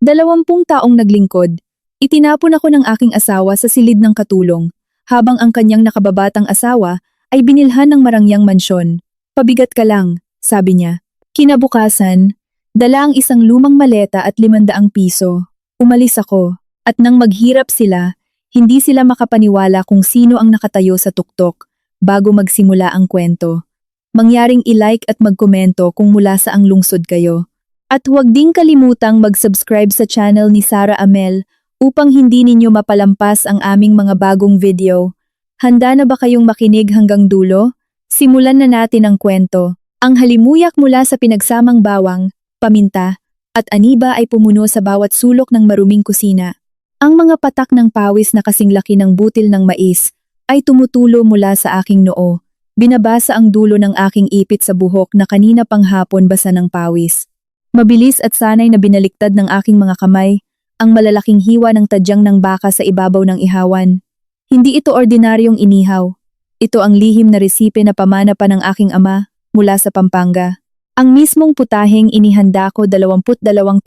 20 taong naglingkod, itinapon ako ng aking asawa sa silid ng katulong, habang ang kanyang nakababatang asawa ay binilhan ng marangyang mansyon. Pabigat ka lang, sabi niya. Kinabukasan, dala ang isang lumang maleta at 500 piso. Umalis ako, at nang maghirap sila, hindi sila makapaniwala kung sino ang nakatayo sa tuktok bago magsimula ang kwento. Mangyaring i-like at magkomento kung mula saang lungsod kayo. At huwag ding kalimutang mag-subscribe sa channel ni Sara Amel upang hindi ninyo mapalampas ang aming mga bagong video. Handa na ba kayong makinig hanggang dulo? Simulan na natin ang kwento. Ang halimuyak mula sa pinagsamang bawang, paminta, at aniba ay pumuno sa bawat sulok ng maruming kusina. Ang mga patak ng pawis na kasing laki ng butil ng mais ay tumutulo mula sa aking noo. Binabasa ang dulo ng aking ipit sa buhok na kanina pang hapon basa ng pawis. Mabilis at sanay na binaliktad ng aking mga kamay ang malalaking hiwa ng tadyang ng baka sa ibabaw ng ihawan. Hindi ito ordinaryong inihaw. Ito ang lihim na resipe na pamana pa ng aking ama mula sa Pampanga. Ang mismong putaheng inihanda ko 22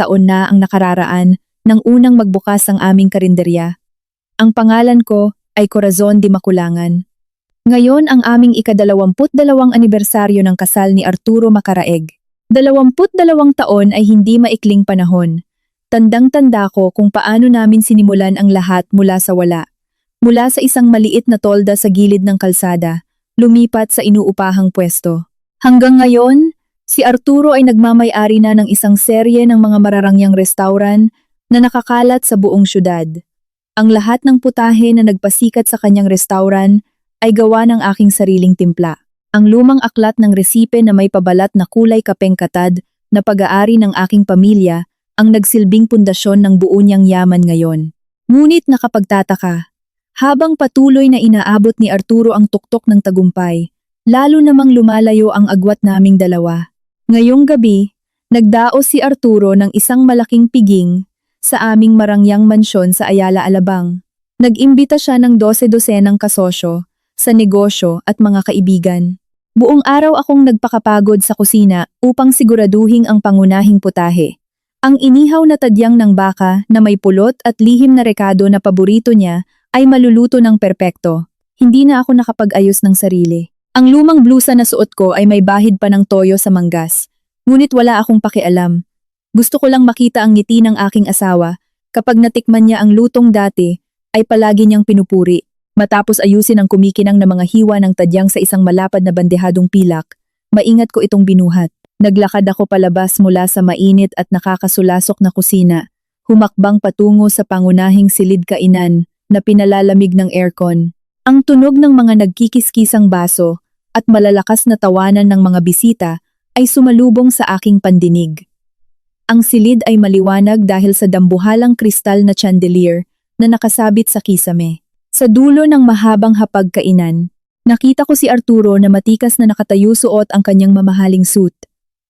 taon na ang nakararaan nang unang magbukas ang aming karinderya. Ang pangalan ko ay Corazon de Maculangan. Ngayon ang aming ika-22 anibersaryo ng kasal ni Arturo Macaraeg. 22 taon ay hindi maikling panahon. Tandang-tanda ko kung paano namin sinimulan ang lahat mula sa wala. Mula sa isang maliit na tolda sa gilid ng kalsada, lumipat sa inuupahang pwesto. Hanggang ngayon, si Arturo ay nagmamay-ari na ng isang serye ng mga mararangyang restauran na nakakalat sa buong syudad. Ang lahat ng putahe na nagpasikat sa kanyang restauran ay gawa ng aking sariling timpla. Ang lumang aklat ng resipe na may pabalat na kulay kapeng-katad na pag-aari ng aking pamilya ang nagsilbing pundasyon ng buo niyang yaman ngayon. Ngunit nakapagtataka, habang patuloy na inaabot ni Arturo ang tuktok ng tagumpay, lalo namang lumalayo ang agwat naming dalawa. Ngayong gabi, nagdaos si Arturo ng isang malaking piging sa aming marangyang mansyon sa Ayala, Alabang. Nag-imbita siya ng 12-dosenang kasosyo sa negosyo at mga kaibigan. Buong araw akong nagpakapagod sa kusina upang siguraduhin ang pangunahing putahe. Ang inihaw na tadyang ng baka na may pulot at lihim na rekado na paborito niya ay maluluto ng perpekto. Hindi na ako nakapag-ayos ng sarili. Ang lumang blusa na suot ko ay may bahid pa ng toyo sa manggas. Ngunit wala akong pakialam. Gusto ko lang makita ang ngiti ng aking asawa. Kapag natikman niya ang lutong dati, ay palagi niyang pinupuri. Matapos ayusin ang kumikinang na mga hiwa ng tadyang sa isang malapad na bandehadong pilak, maingat ko itong binuhat. Naglakad ako palabas mula sa mainit at nakakasulasok na kusina, humakbang patungo sa pangunahing silid kainan na pinalalamig ng aircon. Ang tunog ng mga nagkikiskisang baso at malalakas na tawanan ng mga bisita ay sumalubong sa aking pandinig. Ang silid ay maliwanag dahil sa dambuhalang kristal na chandelier na nakasabit sa kisame. Sa dulo ng mahabang hapagkainan, nakita ko si Arturo na matikas na nakatayo suot ang kanyang mamahaling suit.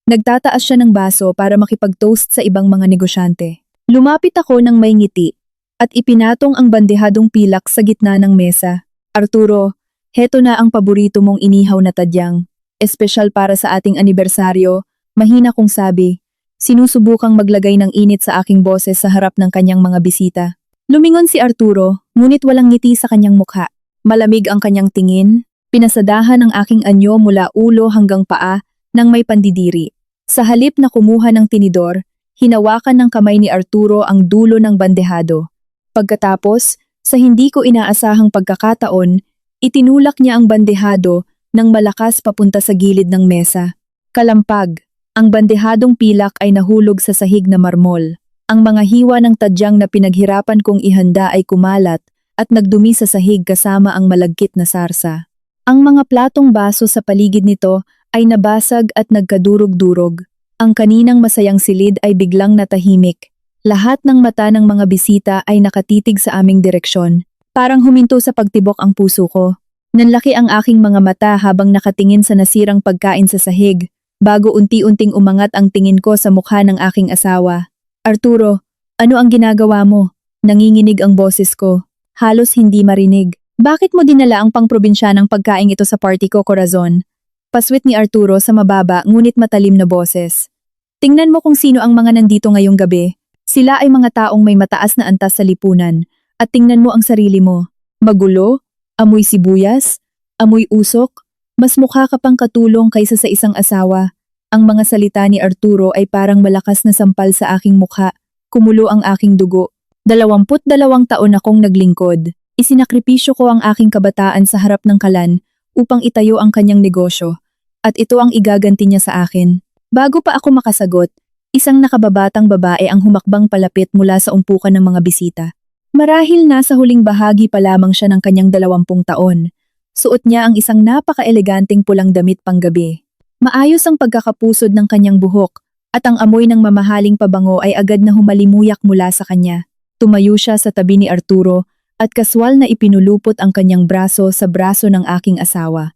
Nagtataas siya ng baso para makipag-toast sa ibang mga negosyante. Lumapit ako ng may ngiti at ipinatong ang bandehadong pilak sa gitna ng mesa. Arturo, heto na ang paborito mong inihaw na tadyang. Espesyal para sa ating anibersaryo, mahina kong sabi. Sinusubukang maglagay ng init sa aking boses sa harap ng kanyang mga bisita. Lumingon si Arturo, ngunit walang ngiti sa kanyang mukha. Malamig ang kanyang tingin, pinasadahan ang aking anyo mula ulo hanggang paa nang may pandidiri. Sa halip na kumuha ng tinidor, hinawakan ng kamay ni Arturo ang dulo ng bandehado. Pagkatapos, sa hindi ko inaasahang pagkakataon, itinulak niya ang bandehado ng malakas papunta sa gilid ng mesa. Kalampag, ang bandehadong pilak ay nahulog sa sahig na marmol. Ang mga hiwa ng tadyang na pinaghirapan kong ihanda ay kumalat at nagdumi sa sahig kasama ang malagkit na sarsa. Ang mga platong baso sa paligid nito ay nabasag at nagkadurog-durog. Ang kaninang masayang silid ay biglang natahimik. Lahat ng mata ng mga bisita ay nakatitig sa aming direksyon. Parang huminto sa pagtibok ang puso ko. Nanlaki ang aking mga mata habang nakatingin sa nasirang pagkain sa sahig, bago unti-unting umangat ang tingin ko sa mukha ng aking asawa. Arturo, ano ang ginagawa mo? Nanginginig ang boses ko. Halos hindi marinig. Bakit mo dinala ang pangprobinsyanang pagkain ito sa party ko, Corazon? Paswit ni Arturo sa mababa ngunit matalim na boses. Tingnan mo kung sino ang mga nandito ngayong gabi. Sila ay mga taong may mataas na antas sa lipunan, at tingnan mo ang sarili mo. Magulo, amoy sibuyas, amoy usok, mas mukha ka pang katulong kaysa sa isang asawa. Ang mga salita ni Arturo ay parang malakas na sampal sa aking mukha, kumulo ang aking dugo. 22 taon akong naglingkod. Isinakripisyo ko ang aking kabataan sa harap ng kalan upang itayo ang kanyang negosyo, at ito ang igaganti niya sa akin. Bago pa ako makasagot, isang nakababatang babae ang humakbang palapit mula sa umpukan ng mga bisita. Marahil nasa huling bahagi pa lamang siya ng kanyang 20 taon. Suot niya ang isang napaka-eleganteng pulang damit panggabi. Maayos ang pagkakapusod ng kanyang buhok, at ang amoy ng mamahaling pabango ay agad na humalimuyak mula sa kanya. Tumayo siya sa tabi ni Arturo at kaswal na ipinulupot ang kanyang braso sa braso ng aking asawa.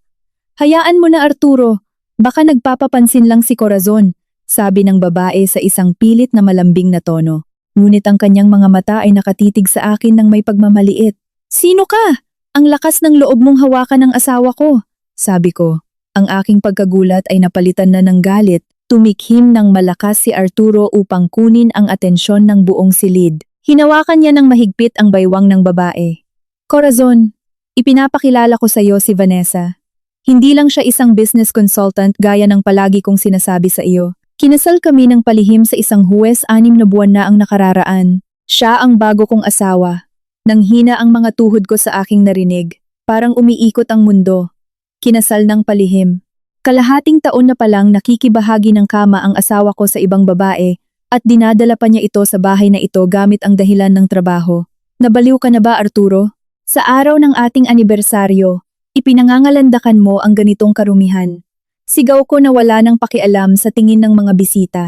Hayaan mo na Arturo, baka nagpapapansin lang si Corazon, sabi ng babae sa isang pilit na malambing na tono. Ngunit ang kanyang mga mata ay nakatitig sa akin ng may pagmamaliit. Sino ka? Ang lakas ng loob mong hawakan ng asawa ko, sabi ko. Ang aking pagkagulat ay napalitan na ng galit. Tumikhim ng malakas si Arturo upang kunin ang atensyon ng buong silid. Hinawakan niya ng mahigpit ang baywang ng babae. Corazon, ipinapakilala ko sa iyo si Vanessa. Hindi lang siya isang business consultant gaya ng palagi kong sinasabi sa iyo. Kinasal kami ng palihim sa isang huwes 6 na buwan na ang nakararaan. Siya ang bago kong asawa. Nanghina ang mga tuhod ko sa aking narinig. Parang umiikot ang mundo. Kinasal ng palihim. Kalahating taon na palang nakikibahagi ng kama ang asawa ko sa ibang babae at dinadala pa niya ito sa bahay na ito gamit ang dahilan ng trabaho. Nabaliw ka na ba Arturo? Sa araw ng ating anibersaryo, ipinangangalandakan mo ang ganitong karumihan. Sigaw ko na wala nang pakialam sa tingin ng mga bisita.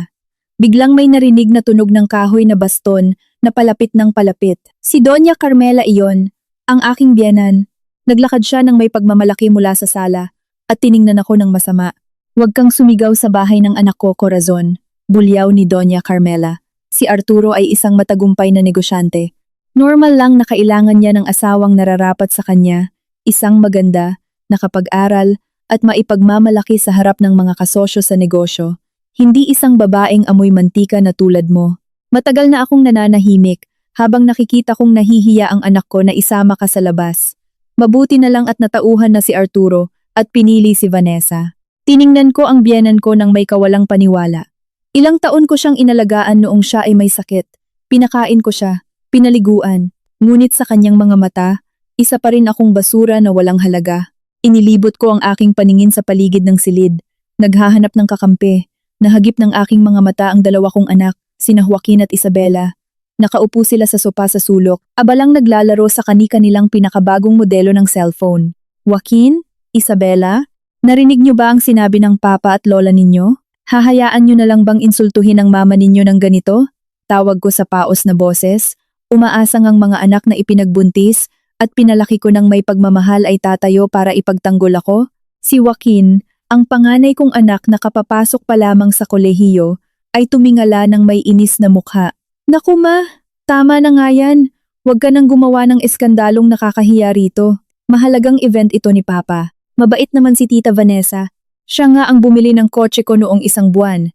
Biglang may narinig na tunog ng kahoy na baston na palapit ng palapit. Si Doña Carmela iyon, ang aking biyenan. Naglakad siya ng may pagmamalaki mula sa sala at tiningnan ako ng masama. Huwag kang sumigaw sa bahay ng anak ko, Corazon. Bulyaw ni Doña Carmela. Si Arturo ay isang matagumpay na negosyante. Normal lang na kailangan niya ng asawang nararapat sa kanya, isang maganda, nakapag-aral, at maipagmamalaki sa harap ng mga kasosyo sa negosyo. Hindi isang babaeng amoy mantika na tulad mo. Matagal na akong nananahimik habang nakikita kong nahihiya ang anak ko na isama ka sa labas. Mabuti na lang at natauhan na si Arturo at pinili si Vanessa. Tiningnan ko ang biyenan ko ng may kawalang paniwala. Ilang taon ko siyang inalagaan noong siya ay may sakit. Pinakain ko siya, pinaliguan. Ngunit sa kanyang mga mata, isa pa rin akong basura na walang halaga. Inilibot ko ang aking paningin sa paligid ng silid. Naghahanap ng kakampi. Nahagip ng aking mga mata ang 2 kong anak, sina Joaquin at Isabela. Nakaupo sila sa sopa sa sulok, abalang naglalaro sa kani-kanilang pinakabagong modelo ng cellphone. Joaquin? Isabela? Narinig niyo ba ang sinabi ng papa at lola ninyo? Hahayaan niyo na lang bang insultuhin ang mama ninyo ng ganito? Tawag ko sa paos na boses. Umaasang ang mga anak na ipinagbuntis at pinalaki ko ng may pagmamahal ay tatayo para ipagtanggol ako. Si Joaquin, ang panganay kong anak na kapapasok pa lamang sa kolehiyo, ay tumingala ng may inis na mukha. Naku ma, tama na nga yan. Huwag ka nang gumawa ng eskandalong nakakahiya rito. Mahalagang event ito ni Papa. Mabait naman si Tita Vanessa. Siya nga ang bumili ng kotse ko noong 1 buwan.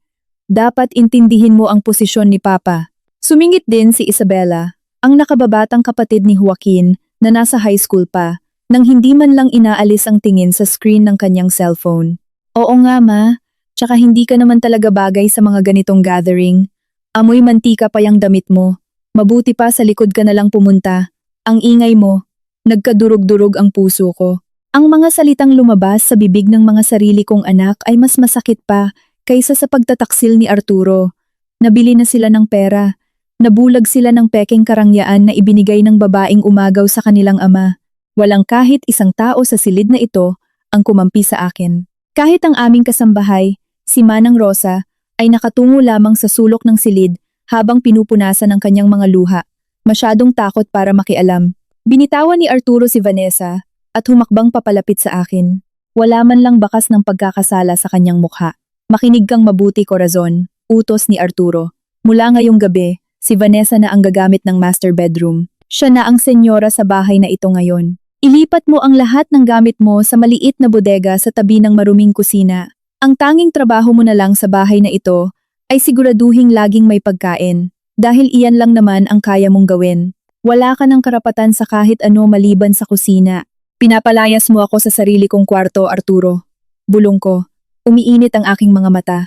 Dapat intindihin mo ang posisyon ni Papa. Sumingit din si Isabela, ang nakababatang kapatid ni Joaquin na nasa high school pa, nang hindi man lang inaalis ang tingin sa screen ng kanyang cellphone. Oo nga ma, tsaka hindi ka naman talaga bagay sa mga ganitong gathering. Amoy mantika pa yung damit mo. Mabuti pa sa likod ka na lang pumunta. Ang ingay mo. Nagkadurog-durog ang puso ko. Ang mga salitang lumabas sa bibig ng mga sarili kong anak ay mas masakit pa kaysa sa pagtataksil ni Arturo. Nabili na sila ng pera. Nabulag sila ng pekeng karangyaan na ibinigay ng babaeng umagaw sa kanilang ama. Walang kahit isang tao sa silid na ito ang kumampi sa akin. Kahit ang aming kasambahay, si Manang Rosa, ay nakatungo lamang sa sulok ng silid habang pinupunasan ng kanyang mga luha, masyadong takot para makialam. Binitawan ni Arturo si Vanessa at humakbang papalapit sa akin. Wala man lang bakas ng pagkakasala sa kanyang mukha. Makinig kang mabuti, Corazon, utos ni Arturo. Mula ngayong gabi, si Vanessa na ang gagamit ng master bedroom. Siya na ang senyora sa bahay na ito ngayon. Ilipat mo ang lahat ng gamit mo sa maliit na bodega sa tabi ng maruming kusina. Ang tanging trabaho mo na lang sa bahay na ito ay siguraduhing laging may pagkain. Dahil iyan lang naman ang kaya mong gawin. Wala ka ng karapatan sa kahit ano maliban sa kusina. Pinapalayas mo ako sa sarili kong kwarto, Arturo. Bulong ko. Umiinit ang aking mga mata.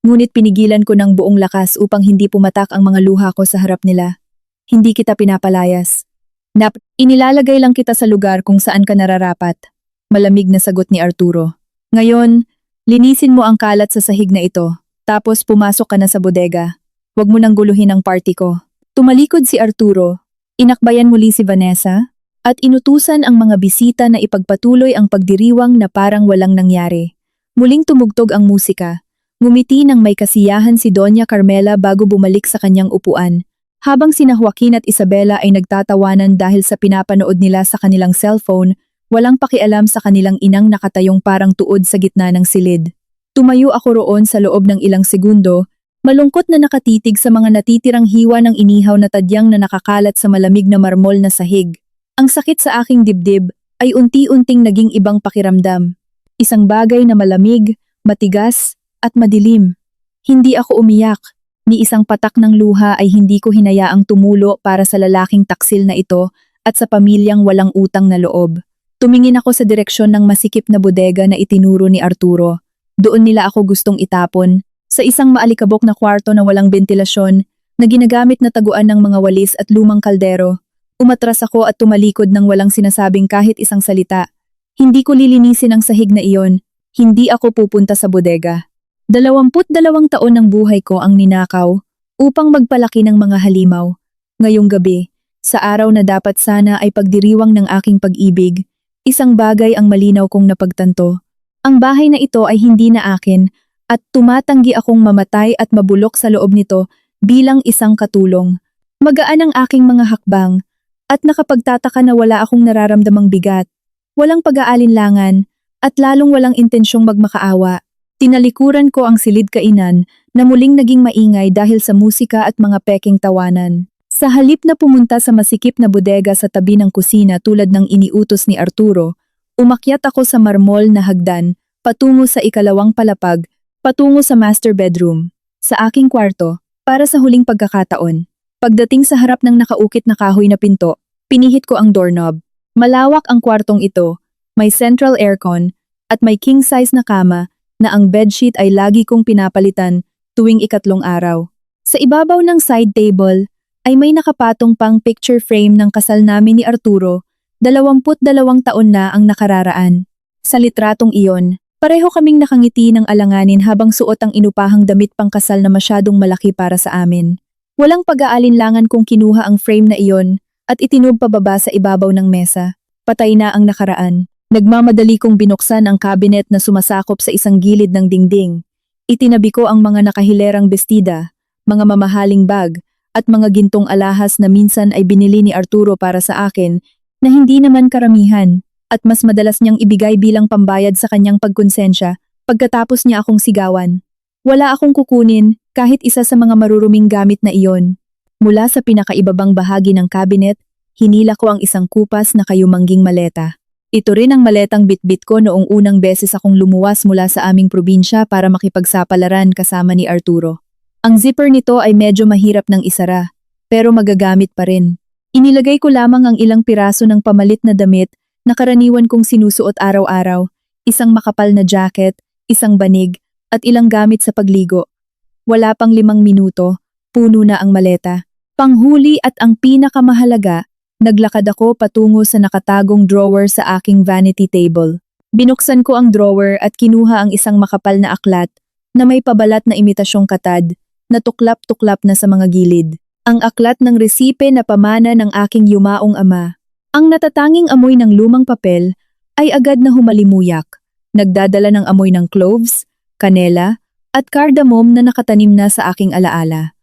Ngunit pinigilan ko ng buong lakas upang hindi pumatak ang mga luha ko sa harap nila. Hindi kita pinapalayas. Inilalagay lang kita sa lugar kung saan ka nararapat. Malamig na sagot ni Arturo. Ngayon, linisin mo ang kalat sa sahig na ito. Tapos pumasok ka na sa bodega. Huwag mo nang guluhin ang party ko. Tumalikod si Arturo. Inakbayan muli si Vanessa at inutusan ang mga bisita na ipagpatuloy ang pagdiriwang na parang walang nangyari. Muling tumugtog ang musika. Ngumiti ng may kasiyahan si Doña Carmela bago bumalik sa kanyang upuan. Habang sina Joaquin at Isabela ay nagtatawanan dahil sa pinapanood nila sa kanilang cellphone, walang pakialam sa kanilang inang nakatayong parang tuod sa gitna ng silid. Tumayo ako roon sa loob ng ilang segundo, malungkot na nakatitig sa mga natitirang hiwa ng inihaw na tadyang na nakakalat sa malamig na marmol na sahig. Ang sakit sa aking dibdib ay unti-unting naging ibang pakiramdam. Isang bagay na malamig, matigas, at madilim. Hindi ako umiyak, ni isang patak ng luha ay hindi ko hinayaang tumulo para sa lalaking taksil na ito at sa pamilyang walang utang na loob. Tumingin ako sa direksyon ng masikip na bodega na itinuro ni Arturo. Doon nila ako gustong itapon. Sa isang maalikabok na kwarto na walang bentilasyon, na ginagamit na taguan ng mga walis at lumang kaldero, umatras ako at tumalikod ng walang sinasabing kahit isang salita. Hindi ko lilinisin ang sahig na iyon, hindi ako pupunta sa bodega. 22 taon ng buhay ko ang ninakaw upang magpalaki ng mga halimaw. Ngayong gabi, sa araw na dapat sana ay pagdiriwang ng aking pag-ibig, isang bagay ang malinaw kong napagtanto. Ang bahay na ito ay hindi na akin, at tumatanggi akong mamatay at mabulok sa loob nito bilang isang katulong. Magaan ang aking mga hakbang at nakapagtataka na wala akong nararamdamang bigat. Walang pag-aalinlangan at lalong walang intensyong magmakaawa. Tinalikuran ko ang silid kainan na muling naging maingay dahil sa musika at mga peking tawanan. Sa halip na pumunta sa masikip na bodega sa tabi ng kusina tulad ng iniutos ni Arturo, umakyat ako sa marmol na hagdan patungo sa ikalawang palapag patungo sa master bedroom, sa aking kwarto, para sa huling pagkakataon. Pagdating sa harap ng nakaukit na kahoy na pinto, pinihit ko ang doorknob. Malawak ang kwartong ito, may central aircon, at may king-size na kama na ang bedsheet ay lagi kong pinapalitan tuwing ikatlong araw. Sa ibabaw ng side table, ay may nakapatong pang picture frame ng kasal namin ni Arturo, 22 taon na ang nakararaan. Sa litratong iyon, pareho kaming nakangiti ng alanganin habang suot ang inupahang damit pangkasal na masyadong malaki para sa amin. Walang pag-aalinlangan kung kinuha ang frame na iyon at itinub pababa sa ibabaw ng mesa. Patay na ang nakaraan. Nagmamadali kong binuksan ang cabinet na sumasakop sa isang gilid ng dingding. Itinabi ko ang mga nakahilerang bestida, mga mamahaling bag, at mga gintong alahas na minsan ay binili ni Arturo para sa akin na hindi naman karamihan. At mas madalas niyang ibigay bilang pambayad sa kanyang pagkonsensya pagkatapos niya akong sigawan. Wala akong kukunin kahit isa sa mga maruruming gamit na iyon. Mula sa pinakaibabang bahagi ng cabinet, hinila ko ang isang kupas na kayumangging maleta. Ito rin ang maletang bitbit ko noong unang beses akong lumuwas mula sa aming probinsya para makipagsapalaran kasama ni Arturo. Ang zipper nito ay medyo mahirap ng isara, pero magagamit pa rin. Inilagay ko lamang ang ilang piraso ng pamalit na damit na karaniwan kong sinusuot araw-araw, isang makapal na jacket, isang banig, at ilang gamit sa pagligo. Wala pang 5 minuto, puno na ang maleta. Panghuli at ang pinakamahalaga, naglakad ako patungo sa nakatagong drawer sa aking vanity table. Binuksan ko ang drawer at kinuha ang isang makapal na aklat na may pabalat na imitasyong katad, na tuklap-tuklap na sa mga gilid. Ang aklat ng resipe na pamana ng aking yumaong ama. Ang natatanging amoy ng lumang papel ay agad na humalimuyak, nagdadala ng amoy ng cloves, kanela, at cardamom na nakatanim na sa aking alaala.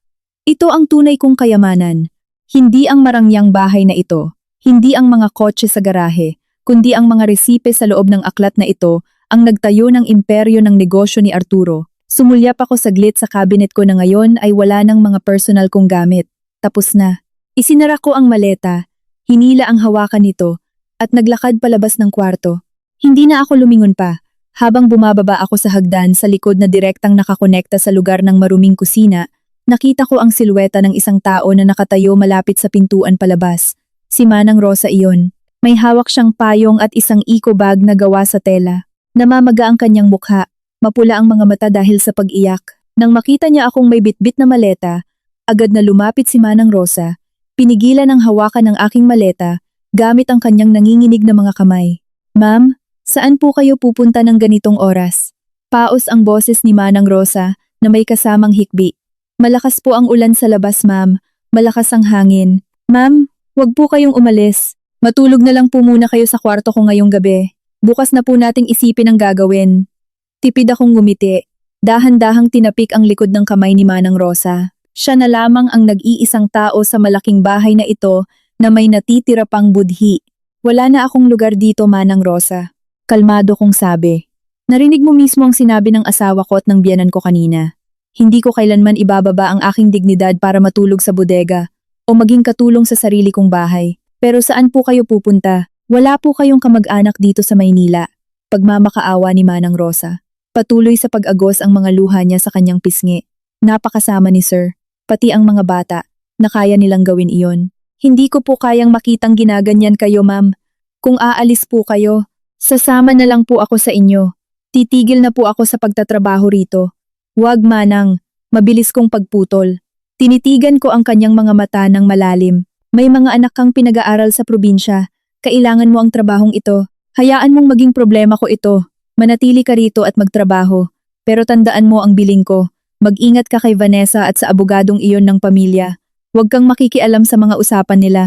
Ito ang tunay kong kayamanan, hindi ang marangyang bahay na ito, hindi ang mga kotse sa garahe, kundi ang mga resipe sa loob ng aklat na ito ang nagtayo ng imperyo ng negosyo ni Arturo. Sumulyap ako saglit sa cabinet ko na ngayon ay wala ng mga personal kong gamit. Tapos na. Isinara ko ang maleta. Hinila ang hawakan nito at naglakad palabas ng kwarto. Hindi na ako lumingon pa. Habang bumababa ako sa hagdan sa likod na direktang nakakonekta sa lugar ng maruming kusina, Nakita ko ang silweta ng isang tao na nakatayo malapit sa pintuan palabas. Si Manang Rosa iyon. May hawak siyang payong at isang eco bag na gawa sa tela. Namamaga ang kanyang mukha, mapula ang mga mata dahil sa pag-iyak. Nang makita niya akong may bitbit na maleta, agad na lumapit si Manang Rosa. Pinigilan ang hawakan ng aking maleta gamit ang kanyang nanginginig na mga kamay. Ma'am, saan po kayo pupunta ng ganitong oras? Paos ang boses ni Manang Rosa na may kasamang hikbi. Malakas po ang ulan sa labas, ma'am. Malakas ang hangin. Ma'am, wag po kayong umalis. Matulog na lang po muna kayo sa kwarto ko ngayong gabi. Bukas na po nating isipin ang gagawin. Tipid akong ngumiti. Dahan-dahang tinapik ang likod ng kamay ni Manang Rosa. Siya na lamang ang nag-iisang tao sa malaking bahay na ito na may natitira pang budhi. Wala na akong lugar dito, Manang Rosa. Kalmado kong sabi. Narinig mo mismo ang sinabi ng asawa ko at ng biyenan ko kanina. Hindi ko kailanman ibababa ang aking dignidad para matulog sa bodega o maging katulong sa sarili kong bahay. Pero saan po kayo pupunta? Wala po kayong kamag-anak dito sa Maynila. Pagmamakaawa ni Manang Rosa. Patuloy sa pag-agos ang mga luha niya sa kanyang pisngi. Napakasama ni Sir, pati ang mga bata, na kaya nilang gawin iyon. Hindi ko po kayang makitang ginaganyan kayo, ma'am. Kung aalis po kayo, sasama na lang po ako sa inyo. Titigil na po ako sa pagtatrabaho rito. Wag, Manang, mabilis kong pagputol. Tinitigan ko ang kanyang mga mata ng malalim. May mga anak kang pinag-aaral sa probinsya. Kailangan mo ang trabahong ito. Hayaan mong maging problema ko ito. Manatili ka rito at magtrabaho. Pero tandaan mo ang biling ko. Mag-ingat ka kay Vanessa at sa abogadong iyon ng pamilya. Huwag kang makikialam sa mga usapan nila.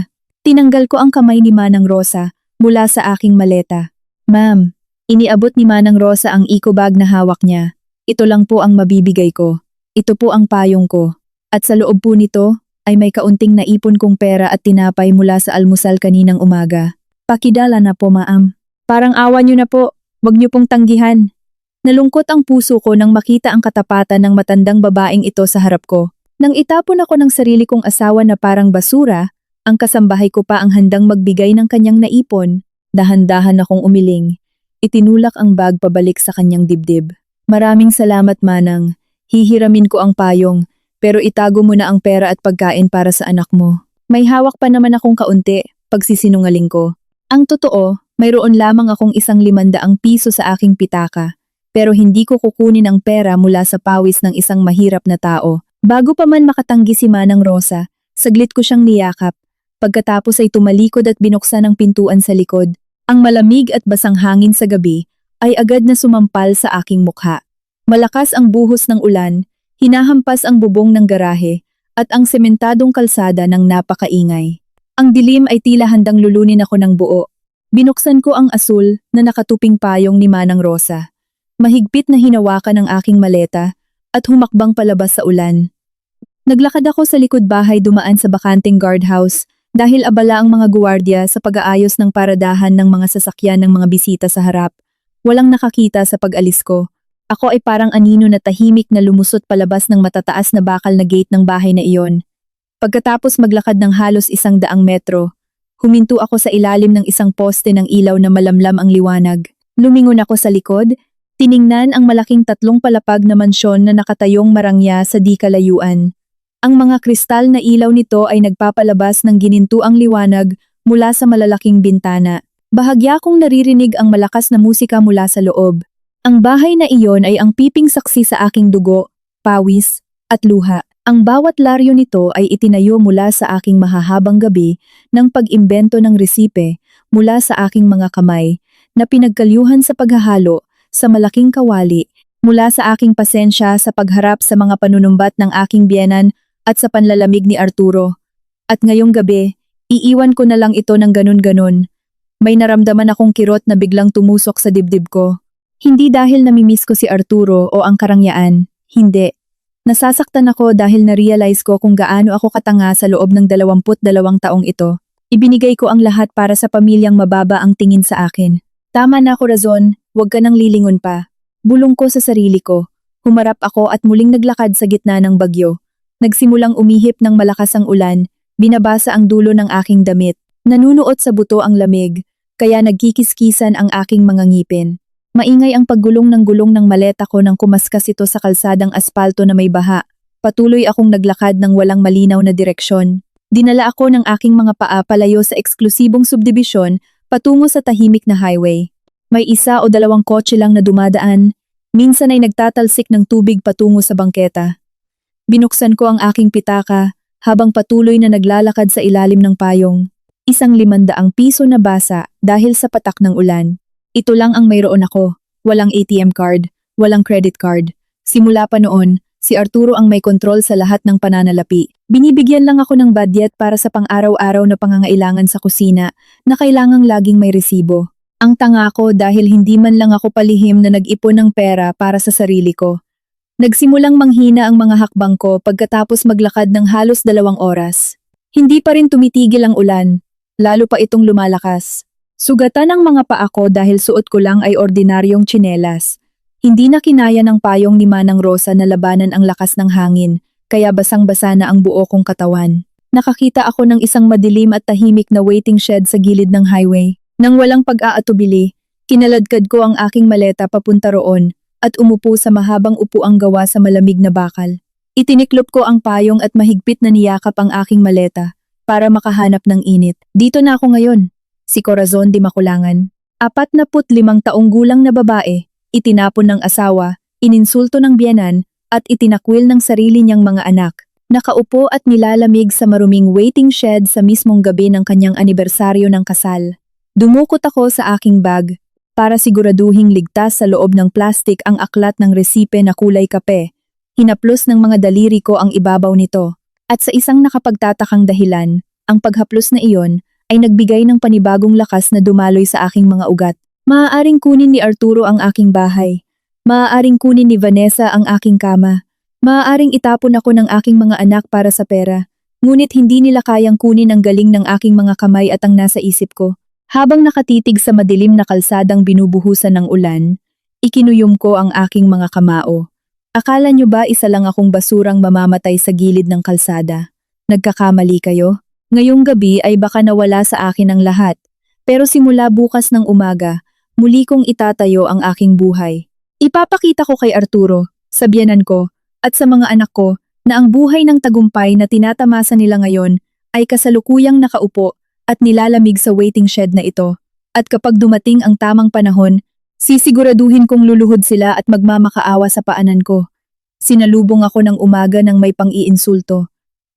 Tinanggal ko ang kamay ni Manang Rosa mula sa aking maleta. Ma'am, iniabot ni Manang Rosa ang eco bag na hawak niya. Ito lang po ang mabibigay ko. Ito po ang payong ko. At sa loob po nito ay may kaunting naipon kong pera at tinapay mula sa almusal kaninang umaga. Pakidala na po, ma'am. Parang awa niyo na po. Huwag niyo pong tanggihan. Nalungkot ang puso ko nang makita ang katapatan ng matandang babaeng ito sa harap ko. Nang itapon ako ng sarili kong asawa na parang basura, ang kasambahay ko pa ang handang magbigay ng kanyang naipon. Dahan-dahan akong umiling. Itinulak ang bag pabalik sa kanyang dibdib. Maraming salamat, Manang. Hihiramin ko ang payong, pero itago mo na ang pera at pagkain para sa anak mo. May hawak pa naman akong kaunti, pagsisinungaling ko. Ang totoo, mayroon lamang akong 100 piso sa aking pitaka. Pero hindi ko kukunin ang pera mula sa pawis ng isang mahirap na tao. Bago pa man makatanggi si Manang Rosa, saglit ko siyang niyakap. Pagkatapos ay tumalikod at binuksan ang pintuan sa likod. Ang malamig at basang hangin sa gabi ay agad na sumampal sa aking mukha. Malakas ang buhos ng ulan, hinahampas ang bubong ng garahe, at ang sementadong kalsada ng napakaingay. Ang dilim ay tila handang lulunin ako ng buo. Binuksan ko ang asul na nakatuping payong ni Manang Rosa. Mahigpit na hinawakan ang aking maleta at humakbang palabas sa ulan. Naglakad ako sa likod bahay dumaan sa bakanting guardhouse dahil abala ang mga guwardiya sa pag-aayos ng paradahan ng mga sasakyan ng mga bisita sa harap. Walang nakakita sa pag-alis ko. Ako ay parang anino na tahimik na lumusot palabas ng matataas na bakal na gate ng bahay na iyon. Pagkatapos maglakad ng halos 100 metro, huminto ako sa ilalim ng isang poste ng ilaw na malamlam ang liwanag. Lumingon ako sa likod, tiningnan ang malaking 3 palapag na mansyon na nakatayong marangya sa di kalayuan. Ang mga kristal na ilaw nito ay nagpapalabas ng ginintuang liwanag mula sa malalaking bintana. Bahagya kong naririnig ang malakas na musika mula sa loob. Ang bahay na iyon ay ang piping saksi sa aking dugo, pawis, at luha. Ang bawat laryo nito ay itinayo mula sa aking mahahabang gabi ng pag-imbento ng resipe mula sa aking mga kamay na pinagkalyuhan sa paghahalo sa malaking kawali mula sa aking pasensya sa pagharap sa mga panunumbat ng aking biyenan at sa panlalamig ni Arturo. At ngayong gabi, iiwan ko na lang ito ng ganun-ganun. May naramdaman akong kirot na biglang tumusok sa dibdib ko. Hindi dahil namimiss ko si Arturo o ang karangyaan. Hindi. Nasasaktan ako dahil na-realize ko kung gaano ako katanga sa loob ng 22 taong ito. Ibinigay ko ang lahat para sa pamilyang mababa ang tingin sa akin. Tama na ako, Razon. Huwag ka nang lilingon pa. Bulong ko sa sarili ko. Humarap ako at muling naglakad sa gitna ng bagyo. Nagsimulang umihip ng malakas ang ulan, binabasa ang dulo ng aking damit. Nanunuot sa buto ang lamig, kaya nagkikiskisan ang aking mga ngipin. Maingay ang paggulong ng maleta ko nang kumaskas ito sa kalsadang aspalto na may baha. Patuloy akong naglakad ng walang malinaw na direksyon. Dinala ako ng aking mga paa palayo sa eksklusibong subdibisyon patungo sa tahimik na highway. May isa o dalawang kotse lang na dumadaan, minsan ay nagtatalsik ng tubig patungo sa bangketa. Binuksan ko ang aking pitaka habang patuloy na naglalakad sa ilalim ng payong. Isang 500 piso na basa dahil sa patak ng ulan. Ito lang ang mayroon ako. Walang ATM card, walang credit card. Simula pa noon, si Arturo ang may kontrol sa lahat ng pananalapi. Binibigyan lang ako ng budget para sa pang-araw-araw na pangangailangan sa kusina na kailangang laging may resibo. Ang tanga ko dahil hindi man lang ako palihim na nag-ipon ng pera para sa sarili ko. Nagsimulang manghina ang mga hakbang ko pagkatapos maglakad ng halos 2 oras. Hindi pa rin tumitigil ang ulan, lalo pa itong lumalakas. Sugatan ang mga paa ko dahil suot ko lang ay ordinaryong tsinelas. Hindi na kinaya ng payong ni Manang Rosa na labanan ang lakas ng hangin, kaya basang-basa na ang buo kong katawan. Nakakita ako ng isang madilim at tahimik na waiting shed sa gilid ng highway. Nang walang pag-aatubili, kinaladkad ko ang aking maleta papunta roon at umupo sa mahabang upuang gawa sa malamig na bakal. Itiniklop ko ang payong at mahigpit na niyakap ang aking maleta para makahanap ng init. Dito na ako ngayon, si Corazon de Maculangan. 45 taong gulang na babae, itinapon ng asawa, ininsulto ng biyenan, at itinakwil ng sarili niyang mga anak. Nakaupo at nilalamig sa maruming waiting shed sa mismong gabi ng kanyang anibersaryo ng kasal. Dumukot ako sa aking bag para siguraduhing ligtas sa loob ng plastik ang aklat ng resipe na kulay kape. Hinaplos ng mga daliri ko ang ibabaw nito. At sa isang nakapagtatakang dahilan, ang paghaplos na iyon ay nagbigay ng panibagong lakas na dumaloy sa aking mga ugat. Maaaring kunin ni Arturo ang aking bahay. Maaaring kunin ni Vanessa ang aking kama. Maaaring itapon ako ng aking mga anak para sa pera. Ngunit hindi nila kayang kunin ang galing ng aking mga kamay at ang nasa isip ko. Habang nakatitig sa madilim na kalsadang binubuhusan ng ulan, ikinuyom ko ang aking mga kamao. Akala nyo ba isa lang akong basurang mamamatay sa gilid ng kalsada? Nagkakamali kayo? Ngayong gabi ay baka nawala sa akin ang lahat. Pero simula bukas ng umaga, muli kong itatayo ang aking buhay. Ipapakita ko kay Arturo, sa biyenan ko, at sa mga anak ko, na ang buhay ng tagumpay na tinatamasa nila ngayon ay kasalukuyang nakaupo at nilalamig sa waiting shed na ito. At kapag dumating ang tamang panahon, sisiguraduhin kong luluhod sila at magmamakaawa sa paanan ko. Sinalubong ako ng umaga ng may pang-iinsulto.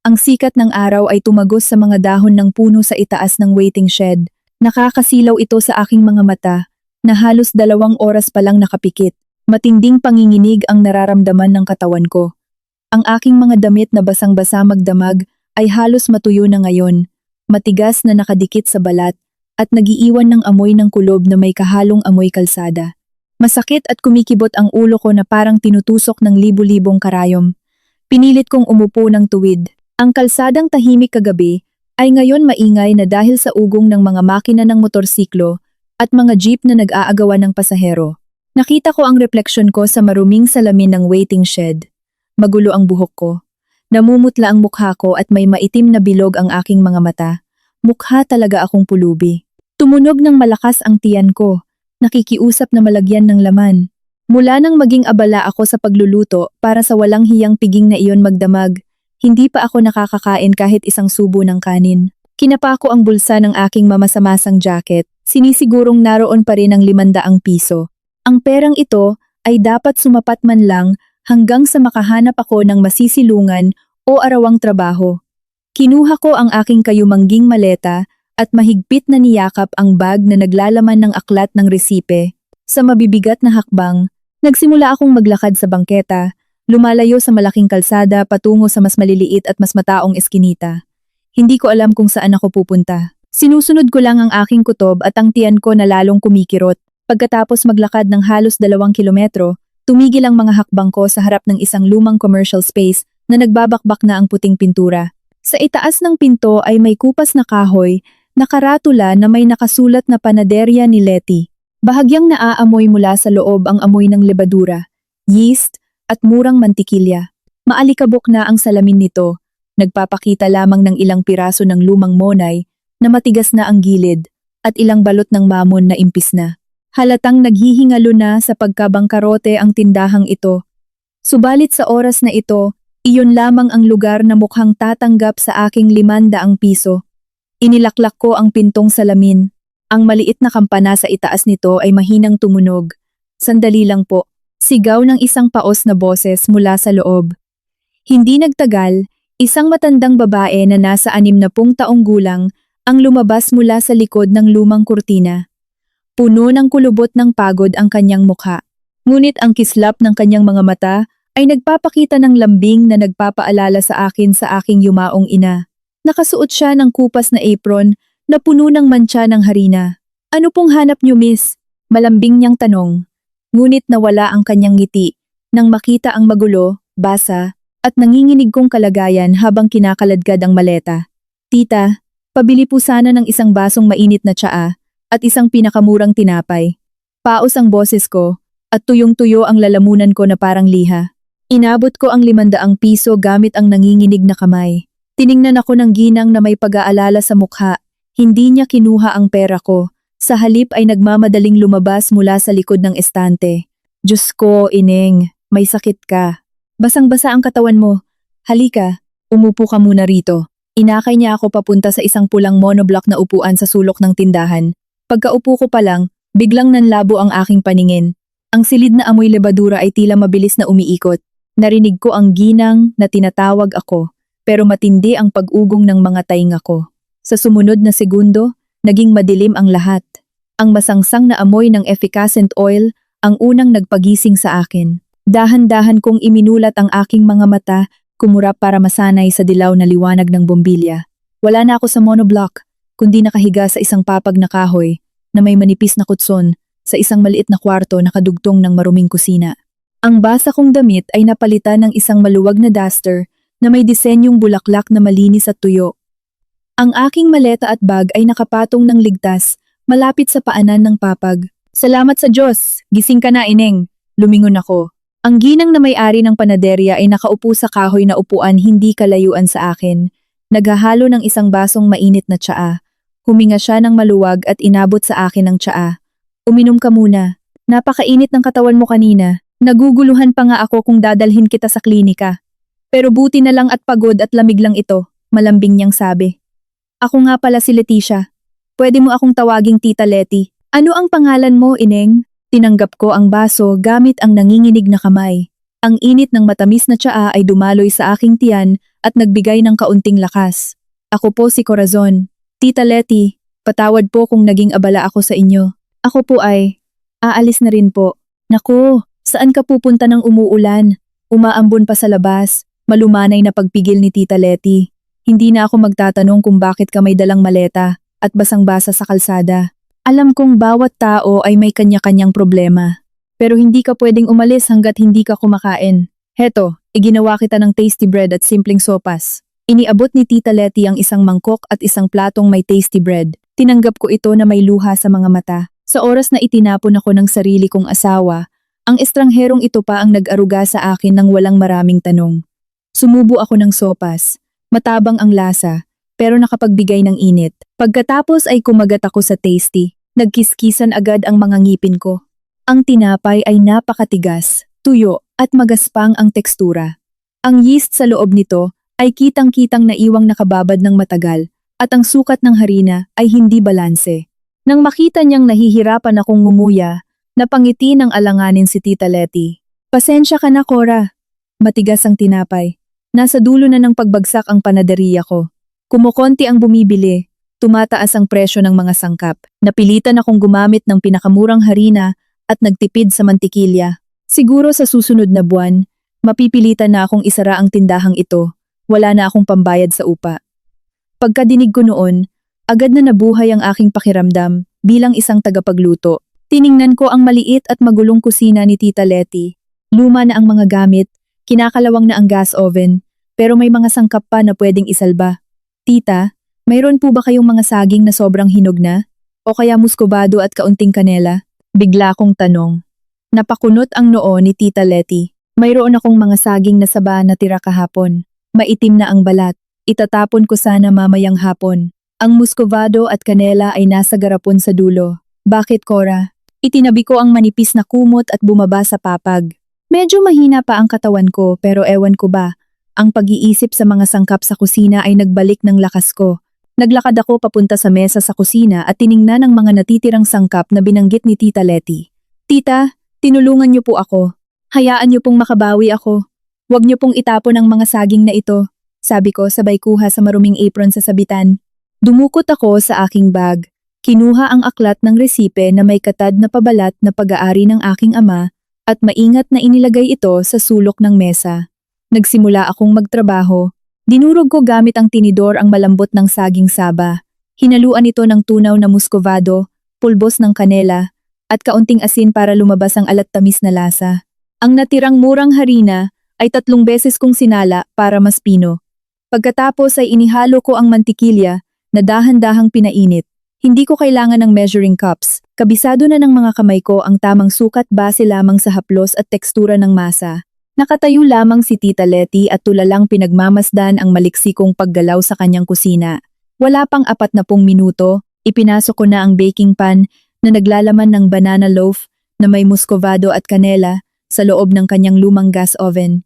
Ang sikat ng araw ay tumagos sa mga dahon ng puno sa itaas ng waiting shed. Nakakasilaw ito sa aking mga mata, na halos 2 oras pa lang nakapikit. Matinding panginginig ang nararamdaman ng katawan ko. Ang aking mga damit na basang-basa magdamag ay halos matuyo na ngayon. Matigas na nakadikit sa balat at nagiiwan ng amoy ng kulob na may kahalong amoy kalsada. Masakit at kumikibot ang ulo ko na parang tinutusok ng libu-libong karayom. Pinilit kong umupo ng tuwid. Ang kalsadang tahimik kagabi ay ngayon maingay na dahil sa ugong ng mga makina ng motorsiklo at mga jeep na nag-aagawan ng pasahero. Nakita ko ang refleksyon ko sa maruming salamin ng waiting shed. Magulo ang buhok ko. Namumutla ang mukha ko at may maitim na bilog ang aking mga mata. Mukha talaga akong pulubi. Tumunog ng malakas ang tiyan ko. Nakikiusap na malagyan ng laman. Mula nang maging abala ako sa pagluluto para sa walang hiyang piging na iyon magdamag, hindi pa ako nakakakain kahit isang subo ng kanin. Kinapa ko ang bulsa ng aking mamasamasang jacket. Sinisigurong naroon pa rin ang 500 piso. Ang perang ito ay dapat sumapat man lang hanggang sa makahanap ako ng masisilungan o arawang trabaho. Kinuha ko ang aking kayumangging maleta at mahigpit na niyakap ang bag na naglalaman ng aklat ng resipe. Sa mabibigat na hakbang, nagsimula akong maglakad sa bangketa, lumalayo sa malaking kalsada patungo sa mas maliliit at mas mataong eskinita. Hindi ko alam kung saan ako pupunta. Sinusunod ko lang ang aking kutob at ang tiyan ko na lalong kumikirot. Pagkatapos maglakad ng halos 2 kilometro, tumigil ang mga hakbang ko sa harap ng isang lumang commercial space na nagbabakbak na ang puting pintura. Sa itaas ng pinto ay may kupas na kahoy, nakaratula na may nakasulat na Panaderia ni Letty. Bahagyang naaamoy mula sa loob ang amoy ng lebadura, yeast, at murang mantikilya. Maalikabok na ang salamin nito, nagpapakita lamang ng ilang piraso ng lumang monay na matigas na ang gilid at ilang balot ng mamon na impis na. Halatang naghihingalo na sa pagkabangkarote ang tindahang ito. Subalit sa oras na ito, Iyon lamang ang lugar na mukhang tatanggap sa aking 500 piso. Inilaklak ko ang pintong salamin. Ang maliit na kampana sa itaas nito ay mahinang tumunog. Sandali lang po, sigaw ng isang paos na boses mula sa loob. Hindi nagtagal, isang matandang babae na nasa 60 taong gulang ang lumabas mula sa likod ng lumang kurtina. Puno ng kulubot ng pagod ang kanyang mukha. Ngunit ang kislap ng kanyang mga mata ay nagpapakita ng lambing na nagpapaalala sa akin sa aking yumaong ina. Nakasuot siya ng kupas na apron na puno ng mantsa ng harina. Ano pong hanap niyo, miss? Malambing niyang tanong. Ngunit nawala ang kanyang ngiti nang makita ang magulo, basa, at nanginginig kong kalagayan habang kinakaladkad ang maleta. Tita, pabili po sana ng isang basong mainit na tsaa at isang pinakamurang tinapay. Paos ang boses ko at tuyong-tuyo ang lalamunan ko na parang liha. Inabot ko ang 500 piso gamit ang nanginginig na kamay. Tiningnan ako ng ginang na may pag-aalala sa mukha. Hindi niya kinuha ang pera ko. Sa halip ay nagmamadaling lumabas mula sa likod ng estante. Diyos ko, Ineng, may sakit ka. Basang-basa ang katawan mo. Halika, umupo ka muna rito. Inakay niya ako papunta sa isang pulang monoblock na upuan sa sulok ng tindahan. Pagkaupo ko pa lang, biglang nanlabo ang aking paningin. Ang silid na amoy lebadura ay tila mabilis na umiikot. Narinig ko ang ginang na tinatawag ako. Pero matindi ang pag-ugong ng mga tainga ko. Sa sumunod na segundo, naging madilim ang lahat. Ang masangsang na amoy ng efficacent oil ang unang nagpagising sa akin. Dahan-dahan kong iminulat ang aking mga mata, kumurap para masanay sa dilaw na liwanag ng bombilya. Wala na ako sa monoblock, kundi nakahiga sa isang papag na kahoy na may manipis na kutson sa isang maliit na kwarto na kadugtong ng maruming kusina. Ang basa kong damit ay napalitan ng isang maluwag na duster na may disenyong bulaklak na malinis at tuyo. Ang aking maleta at bag ay nakapatong ng ligtas, malapit sa paanan ng papag. Salamat sa Diyos! Gising ka na, Ineng! Lumingon ako. Ang ginang na may-ari ng panaderya ay nakaupo sa kahoy na upuan hindi kalayuan sa akin. Naghahalo ng isang basong mainit na tsaa. Huminga siya ng maluwag at inabot sa akin ang tsaa. Uminom ka muna. Napakainit ng katawan mo kanina. Naguguluhan pa nga ako kung dadalhin kita sa klinika. Pero buti na lang at pagod at lamig lang ito, malambing niyang sabi. Ako nga pala si Leticia. Pwede mo akong tawaging Tita Leti. Ano ang pangalan mo, Ineng? Tinanggap ko ang baso gamit ang nanginginig na kamay. Ang init ng matamis na tsaa ay dumaloy sa aking tiyan at nagbigay ng kaunting lakas. Ako po si Corazon. Tita Leti, patawad po kung naging abala ako sa inyo. Ako po ay, aalis na rin po. Naku, saan ka pupunta ng umuulan? Umaambon pa sa labas. Malumanay na pagpigil ni Tita Leti. Hindi na ako magtatanong kung bakit ka may dalang maleta at basang-basa sa kalsada. Alam kong bawat tao ay may kanya-kanyang problema. Pero hindi ka pwedeng umalis hanggat hindi ka kumakain. Heto, iginawa kita ng tasty bread at simpleng sopas. Iniabot ni Tita Leti ang isang mangkok at isang platong may tasty bread. Tinanggap ko ito na may luha sa mga mata. Sa oras na itinapon ako ng sarili kong asawa, ang estrangherong ito pa ang nag-aruga sa akin ng walang maraming tanong. Sumubo ako ng sopas. Matabang ang lasa, pero nakapagbigay ng init. Pagkatapos ay kumagat ako sa tasty. Nagkiskisan agad ang mga ngipin ko. Ang tinapay ay napakatigas, tuyo at magaspang ang tekstura. Ang yeast sa loob nito ay kitang-kitang naiwang nakababad ng matagal at ang sukat ng harina ay hindi balanse. Nang makita niyang nahihirapan akong ngumuya, napangiti ng alanganin si Tita Leti. Pasensya ka na, Cora. Matigas ang tinapay. Nasa dulo na ng pagbagsak ang panaderya ko. Kumukonti ang bumibili, tumataas ang presyo ng mga sangkap. Napilitan akong gumamit ng pinakamurang harina at nagtipid sa mantikilya. Siguro sa susunod na buwan, mapipilitan na akong isara ang tindahang ito. Wala na akong pambayad sa upa. Pagkadinig ko noon, agad na nabuhay ang aking pakiramdam bilang isang tagapagluto. Tiningnan ko ang maliit at magulong kusina ni Tita Leti. Luma na ang mga gamit, kinakalawang na ang gas oven, pero may mga sangkap pa na pwedeng isalba. Tita, mayroon po ba kayong mga saging na sobrang hinog na? O kaya muscovado at kaunting kanela? Bigla kong tanong. Napakunot ang noo ni Tita Leti. Mayroon akong mga saging na saba na tira kahapon. Maitim na ang balat. Itatapon ko sana mamayang hapon. Ang muscovado at kanela ay nasa garapon sa dulo. Bakit, Cora? Itinabi ko ang manipis na kumot at bumaba sa papag. Medyo mahina pa ang katawan ko pero ewan ko ba, Ang pag-iisip sa mga sangkap sa kusina ay nagbalik ng lakas ko. Naglakad ako papunta sa mesa sa kusina at tiningnan ang mga natitirang sangkap na binanggit ni Tita Letty. Tita, tinulungan niyo po ako. Hayaan niyo pong makabawi ako. Huwag niyo pong itapon ang mga saging na ito, sabi ko sabay kuha sa maruming apron sa sabitan. Dumukot ako sa aking bag. Kinuha ang aklat ng resipe na may katad na pabalat na pag-aari ng aking ama at maingat na inilagay ito sa sulok ng mesa. Nagsimula akong magtrabaho. Dinurog ko gamit ang tinidor ang malambot ng saging saba. Hinaluan ito ng tunaw na muscovado, pulbos ng kanela, at kaunting asin para lumabas ang alat-tamis na lasa. Ang natirang murang harina ay 3 beses kong sinala para mas pino. Pagkatapos ay inihalo ko ang mantikilya na dahan-dahang pinainit. Hindi ko kailangan ng measuring cups. Kabisado na ng mga kamay ko ang tamang sukat base lamang sa haplos at tekstura ng masa. Nakatayo lamang si Tita Letty at tulalang pinagmamasdan ang maliksikong paggalaw sa kanyang kusina. Wala pang 40 minuto, ipinasok ko na ang baking pan na naglalaman ng banana loaf na may muscovado at kanela sa loob ng kanyang lumang gas oven.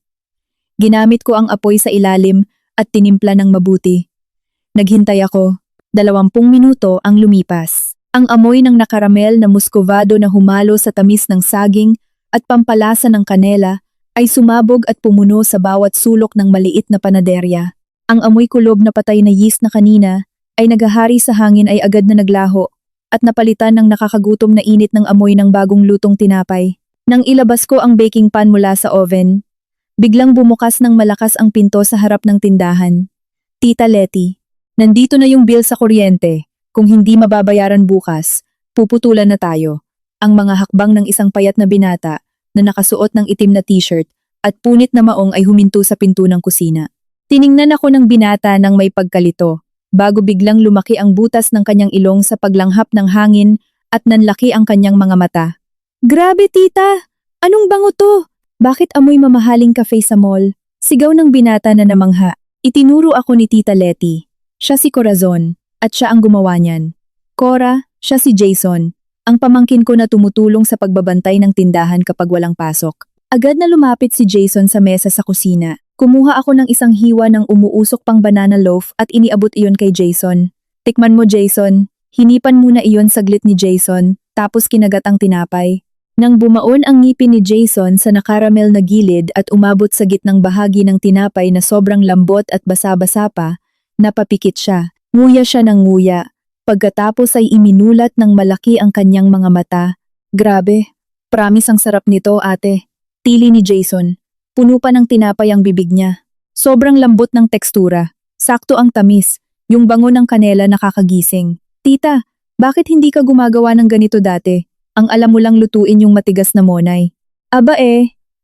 Ginamit ko ang apoy sa ilalim at tinimpla ng mabuti. Naghintay ako. 20 minuto ang lumipas. Ang amoy ng nakaramel na muscovado na humalo sa tamis ng saging at pampalasa ng kanela ay sumabog at pumuno sa bawat sulok ng maliit na panaderya. Ang amoy kulob na patay na yeast na kanina ay nagahari sa hangin ay agad na naglaho at napalitan ng nakakagutom na init ng amoy ng bagong lutong tinapay. Nang ilabas ko ang baking pan mula sa oven, biglang bumukas ng malakas ang pinto sa harap ng tindahan. Tita Letty, nandito na yung bill sa kuryente. Kung hindi mababayaran bukas, puputulan na tayo. Ang mga hakbang ng isang payat na binata na nakasuot ng itim na t-shirt at punit na maong ay huminto sa pinto ng kusina. Tiningnan ako ng binata ng may pagkalito, bago biglang lumaki ang butas ng kanyang ilong sa paglanghap ng hangin at nanlaki ang kanyang mga mata. Grabe tita! Anong bango to? Bakit amoy mamahaling cafe sa mall? Sigaw ng binata na namangha. Itinuro ako ni Tita Letty. Siya si Corazon, at siya ang gumawa niyan. Cora, siya si Jason. Ang pamangkin ko na tumutulong sa pagbabantay ng tindahan kapag walang pasok. Agad na lumapit si Jason sa mesa sa kusina. Kumuha ako ng isang hiwa ng umuusok pang banana loaf at iniabot iyon kay Jason. Tikman mo Jason. Hinipan muna iyon saglit ni Jason, tapos kinagat ang tinapay. Nang bumaon ang ngipin ni Jason sa nakaramel na gilid at umabot sa gitnang bahagi ng tinapay na sobrang lambot at basa-basa pa, napapikit siya. Nguya siya ng nguya. Pagkatapos ay iminulat ng malaki ang kanyang mga mata. Grabe, promise ang sarap nito ate. Tili ni Jason. Puno pa ng tinapay ang bibig niya. Sobrang lambot ng tekstura. Sakto ang tamis. Yung bango ng kanela nakakagising. Tita, bakit hindi ka gumagawa ng ganito dati? Ang alam mo lang lutuin yung matigas na monay. Aba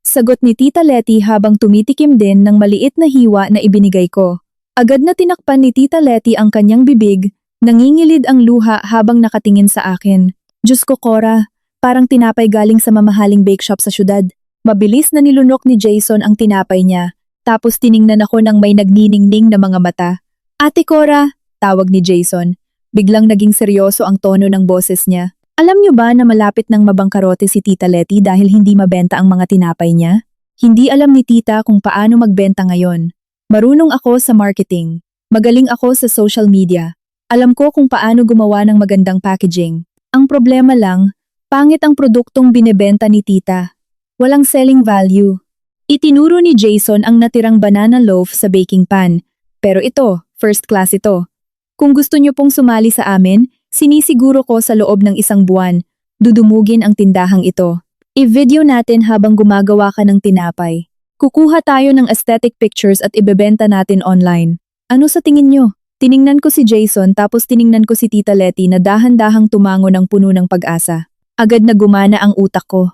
sagot ni Tita Letty habang tumitikim din ng maliit na hiwa na ibinigay ko. Agad na tinakpan ni Tita Letty ang kanyang bibig. Nangingilid ang luha habang nakatingin sa akin. Diyos ko Cora, parang tinapay galing sa mamahaling bake shop sa syudad. Mabilis na nilunok ni Jason ang tinapay niya, tapos tiningnan ako ng may nagniningning na mga mata. Ate Cora, tawag ni Jason. Biglang naging seryoso ang tono ng boses niya. Alam niyo ba na malapit ng mabangkarote si Tita Letty dahil hindi mabenta ang mga tinapay niya? Hindi alam ni Tita kung paano magbenta ngayon. Marunong ako sa marketing. Magaling ako sa social media. Alam ko kung paano gumawa ng magandang packaging. Ang problema lang, pangit ang produktong binebenta ni Tita. Walang selling value. Itinuro ni Jason ang natirang banana loaf sa baking pan. Pero ito, first class ito. Kung gusto niyo pong sumali sa amin, sinisiguro ko sa loob ng 1 buwan, dudumugin ang tindahang ito. I-video natin habang gumagawa ka ng tinapay. Kukuha tayo ng aesthetic pictures at ibebenta natin online. Ano sa tingin niyo? Tiningnan ko si Jason tapos tiningnan ko si Tita Letty na dahan-dahang tumango ng puno ng pag-asa. Agad na gumana ang utak ko.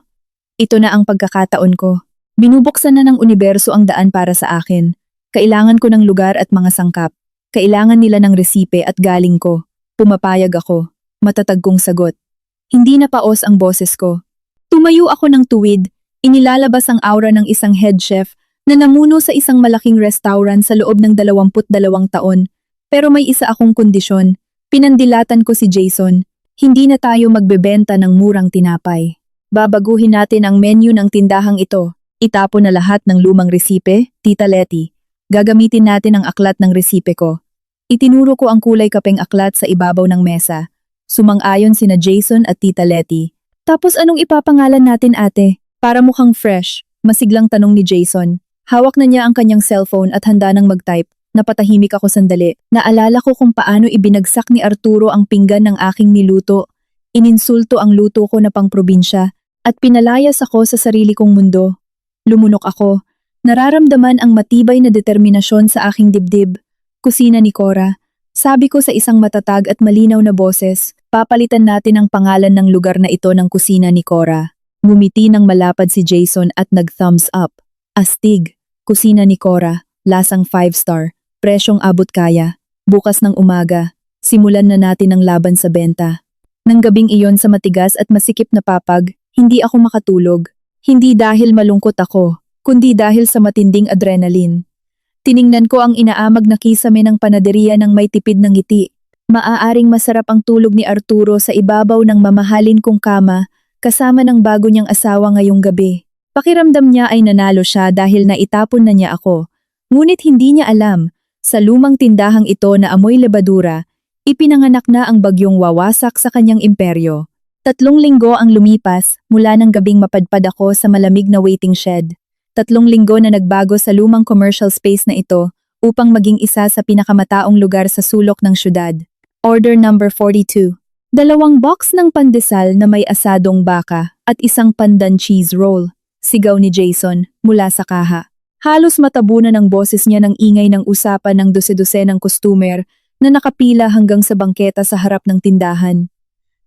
Ito na ang pagkakataon ko. Binubuksan na ng universo ang daan para sa akin. Kailangan ko ng lugar at mga sangkap. Kailangan nila ng resipe at galing ko. Pumapayag ako. Matatag kong sagot. Hindi na paos ang boses ko. Tumayo ako ng tuwid. Inilalabas ang aura ng isang head chef na namuno sa isang malaking restaurant sa loob ng 22 taon. Pero may isa akong kondisyon. Pinandilatan ko si Jason. Hindi na tayo magbebenta ng murang tinapay. Babaguhin natin ang menu ng tindahang ito. Itapon na lahat ng lumang resipe, Tita Letty. Gagamitin natin ang aklat ng resipe ko. Itinuro ko ang kulay kapeng aklat sa ibabaw ng mesa. Sumang-ayon sina Jason at Tita Letty. Tapos anong ipapangalan natin ate? Para mukhang fresh, masiglang tanong ni Jason. Hawak na niya ang kanyang cellphone at handa nang mag-type. Napatahimik ako sandali. Naalala ko kung paano ibinagsak ni Arturo ang pinggan ng aking niluto. Ininsulto ang luto ko na pangprobinsya at pinalayas ako sa sarili kong mundo. Lumunok ako. Nararamdaman ang matibay na determinasyon sa aking dibdib. Kusina ni Cora. Sabi ko sa isang matatag at malinaw na boses, papalitan natin ang pangalan ng lugar na ito ng kusina ni Cora. Ngumiti ng malapad si Jason at nag-thumbs up. Astig, kusina ni Cora, lasang 5-star, presyong abot kaya. Bukas ng umaga, simulan na natin ang laban sa benta. Nang gabing iyon sa matigas at masikip na papag, hindi ako makatulog. Hindi dahil malungkot ako, kundi dahil sa matinding adrenaline. Tiningnan ko ang inaamag na kisame ng panaderia ng may tipid ng ngiti. Maaaring masarap ang tulog ni Arturo sa ibabaw ng mamahalin kong kama, kasama ng bago niyang asawa ngayong gabi. Pakiramdam niya ay nanalo siya dahil naitapon na niya ako. Ngunit hindi niya alam, sa lumang tindahang ito na amoy lebadura, ipinanganak na ang bagyong wawasak sa kanyang imperyo. 3 linggo ang lumipas mula ng gabing mapadpad ako sa malamig na waiting shed. 3 linggo na nagbago sa lumang commercial space na ito upang maging isa sa pinakamataong lugar sa sulok ng syudad. Order number 42. 2 box ng pandesal na may asadong baka at isang pandan cheese roll. Sigaw ni Jason mula sa kaha. Halos matabunan ang boses niya ng ingay ng usapan ng dose-dosenang customer na nakapila hanggang sa bangketa sa harap ng tindahan.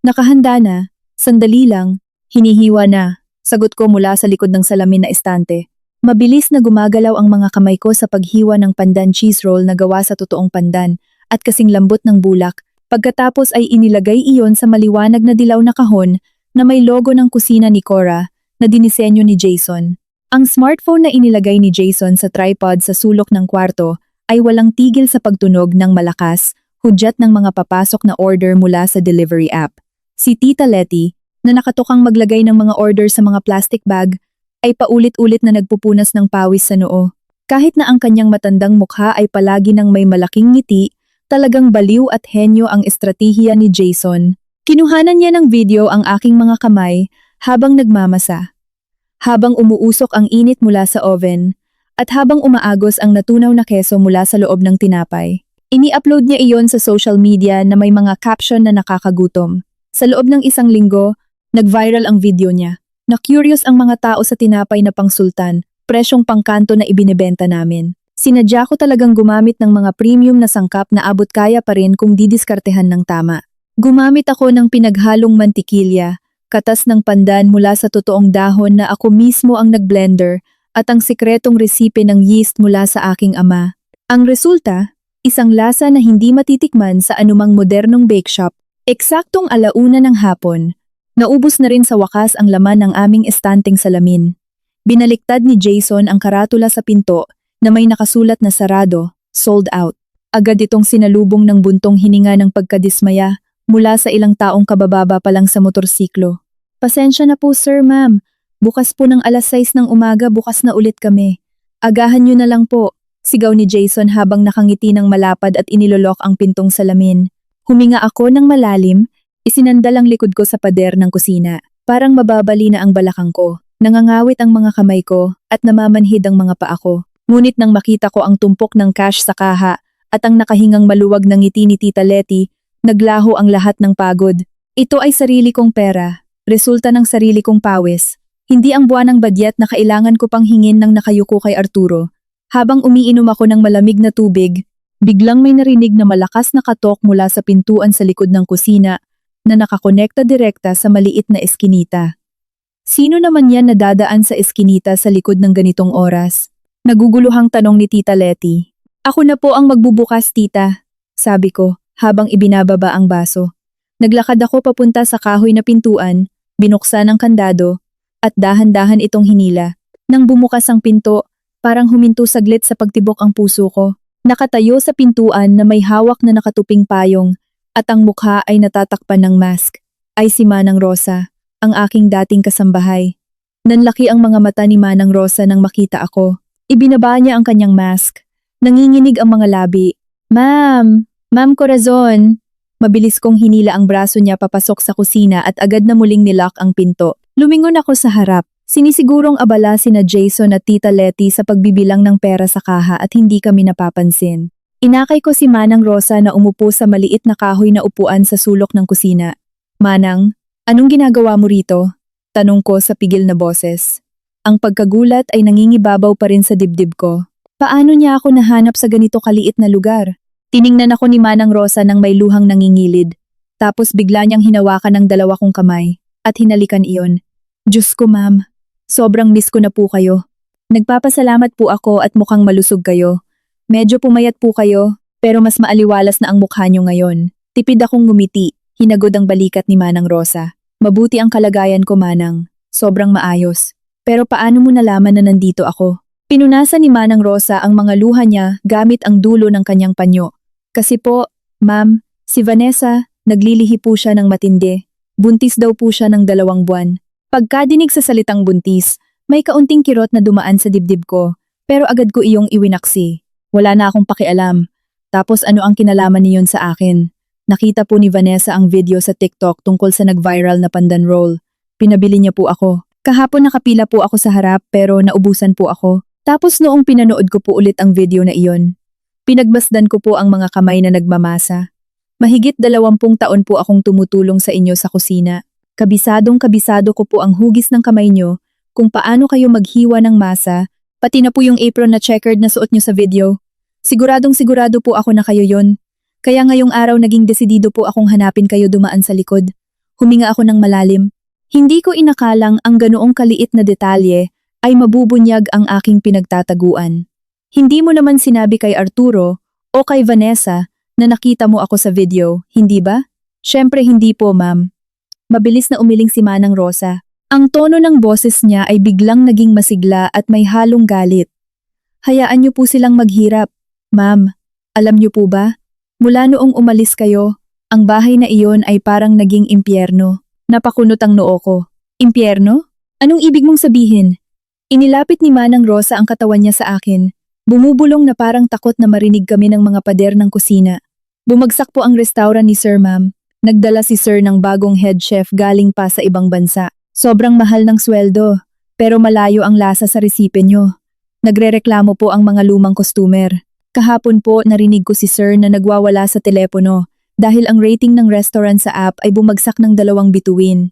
Nakahanda na, sandali lang, hinihiwa na, sagot ko mula sa likod ng salamin na estante. Mabilis na gumagalaw ang mga kamay ko sa paghiwa ng pandan cheese roll na gawa sa totoong pandan at kasing lambot ng bulak. Pagkatapos ay inilagay iyon sa maliwanag na dilaw na kahon na may logo ng kusina ni Cora na dinisenyo ni Jason. Ang smartphone na inilagay ni Jason sa tripod sa sulok ng kwarto ay walang tigil sa pagtunog ng malakas, hudyat ng mga papasok na order mula sa delivery app. Si Tita Letty, na nakatukang maglagay ng mga order sa mga plastic bag, ay paulit-ulit na nagpupunas ng pawis sa noo. Kahit na ang kanyang matandang mukha ay palagi ng may malaking ngiti, talagang baliw at henyo ang estratehiya ni Jason. Kinuhanan niya ng video ang aking mga kamay habang nagmamasa. Habang umuusok ang init mula sa oven, at habang umaagos ang natunaw na keso mula sa loob ng tinapay. Ini-upload niya iyon sa social media na may mga caption na nakakagutom. Sa loob ng 1 linggo, nag-viral ang video niya. Na-curious ang mga tao sa tinapay na pangsultan, presyong pangkanto na ibinebenta namin. Sinadya ko talagang gumamit ng mga premium na sangkap na abot kaya pa rin kung didiskartehan ng tama. Gumamit ako ng pinaghalong mantikilya, katas ng pandan mula sa totoong dahon na ako mismo ang nag-blender at ang sikretong resipe ng yeast mula sa aking ama. Ang resulta, isang lasa na hindi matitikman sa anumang modernong bake shop. Eksaktong 1:00 ng hapon, naubos na rin sa wakas ang laman ng aming estanteng salamin. Binaliktad ni Jason ang karatula sa pinto na may nakasulat na sarado, sold out. Agad itong sinalubong ng buntong hininga ng pagkadismaya mula sa ilang taong kabababa pa lang sa motorsiklo. Pasensya na po sir ma'am, bukas po ng 6:00 ng umaga bukas na ulit kami. Agahan nyo na lang po, sigaw ni Jason habang nakangiti ng malapad at inilolok ang pintong salamin. Huminga ako ng malalim, isinandal ang likod ko sa pader ng kusina. Parang mababali na ang balakang ko. Nangangawit ang mga kamay ko at namamanhid ang mga paa ko. Ngunit nang makita ko ang tumpok ng cash sa kaha at ang nakahingang maluwag ng ngiti ni Tita Letty, naglaho ang lahat ng pagod. Ito ay sarili kong pera, resulta ng sarili kong pawis. Hindi ang buwanang badyet na kailangan ko pang hingin ng nakayuko kay Arturo. Habang umiinom ako ng malamig na tubig, biglang may narinig na malakas na katok mula sa pintuan sa likod ng kusina na nakakonekta direkta sa maliit na eskinita. Sino naman yan na dadaan sa eskinita sa likod ng ganitong oras? Naguguluhang tanong ni Tita Letty. Ako na po ang magbubukas tita, sabi ko habang ibinababa ang baso. Naglakad ako papunta sa kahoy na pintuan, binuksan ang kandado, at dahan-dahan itong hinila. Nang bumukas ang pinto, parang huminto saglit sa pagtibok ang puso ko. Nakatayo sa pintuan na may hawak na nakatuping payong at ang mukha ay natatakpan ng mask. Ay si Manang Rosa, ang aking dating kasambahay. Nanlaki ang mga mata ni Manang Rosa nang makita ako. Ibinaba niya ang kanyang mask. Nanginginig ang mga labi. Ma'am! Ma'am Corazon! Mabilis kong hinila ang braso niya papasok sa kusina at agad na muling nilock ang pinto. Lumingon ako sa harap. Sinisigurong abala sina Jason at Tita Letty sa pagbibilang ng pera sa kaha at hindi kami napapansin. Inakay ko si Manang Rosa na umupo sa maliit na kahoy na upuan sa sulok ng kusina. Manang, anong ginagawa mo rito? Tanong ko sa pigil na boses. Ang pagkagulat ay nangingibabaw pa rin sa dibdib ko. Paano niya ako nahanap sa ganito kaliit na lugar? Tiningnan ako ni Manang Rosa nang may luhang nangingilid. Tapos bigla niyang hinawakan ng dalawa kong kamay at hinalikan iyon. Diyos ko ma'am, sobrang miss ko na po kayo. Nagpapasalamat po ako at mukhang malusog kayo. Medyo pumayat po kayo, pero mas maaliwalas na ang mukha niyo ngayon. Tipid akong ngumiti, hinagod ang balikat ni Manang Rosa. Mabuti ang kalagayan ko Manang, sobrang maayos. Pero paano mo nalaman na nandito ako? Pinunasan ni Manang Rosa ang mga luha niya gamit ang dulo ng kanyang panyo. Kasi po, ma'am, si Vanessa, naglilihi po siya ng matindi. Buntis daw po siya ng 2 buwan. Pagkadinig sa salitang buntis, may kaunting kirot na dumaan sa dibdib ko, pero agad ko iyong iwinaksi. Wala na akong pakialam. Tapos ano ang kinalaman niyon sa akin? Nakita po ni Vanessa ang video sa TikTok tungkol sa nag-viral na pandan roll. Pinabili niya po ako. Kahapon nakapila po ako sa harap pero naubusan po ako. Tapos noong pinanood ko po ulit ang video na iyon, pinagmasdan ko po ang mga kamay na nagmamasa. Mahigit 20 taon po akong tumutulong sa inyo sa kusina. Kabisado ko po ang hugis ng kamay niyo kung paano kayo maghiwa ng masa, pati na po yung apron na checkered na suot niyo sa video. Sigurado po ako na kayo yon. Kaya ngayong araw naging desidido po akong hanapin kayo dumaan sa likod. Huminga ako ng malalim. Hindi ko inakalang ang ganoong kaliit na detalye ay mabubunyag ang aking pinagtataguan. Hindi mo naman sinabi kay Arturo o kay Vanessa na nakita mo ako sa video, hindi ba? Syempre hindi po ma'am. Mabilis na umiling si Manang Rosa. Ang tono ng boses niya ay biglang naging masigla at may halong galit. Hayaan niyo po silang maghirap. Ma'am, alam niyo po ba? Mula noong umalis kayo, ang bahay na iyon ay parang naging impyerno. Napakunot ang noo ko. Impyerno? Anong ibig mong sabihin? Inilapit ni Manang Rosa ang katawan niya sa akin. Bumubulong na parang takot na marinig kami ng mga pader ng kusina. Bumagsak po ang restaurant ni Sir ma'am. Nagdala si Sir ng bagong head chef galing pa sa ibang bansa. Sobrang mahal ng sweldo, pero malayo ang lasa sa resipe niyo. Nagrereklamo po ang mga lumang customer. Kahapon po narinig ko si Sir na nagwawala sa telepono dahil ang rating ng restaurant sa app ay bumagsak ng 2 bituin.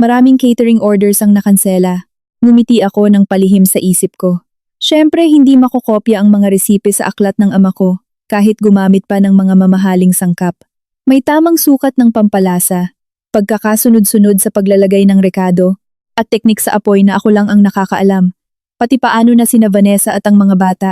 Maraming catering orders ang nakansela. Ngumiti ako ng palihim sa isip ko. Siyempre hindi makokopya ang mga resipe sa aklat ng ama ko kahit gumamit pa ng mga mamahaling sangkap. May tamang sukat ng pampalasa, pagkakasunod-sunod sa paglalagay ng rekado, at teknik sa apoy na ako lang ang nakakaalam. Pati paano na sina Vanessa at ang mga bata.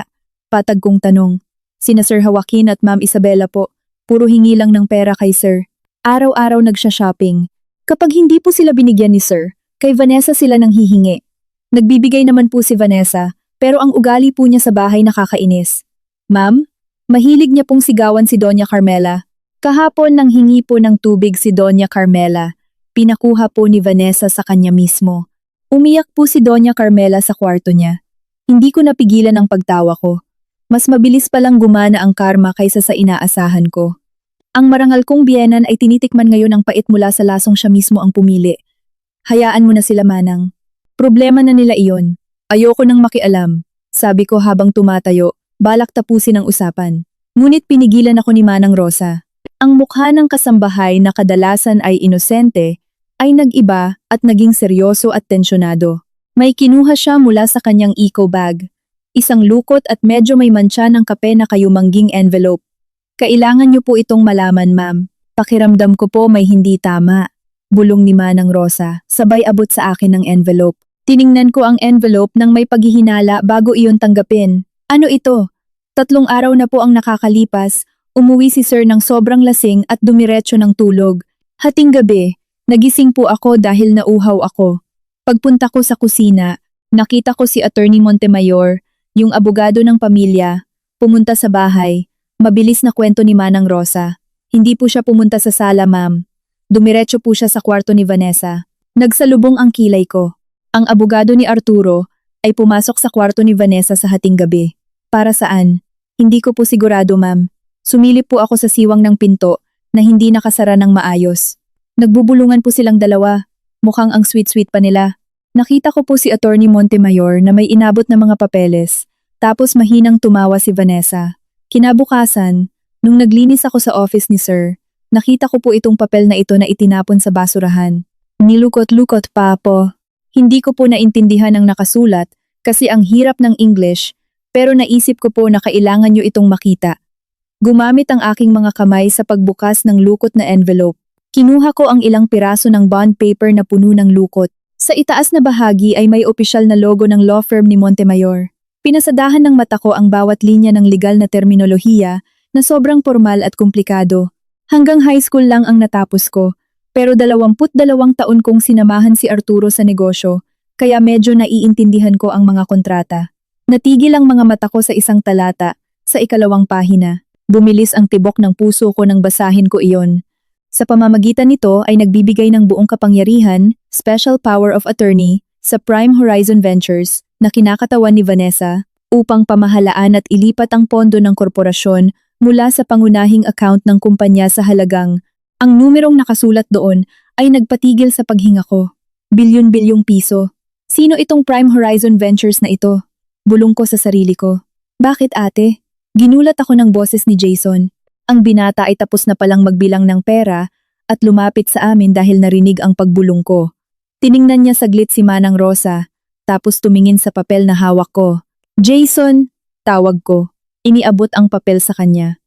Patag kong tanong. Sina Sir Joaquin at Ma'am Isabela po, puro hingi lang ng pera kay Sir. Araw-araw nagsha-shopping. Kapag hindi po sila binigyan ni Sir, kay Vanessa sila nang hihingi. Nagbibigay naman po si Vanessa, pero ang ugali po niya sa bahay nakakainis. Ma'am, mahilig niya pong sigawan si Doña Carmela. Kahapon nang hingi po ng tubig si Doña Carmela, pinakuha po ni Vanessa sa kanya mismo. Umiyak po si Doña Carmela sa kwarto niya. Hindi ko napigilan ang pagtawa ko. Mas mabilis palang gumana ang karma kaysa sa inaasahan ko. Ang marangal kong biyenan ay tinitikman ngayon ang pait mula sa lasong siya mismo ang pumili. Hayaan mo na sila Manang. Problema na nila iyon. Ayoko nang makialam. Sabi ko habang tumatayo, balak tapusin ang usapan. Ngunit pinigilan ako ni Manang Rosa. Ang mukha ng kasambahay na kadalasan ay inosente, ay nag-iba at naging seryoso at tensyonado. May kinuha siya mula sa kanyang eco bag. Isang lukot at medyo may mantsa ng kape na kayumangging envelope. Kailangan niyo po itong malaman ma'am. Pakiramdam ko po may hindi tama. Bulong ni Manang Rosa, sabay abot sa akin ng envelope. Tiningnan ko ang envelope nang may paghihinala bago iyon tanggapin. Ano ito? 3 araw na po ang nakakalipas, umuwi si Sir ng sobrang lasing at dumiretso ng tulog. Hating gabi, nagising po ako dahil nauhaw ako. Pagpunta ko sa kusina, nakita ko si Attorney Montemayor, yung abogado ng pamilya, pumunta sa bahay. Mabilis na kwento ni Manang Rosa. Hindi po siya pumunta sa sala ma'am. Dumiretso po siya sa kwarto ni Vanessa. Nagsalubong ang kilay ko. Ang abogado ni Arturo ay pumasok sa kwarto ni Vanessa sa hating gabi. Para saan? Hindi ko po sigurado, ma'am. Sumilip po ako sa siwang ng pinto na hindi nakasara ng maayos. Nagbubulungan po silang dalawa. Mukhang ang sweet-sweet pa nila. Nakita ko po si Attorney Montemayor na may inabot na mga papeles. Tapos mahinang tumawa si Vanessa. Kinabukasan, nung naglinis ako sa office ni Sir, nakita ko po itong papel na ito na itinapon sa basurahan. Nilukot-lukot pa po. Hindi ko po naintindihan ang nakasulat kasi ang hirap ng English, pero naisip ko po na kailangan nyo itong makita. Gumamit ang aking mga kamay sa pagbukas ng lukot na envelope. Kinuha ko ang ilang piraso ng bond paper na puno ng lukot. Sa itaas na bahagi ay may opisyal na logo ng law firm ni Montemayor. Pinasadahan ng mata ko ang bawat linya ng legal na terminolohiya na sobrang formal at komplikado. Hanggang high school lang ang natapos ko, pero 22 taon kong sinamahan si Arturo sa negosyo, kaya medyo naiintindihan ko ang mga kontrata. Natigil ang mga mata ko sa isang talata, sa ikalawang pahina. Bumilis ang tibok ng puso ko nang basahin ko iyon. Sa pamamagitan nito ay nagbibigay ng buong kapangyarihan, special power of attorney, sa Prime Horizon Ventures na kinakatawan ni Vanessa upang pamahalaan at ilipat ang pondo ng korporasyon mula sa pangunahing account ng kumpanya sa halagang. Ang numerong nakasulat doon ay nagpatigil sa paghinga ko. Bilyon-bilyong piso. Sino itong Prime Horizon Ventures na ito? Bulong ko sa sarili ko. Bakit ate? Ginulat ako ng boses ni Jason. Ang binata ay tapos na palang magbilang ng pera at lumapit sa amin dahil narinig ang pagbulong ko. Tiningnan niya saglit si Manang Rosa, tapos tumingin sa papel na hawak ko. Jason, tawag ko. Iniabot ang papel sa kanya.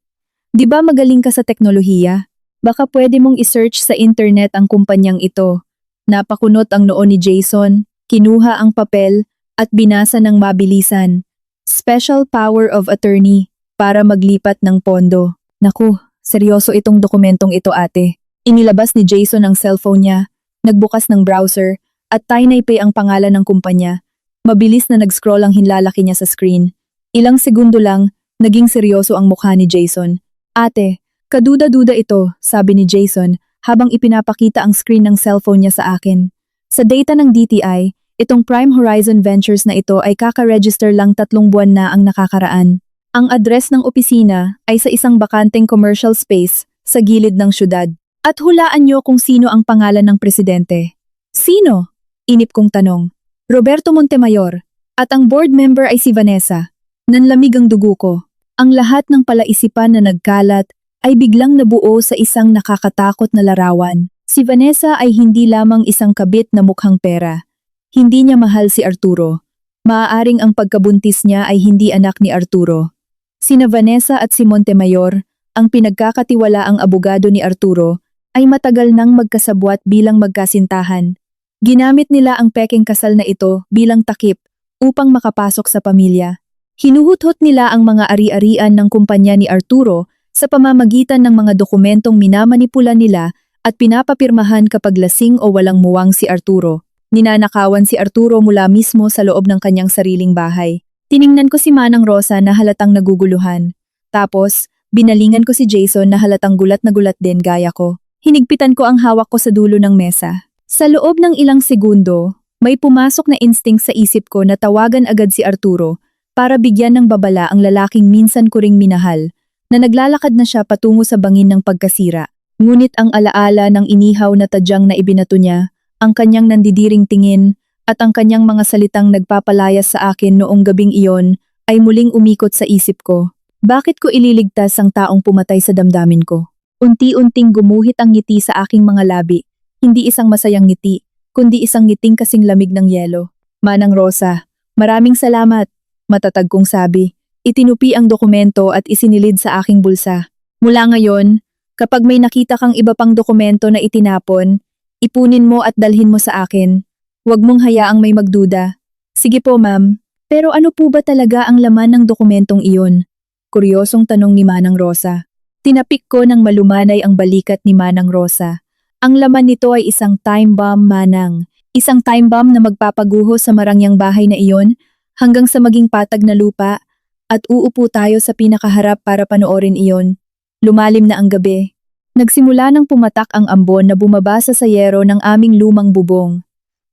Di ba magaling ka sa teknolohiya? Baka pwede mong isearch sa internet ang kumpanyang ito. Napakunot ang noo ni Jason, kinuha ang papel at binasa ng mabilisan. Special power of attorney. Para maglipat ng pondo. Naku, seryoso itong dokumentong ito ate. Inilabas ni Jason ang cellphone niya, nagbukas ng browser, at tinaype ang pangalan ng kumpanya. Mabilis na nag-scroll ang hinlalaki niya sa screen. Ilang segundo lang, naging seryoso ang mukha ni Jason. Ate, kaduda-duda ito, sabi ni Jason habang ipinapakita ang screen ng cellphone niya sa akin. Sa data ng DTI, itong Prime Horizon Ventures na ito ay kaka-register lang 3 buwan na ang nakakaraan. Ang address ng opisina ay sa isang bakanteng commercial space sa gilid ng syudad. At hulaan niyo kung sino ang pangalan ng presidente. Sino? Inip kong tanong. Roberto Montemayor. At ang board member ay si Vanessa. Nanlamig ang dugo ko. Ang lahat ng palaisipan na nagkalat ay biglang nabuo sa isang nakakatakot na larawan. Si Vanessa ay hindi lamang isang kabit na mukhang pera. Hindi niya mahal si Arturo. Maaaring ang pagkabuntis niya ay hindi anak ni Arturo. Sina Vanessa at si Montemayor, ang pinagkakatiwalaang abogado ni Arturo, ay matagal nang magkasabwat bilang magkasintahan. Ginamit nila ang pekeng kasal na ito bilang takip upang makapasok sa pamilya. Hinuhuthot nila ang mga ari-arian ng kumpanya ni Arturo sa pamamagitan ng mga dokumentong minamanipula nila at pinapapirmahan kapag lasing o walang muwang si Arturo. Ninanakawan si Arturo mula mismo sa loob ng kanyang sariling bahay. Tiningnan ko si Manang Rosa na halatang naguguluhan. Tapos, binalingan ko si Jason na halatang gulat na gulat din gaya ko. Hinigpitan ko ang hawak ko sa dulo ng mesa. Sa loob ng ilang segundo, may pumasok na instinct sa isip ko na tawagan agad si Arturo para bigyan ng babala ang lalaking minsan ko ring minahal, na naglalakad na siya patungo sa bangin ng pagkasira. Ngunit ang alaala ng inihaw na tadyang na ibinato niya, ang kanyang nandidiring tingin, at ang kanyang mga salitang nagpapalayas sa akin noong gabing iyon ay muling umikot sa isip ko. Bakit ko ililigtas ang taong pumatay sa damdamin ko? Unti-unting gumuhit ang ngiti sa aking mga labi. Hindi isang masayang ngiti, kundi isang ngiting kasing lamig ng yelo. Manang Rosa, maraming salamat, matatag kong sabi. Itinupi ang dokumento at isinilid sa aking bulsa. Mula ngayon, kapag may nakita kang iba pang dokumento na itinapon, ipunin mo at dalhin mo sa akin. Huwag mong hayaang may magduda. Sige po ma'am, pero ano po ba talaga ang laman ng dokumentong iyon? Kuryosong tanong ni Manang Rosa. Tinapik ko ng malumanay ang balikat ni Manang Rosa. Ang laman nito ay isang time bomb, Manang. Isang time bomb na magpapaguho sa marangyang bahay na iyon hanggang sa maging patag na lupa at uupo tayo sa pinakaharap para panoorin iyon. Lumalim na ang gabi. Nagsimula nang pumatak ang ambon na bumaba sa sayero ng aming lumang bubong.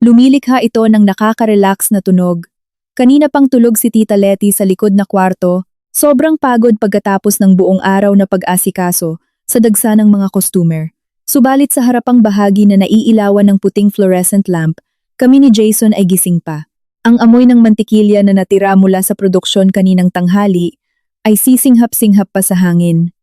Lumilikha ito ng nakaka-relax na tunog. Kanina pang tulog si Tita Letty sa likod na kwarto Sobrang pagod pagkatapos ng buong araw na pag-asikaso sa dagsa ng mga customer. Subalit sa harapang bahagi na naiilawan ng puting fluorescent lamp, kami ni Jason ay gising pa. Ang amoy ng mantikilya na natira mula sa produksyon kaninang tanghali ay sisinghap-singhap pa sa hangin.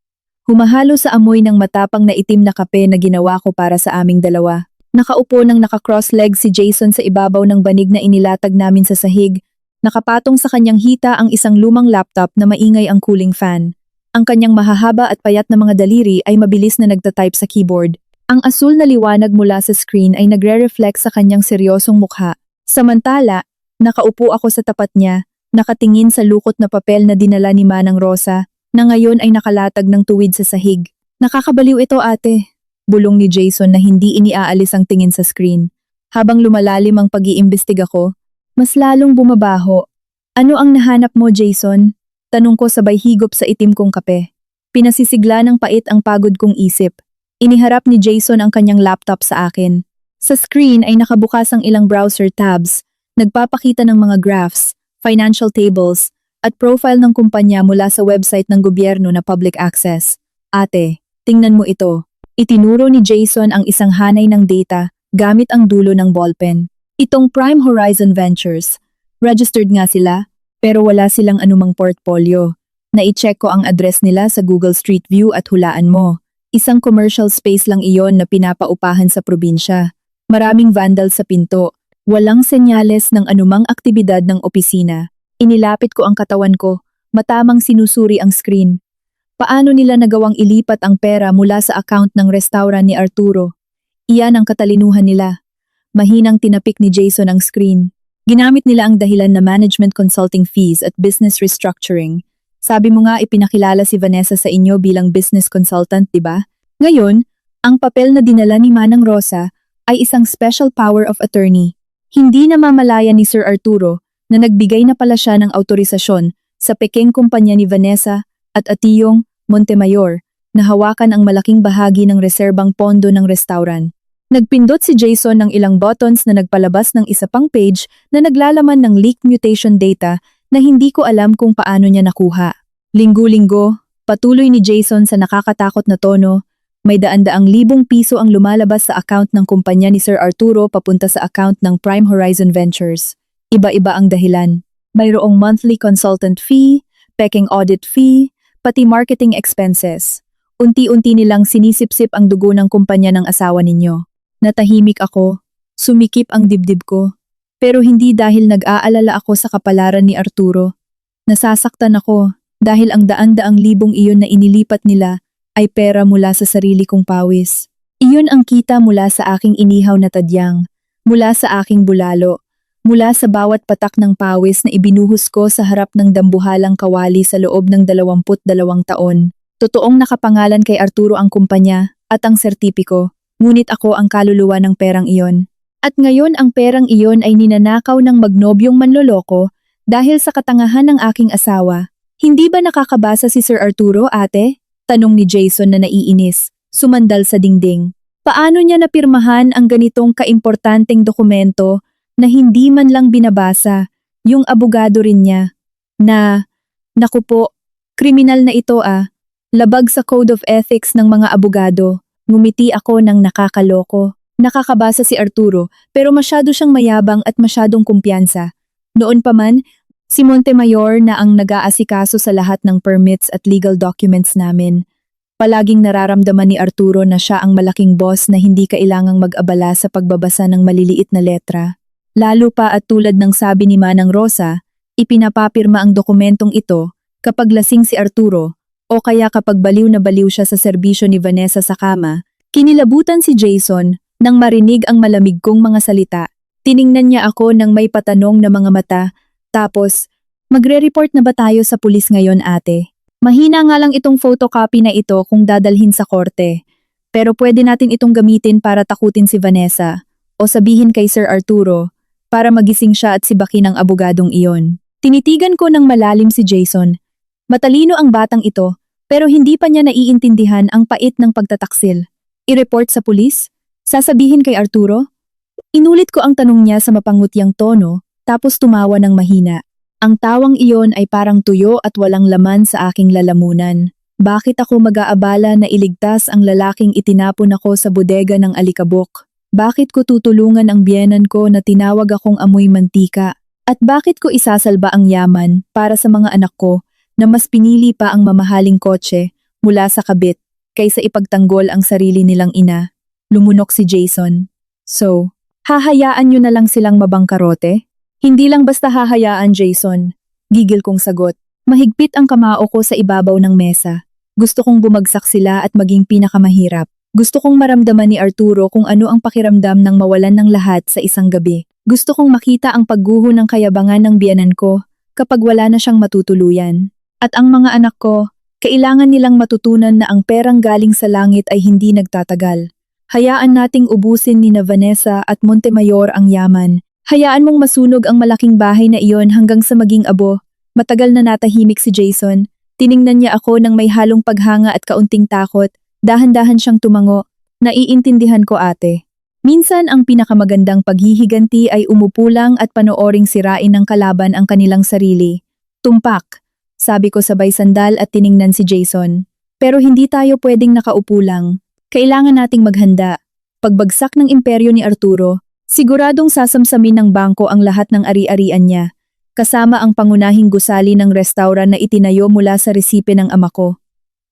Humahalo sa amoy ng matapang na itim na kape na ginawa ko para sa aming dalawa. Nakaupo ng naka-cross-leg si Jason sa ibabaw ng banig na inilatag namin sa sahig. Nakapatong sa kanyang hita ang isang lumang laptop na maingay ang cooling fan. Ang kanyang mahahaba at payat na mga daliri ay mabilis na nagtatype sa keyboard. Ang asul na liwanag mula sa screen ay nagre-reflect sa kanyang seryosong mukha. Samantala, nakaupo ako sa tapat niya, nakatingin sa lukot na papel na dinala ni Manang Rosa, na ngayon ay nakalatag ng tuwid sa sahig. Nakakabaliw ito, ate. Bulong ni Jason na hindi iniaalis ang tingin sa screen. Habang lumalalim ang pag-iimbestiga ko, mas lalong bumabaho. Ano ang nahanap mo, Jason? Tanong ko sabay higop sa itim kong kape. Pinasisigla ng pait ang pagod kong isip. Iniharap ni Jason ang kanyang laptop sa akin. Sa screen ay nakabukas ang ilang browser tabs, nagpapakita ng mga graphs, financial tables, at profile ng kumpanya mula sa website ng gobyerno na public access. Ate, tingnan mo ito. Itinuro ni Jason ang isang hanay ng data gamit ang dulo ng ballpen. Itong Prime Horizon Ventures. Registered nga sila, pero wala silang anumang portfolio. Na-check ko ang address nila sa Google Street View at hulaan mo. Isang commercial space lang iyon na pinapaupahan sa probinsya. Maraming vandal sa pinto. Walang senyales ng anumang aktibidad ng opisina. Inilapit ko ang katawan ko, matamang sinusuri ang screen. Paano nila nagawang ilipat ang pera mula sa account ng restaurant ni Arturo? Iyan ang katalinuhan nila. Mahinang tinapik ni Jason ang screen. Ginamit nila ang dahilan na management consulting fees at business restructuring. Sabi mo nga ipinakilala si Vanessa sa inyo bilang business consultant, di ba? Ngayon, ang papel na dinala ni Manang Rosa ay isang special power of attorney. Hindi namamalayan ni Sir Arturo na nagbigay na pala siya ng autorisasyon sa pekeng kumpanya ni Vanessa at Atiyong Montemayor na hawakan ang malaking bahagi ng reserbang pondo ng restaurant. Nagpindot si Jason ng ilang buttons na nagpalabas ng isa pang page na naglalaman ng leaked mutation data na hindi ko alam kung paano niya nakuha. Linggo-linggo, patuloy ni Jason sa nakakatakot na tono, may daan-daang libong piso ang lumalabas sa account ng kumpanya ni Sir Arturo papunta sa account ng Prime Horizon Ventures. Iba-iba ang dahilan. Mayroong monthly consultant fee, pekeng audit fee, pati marketing expenses. Unti-unti nilang sinisipsip ang dugo ng kumpanya ng asawa ninyo. Natahimik ako, sumikip ang dibdib ko. Pero hindi dahil nag-aalala ako sa kapalaran ni Arturo. Nasasaktan ako dahil ang daan-daang libong iyon na inilipat nila ay pera mula sa sarili kong pawis. Iyon ang kita mula sa aking inihaw na tadyang, mula sa aking bulalo, mula sa bawat patak ng pawis na ibinuhos ko sa harap ng dambuhalang kawali sa loob ng 22 taon. Totoong nakapangalan kay Arturo ang kumpanya at ang sertipiko. Ngunit ako ang kaluluwa ng perang iyon. At ngayon ang perang iyon ay ninanakaw ng magnobyong manloloko dahil sa katangahan ng aking asawa. Hindi ba nakakabasa si Sir Arturo, ate? Tanong ni Jason na naiinis, sumandal sa dingding. Paano niya napirmahan ang ganitong kaimportanteng dokumento na hindi man lang binabasa, yung abogado rin niya? Naku po, kriminal na ito labag sa Code of Ethics ng mga abogado. Ngumiti ako ng nakakaloko. Nakakabasa si Arturo pero masyado siyang mayabang at masyadong kumpiyansa. Noon pa man, si Montemayor na ang nag-aasikaso sa lahat ng permits at legal documents namin. Palaging nararamdaman ni Arturo na siya ang malaking boss na hindi kailangang mag-abala sa pagbabasa ng maliliit na letra. Lalo pa at tulad ng sabi ni Manang Rosa, ipinapapirma ang dokumentong ito kapag lasing si Arturo o kaya kapag baliw na baliw siya sa serbisyo ni Vanessa sa kama. Kinilabutan si Jason nang marinig ang malamig kong mga salita. Tiningnan niya ako ng may patanong na mga mata, tapos, magre-report na ba tayo sa pulis ngayon, ate? Mahina nga lang itong photocopy na ito kung dadalhin sa korte. Pero pwede natin itong gamitin para takutin si Vanessa o sabihin kay Sir Arturo para magising siya at sibakin ang abogadong iyon. Tinitigan ko ng malalim si Jason. Matalino ang batang ito, pero hindi pa niya naiintindihan ang pait ng pagtataksil. I-report sa pulis? Sasabihin kay Arturo? Inulit ko ang tanong niya sa mapangutyang tono, tapos tumawa ng mahina. Ang tawang iyon ay parang tuyo at walang laman sa aking lalamunan. Bakit ako mag-aabala na iligtas ang lalaking itinapon ako sa bodega ng alikabok? Bakit ko tutulungan ang biyenan ko na tinawag akong amoy mantika? At bakit ko isasalba ang yaman para sa mga anak ko na mas pinili pa ang mamahaling kotse mula sa kabit kaysa ipagtanggol ang sarili nilang ina? Lumunok si Jason. So, hahayaan nyo na lang silang mabangkarote? Hindi lang basta hahayaan, Jason. Gigil kong sagot. Mahigpit ang kamao ko sa ibabaw ng mesa. Gusto kong bumagsak sila at maging pinakamahirap. Gusto kong maramdaman ni Arturo kung ano ang pakiramdam ng mawalan ng lahat sa isang gabi. Gusto kong makita ang pagguho ng kayabangan ng biyenan ko kapag wala na siyang matutuluyan. At ang mga anak ko, kailangan nilang matutunan na ang perang galing sa langit ay hindi nagtatagal. Hayaan nating ubusin ni na Vanessa at Montemayor ang yaman. Hayaan mong masunog ang malaking bahay na iyon hanggang sa maging abo. Matagal na natahimik si Jason. Tiningnan niya ako ng may halong paghanga at kaunting takot. Dahan-dahan siyang tumango. Naiintindihan ko, ate. Minsan ang pinakamagandang paghihiganti ay umupo lang at panooring sirain ng kalaban ang kanilang sarili. Tumpak, sabi ko sabay sandal at tiningnan si Jason. Pero hindi tayo pwedeng nakaupo lang. Kailangan nating maghanda. Pagbagsak ng imperyo ni Arturo, siguradong sasamsamin ng bangko ang lahat ng ari-arian niya, kasama ang pangunahing gusali ng restaurant na itinayo mula sa resipe ng ama ko.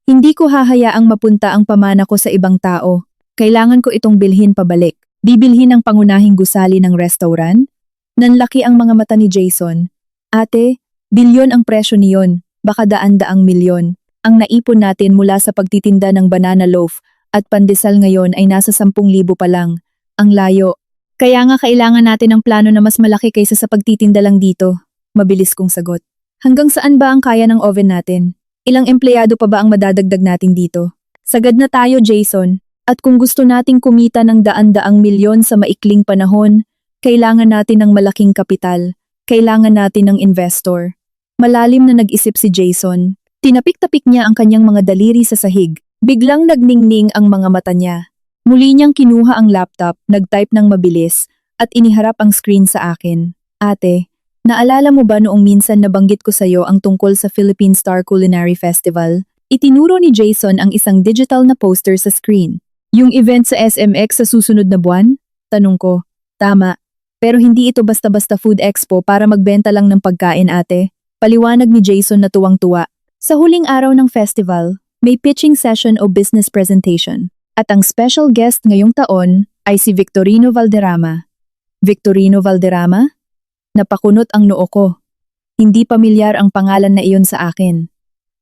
Hindi ko hahayaang mapunta ang pamana ko sa ibang tao. Kailangan ko itong bilhin pabalik. Bibilhin ang pangunahing gusali ng restaurant? Nanlaki ang mga mata ni Jason. Ate, bilyon ang presyo niyon, baka daan-daang milyon. Ang naipon natin mula sa pagtitinda ng banana loaf at pandesal ngayon ay nasa 10,000 pa lang. Ang layo. Kaya nga kailangan natin ng plano na mas malaki kaysa sa pagtitinda lang dito. Mabilis kong sagot. Hanggang saan ba ang kaya ng oven natin? Ilang empleyado pa ba ang madadagdag natin dito? Sagad na tayo, Jason. At kung gusto nating kumita ng daan-daang milyon sa maikling panahon, kailangan natin ng malaking kapital. Kailangan natin ng investor. Malalim na nag-isip si Jason. Tinapik-tapik niya ang kanyang mga daliri sa sahig. Biglang nagningning ang mga mata niya. Muli niyang kinuha ang laptop, nag-type ng mabilis, at iniharap ang screen sa akin. Ate, naalala mo ba noong minsan nabanggit ko sa'yo ang tungkol sa Philippine Star Culinary Festival? Itinuro ni Jason ang isang digital na poster sa screen. Yung event sa SMX sa susunod na buwan? Tanong ko. Tama. Pero hindi ito basta-basta food expo para magbenta lang ng pagkain, ate. Paliwanag ni Jason na tuwang-tuwa. Sa huling araw ng festival, may pitching session o business presentation. At ang special guest ngayong taon ay si Victorino Valderrama. Victorino Valderrama? Napakunot ang noo ko. Hindi pamilyar ang pangalan na iyon sa akin.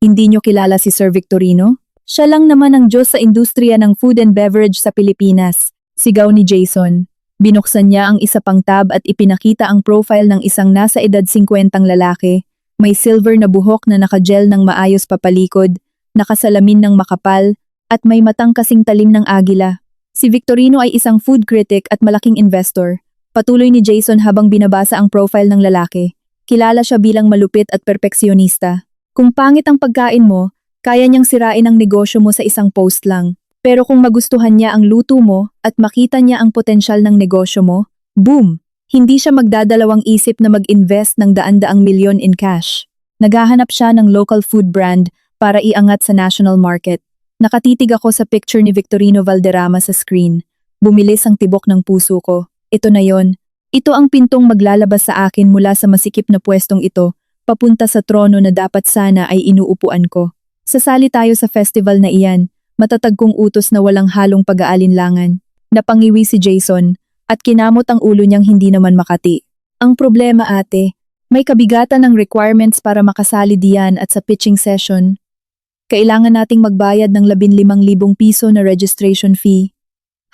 Hindi niyo kilala si Sir Victorino? Siya lang naman ang Diyos sa industriya ng food and beverage sa Pilipinas. Sigaw ni Jason. Binuksan niya ang isa pang tab at ipinakita ang profile ng isang nasa edad 50 lalaki. May silver na buhok na nakagel ng maayos papalikod, nakasalamin ng makapal, at may matang kasing talim ng agila. Si Victorino ay isang food critic at malaking investor. Patuloy ni Jason habang binabasa ang profile ng lalaki. Kilala siya bilang malupit at perpeksyonista. Kung pangit ang pagkain mo, kaya niyang sirain ang negosyo mo sa isang post lang. Pero kung magustuhan niya ang luto mo at makita niya ang potensyal ng negosyo mo, boom! Hindi siya magdadalawang isip na mag-invest ng daan-daang milyon in cash. Naghahanap siya ng local food brand para iangat sa national market. Nakatitig ako sa picture ni Victorino Valderrama sa screen. Bumilis ang tibok ng puso ko. Ito na yon. Ito ang pintong maglalabas sa akin mula sa masikip na pwestong ito, papunta sa trono na dapat sana ay inuupuan ko. Sasali tayo sa festival na iyan, matatag kong utos na walang halong pag-aalinlangan. Napangiwi si Jason, at kinamot ang ulo niyang hindi naman makati. Ang problema, ate, may kabigatan ng requirements para makasali diyan at sa pitching session. Kailangan nating magbayad ng 15,000 piso na registration fee.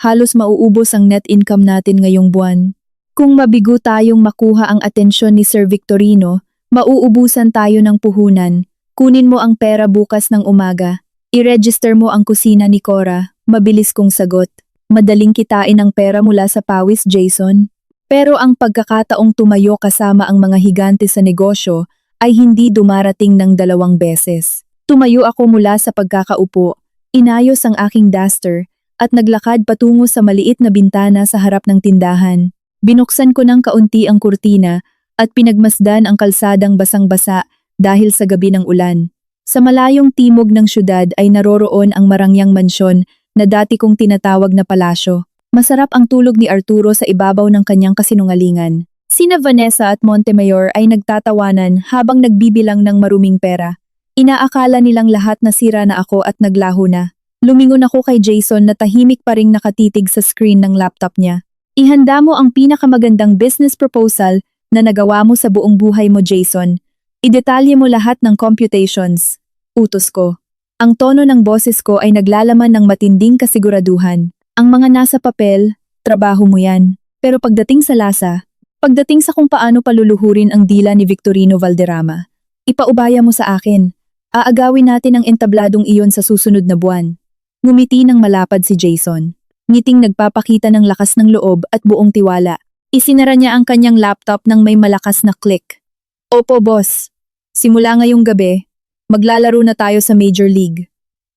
Halos mauubos ang net income natin ngayong buwan. Kung mabigo tayong makuha ang atensyon ni Sir Victorino, mauubusan tayo ng puhunan. Kunin mo ang pera bukas ng umaga. I-register mo ang kusina ni Cora. Mabilis kong sagot. Madaling kitain ang pera mula sa pawis, Jason. Pero ang pagkakataong tumayo kasama ang mga higante sa negosyo ay hindi dumarating ng 2 beses. Tumayo ako mula sa pagkakaupo, inayos ang aking duster, at naglakad patungo sa maliit na bintana sa harap ng tindahan. Binuksan ko ng kaunti ang kurtina at pinagmasdan ang kalsadang basang-basa dahil sa gabi ng ulan. Sa malayong timog ng syudad ay naroroon ang marangyang mansyon na dati kong tinatawag na palasyo. Masarap ang tulog ni Arturo sa ibabaw ng kanyang kasinungalingan. Sina Vanessa at Montemayor ay nagtatawanan habang nagbibilang ng maruming pera. Inaakala nilang lahat na sira na ako at naglaho na. Lumingon ako kay Jason na tahimik pa ring nakatitig sa screen ng laptop niya. Ihanda mo ang pinakamagandang business proposal na nagawa mo sa buong buhay mo, Jason. Idetalye mo lahat ng computations. Utos ko. Ang tono ng boses ko ay naglalaman ng matinding kasiguraduhan. Ang mga nasa papel, trabaho mo yan. Pero pagdating sa lasa, pagdating sa kung paano paluluhurin ang dila ni Victorino Valderrama, ipaubaya mo sa akin. Aagawin natin ang entabladong iyon sa susunod na buwan. Ngumiti ng malapad si Jason. Ngiting nagpapakita ng lakas ng loob at buong tiwala. Isinara niya ang kanyang laptop nang may malakas na click. Opo, boss. Simula ngayong gabi, maglalaro na tayo sa Major League.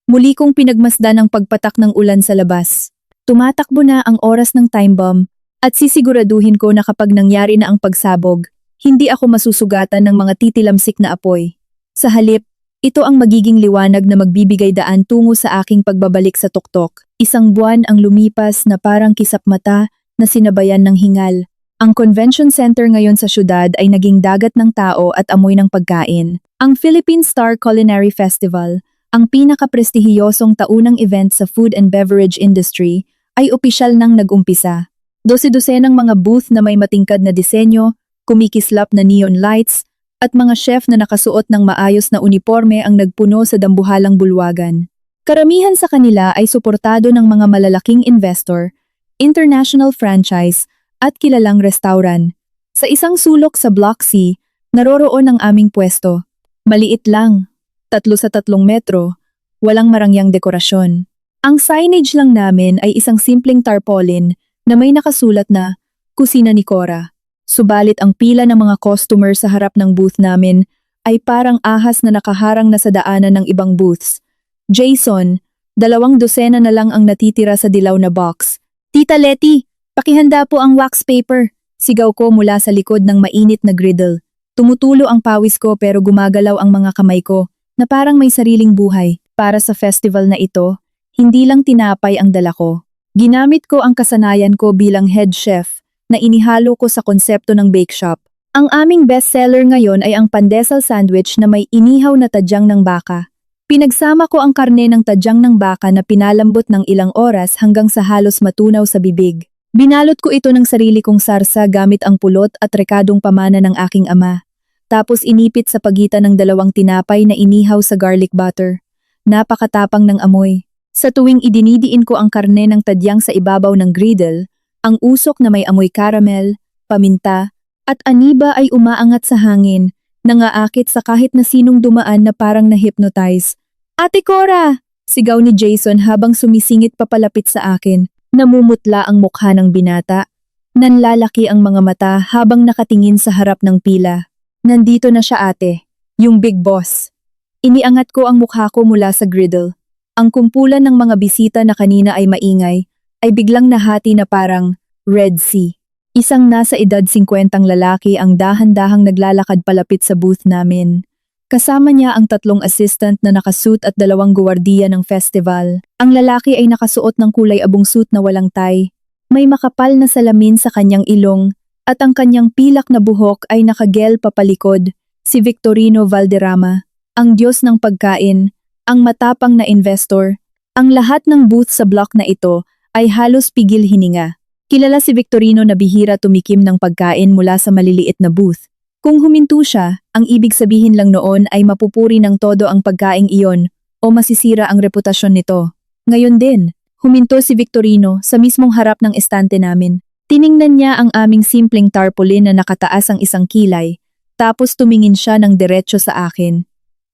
Muli kong pinagmasdan ang pagpatak ng ulan sa labas. Tumatakbo na ang oras ng time bomb at sisiguraduhin ko na kapag nangyari na ang pagsabog, hindi ako masusugatan ng mga titilamsik na apoy. Sa halip, ito ang magiging liwanag na magbibigay daan tungo sa aking pagbabalik sa tuktok. Isang buwan ang lumipas na parang kisap mata na sinabayan ng hingal. Ang convention center ngayon sa syudad ay naging dagat ng tao at amoy ng pagkain. Ang Philippine Star Culinary Festival, ang pinakaprestihiyosong taunang event sa food and beverage industry, ay opisyal nang nag-umpisa. Dose-dosenang mga booth na may matingkad na disenyo, kumikislap na neon lights, at mga chef na nakasuot ng maayos na uniforme ang nagpuno sa dambuhalang bulwagan. Karamihan sa kanila ay suportado ng mga malalaking investor, international franchise, at kilalang restaurant. Sa isang sulok sa Block C, naroroon ang aming pwesto. Maliit lang, 3 sa 3 metro, walang marangyang dekorasyon. Ang signage lang namin ay isang simpleng tarpaulin na may nakasulat na Kusina ni Cora. Subalit ang pila ng mga customer sa harap ng booth namin ay parang ahas na nakaharang na sa daanan ng ibang booths. Jason, 2 dosena na lang ang natitira sa dilaw na box. Tita Letty, pakihanda po ang wax paper. Sigaw ko mula sa likod ng mainit na griddle. Tumutulo ang pawis ko pero gumagalaw ang mga kamay ko na parang may sariling buhay. Para sa festival na ito, hindi lang tinapay ang dala ko. Ginamit ko ang kasanayan ko bilang head chef na inihalo ko sa konsepto ng bake shop. Ang aming bestseller ngayon ay ang pandesal sandwich na may inihaw na tadyang ng baka. Pinagsama ko ang karne ng tadyang ng baka na pinalambot ng ilang oras hanggang sa halos matunaw sa bibig. Binalot ko ito ng sarili kong sarsa gamit ang pulot at rekadong pamana ng aking ama. Tapos inipit sa pagitan ng 2 tinapay na inihaw sa garlic butter. Napakatapang ng amoy. Sa tuwing idinidiin ko ang karne ng tadyang sa ibabaw ng griddle, ang usok na may amoy caramel, paminta, at aniba ay umaangat sa hangin, nangaakit sa kahit na sinong dumaan na parang na-hypnotize. Ate Cora! Sigaw ni Jason habang sumisingit papalapit sa akin. Namumutla ang mukha ng binata. Nanlalaki ang mga mata habang nakatingin sa harap ng pila. Nandito na siya, ate. Yung big boss. Iniangat ko ang mukha ko mula sa griddle. Ang kumpulan ng mga bisita na kanina ay maingay, ay biglang nahati na parang Red Sea. Isang nasa edad 50 lalaki ang dahan-dahang naglalakad palapit sa booth namin. Kasama niya ang 3 assistant na nakasuit at 2 guwardiya ng festival. Ang lalaki ay nakasuot ng kulay abong suit na walang tie. May makapal na salamin sa kanyang ilong at ang kanyang pilak na buhok ay nakagel papalikod, si Victorino Valderrama, ang Diyos ng pagkain, ang matapang na investor. Ang lahat ng booth sa block na ito ay halos pigil hininga. Kilala si Victorino na bihira tumikim ng pagkain mula sa maliliit na booth. Kung huminto siya, ang ibig sabihin lang noon ay mapupuri ng todo ang pagkaing iyon o masisira ang reputasyon nito. Ngayon din, huminto si Victorino sa mismong harap ng estante namin. Tiningnan niya ang aming simpleng tarpaulin na nakataas ang isang kilay, tapos tumingin siya ng diretso sa akin.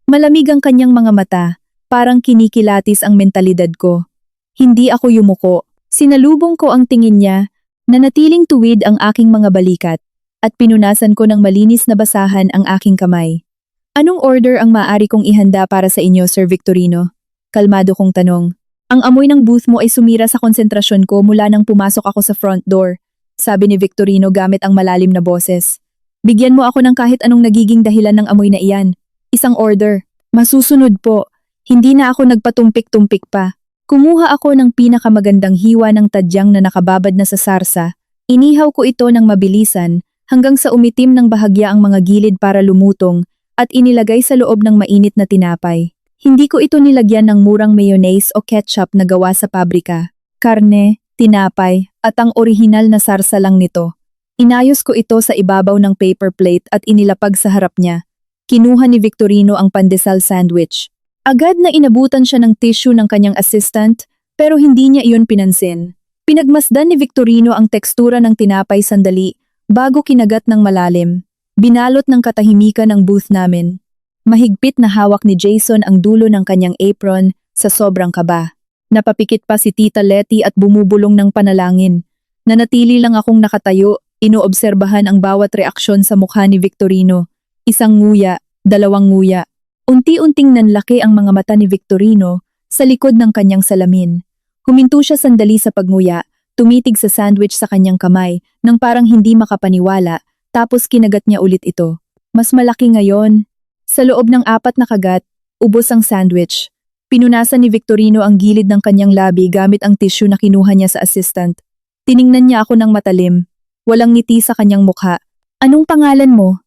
Malamig ang kanyang mga mata. Parang kinikilatis ang mentalidad ko. Hindi ako yumuko. Sinalubong ko ang tingin niya, nanatiling tuwid ang aking mga balikat, at pinunasan ko ng malinis na basahan ang aking kamay. Anong order ang maaari kong ihanda para sa inyo, Sir Victorino? Kalmado kong tanong. Ang amoy ng booth mo ay sumira sa konsentrasyon ko mula nang pumasok ako sa front door, sabi ni Victorino gamit ang malalim na boses. Bigyan mo ako ng kahit anong nagiging dahilan ng amoy na iyan. Isang order. Masusunod po. Hindi na ako nagpatumpik-tumpik pa. Kumuha ako ng pinakamagandang hiwa ng tadyang na nakababad na sa sarsa. Inihaw ko ito ng mabilisan hanggang sa umitim ng bahagya ang mga gilid para lumutong at inilagay sa loob ng mainit na tinapay. Hindi ko ito nilagyan ng murang mayonnaise o ketchup na gawa sa pabrika. Karne, tinapay, at ang orihinal na sarsa lang nito. Inayos ko ito sa ibabaw ng paper plate at inilapag sa harap niya. Kinuha ni Victorino ang pandesal sandwich. Agad na inabutan siya ng tissue ng kanyang assistant, pero hindi niya iyon pinansin. Pinagmasdan ni Victorino ang tekstura ng tinapay sandali bago kinagat ng malalim. Binalot ng katahimikan ang booth namin. Mahigpit na hawak ni Jason ang dulo ng kanyang apron sa sobrang kaba. Napapikit pa si Tita Letty at bumubulong ng panalangin. Nanatili lang akong nakatayo, inoobserbahan ang bawat reaksyon sa mukha ni Victorino. Isang nguya, dalawang nguya. Unti-unting nanlaki ang mga mata ni Victorino sa likod ng kanyang salamin. Huminto siya sandali sa pagnguya, tumitig sa sandwich sa kanyang kamay nang parang hindi makapaniwala, tapos kinagat niya ulit ito. Mas malaki ngayon. Sa loob ng 4 na kagat, ubos ang sandwich. Pinunasan ni Victorino ang gilid ng kanyang labi gamit ang tissue na kinuha niya sa assistant. Tiningnan niya ako ng matalim. Walang ngiti sa kanyang mukha. Anong pangalan mo?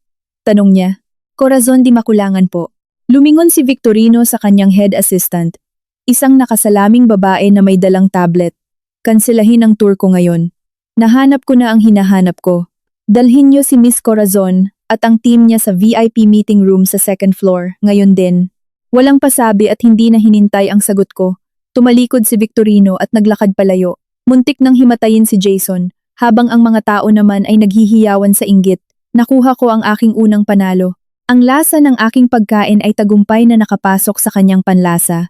Tanong niya. Corazon di Makulangan po. Lumingon si Victorino sa kanyang head assistant. Isang nakasalaming babae na may dalang tablet. Kanselahin ang tour ko ngayon. Nahanap ko na ang hinahanap ko. Dalhin niyo si Miss Corazon at ang team niya sa VIP meeting room sa 2nd floor, ngayon din. Walang pasabi at hindi na hinintay ang sagot ko. Tumalikod si Victorino at naglakad palayo. Muntik nang himatayin si Jason, habang ang mga tao naman ay naghihiyawan sa inggit. Nakuha ko ang aking unang panalo. Ang lasa ng aking pagkain ay tagumpay na nakapasok sa kanyang panlasa.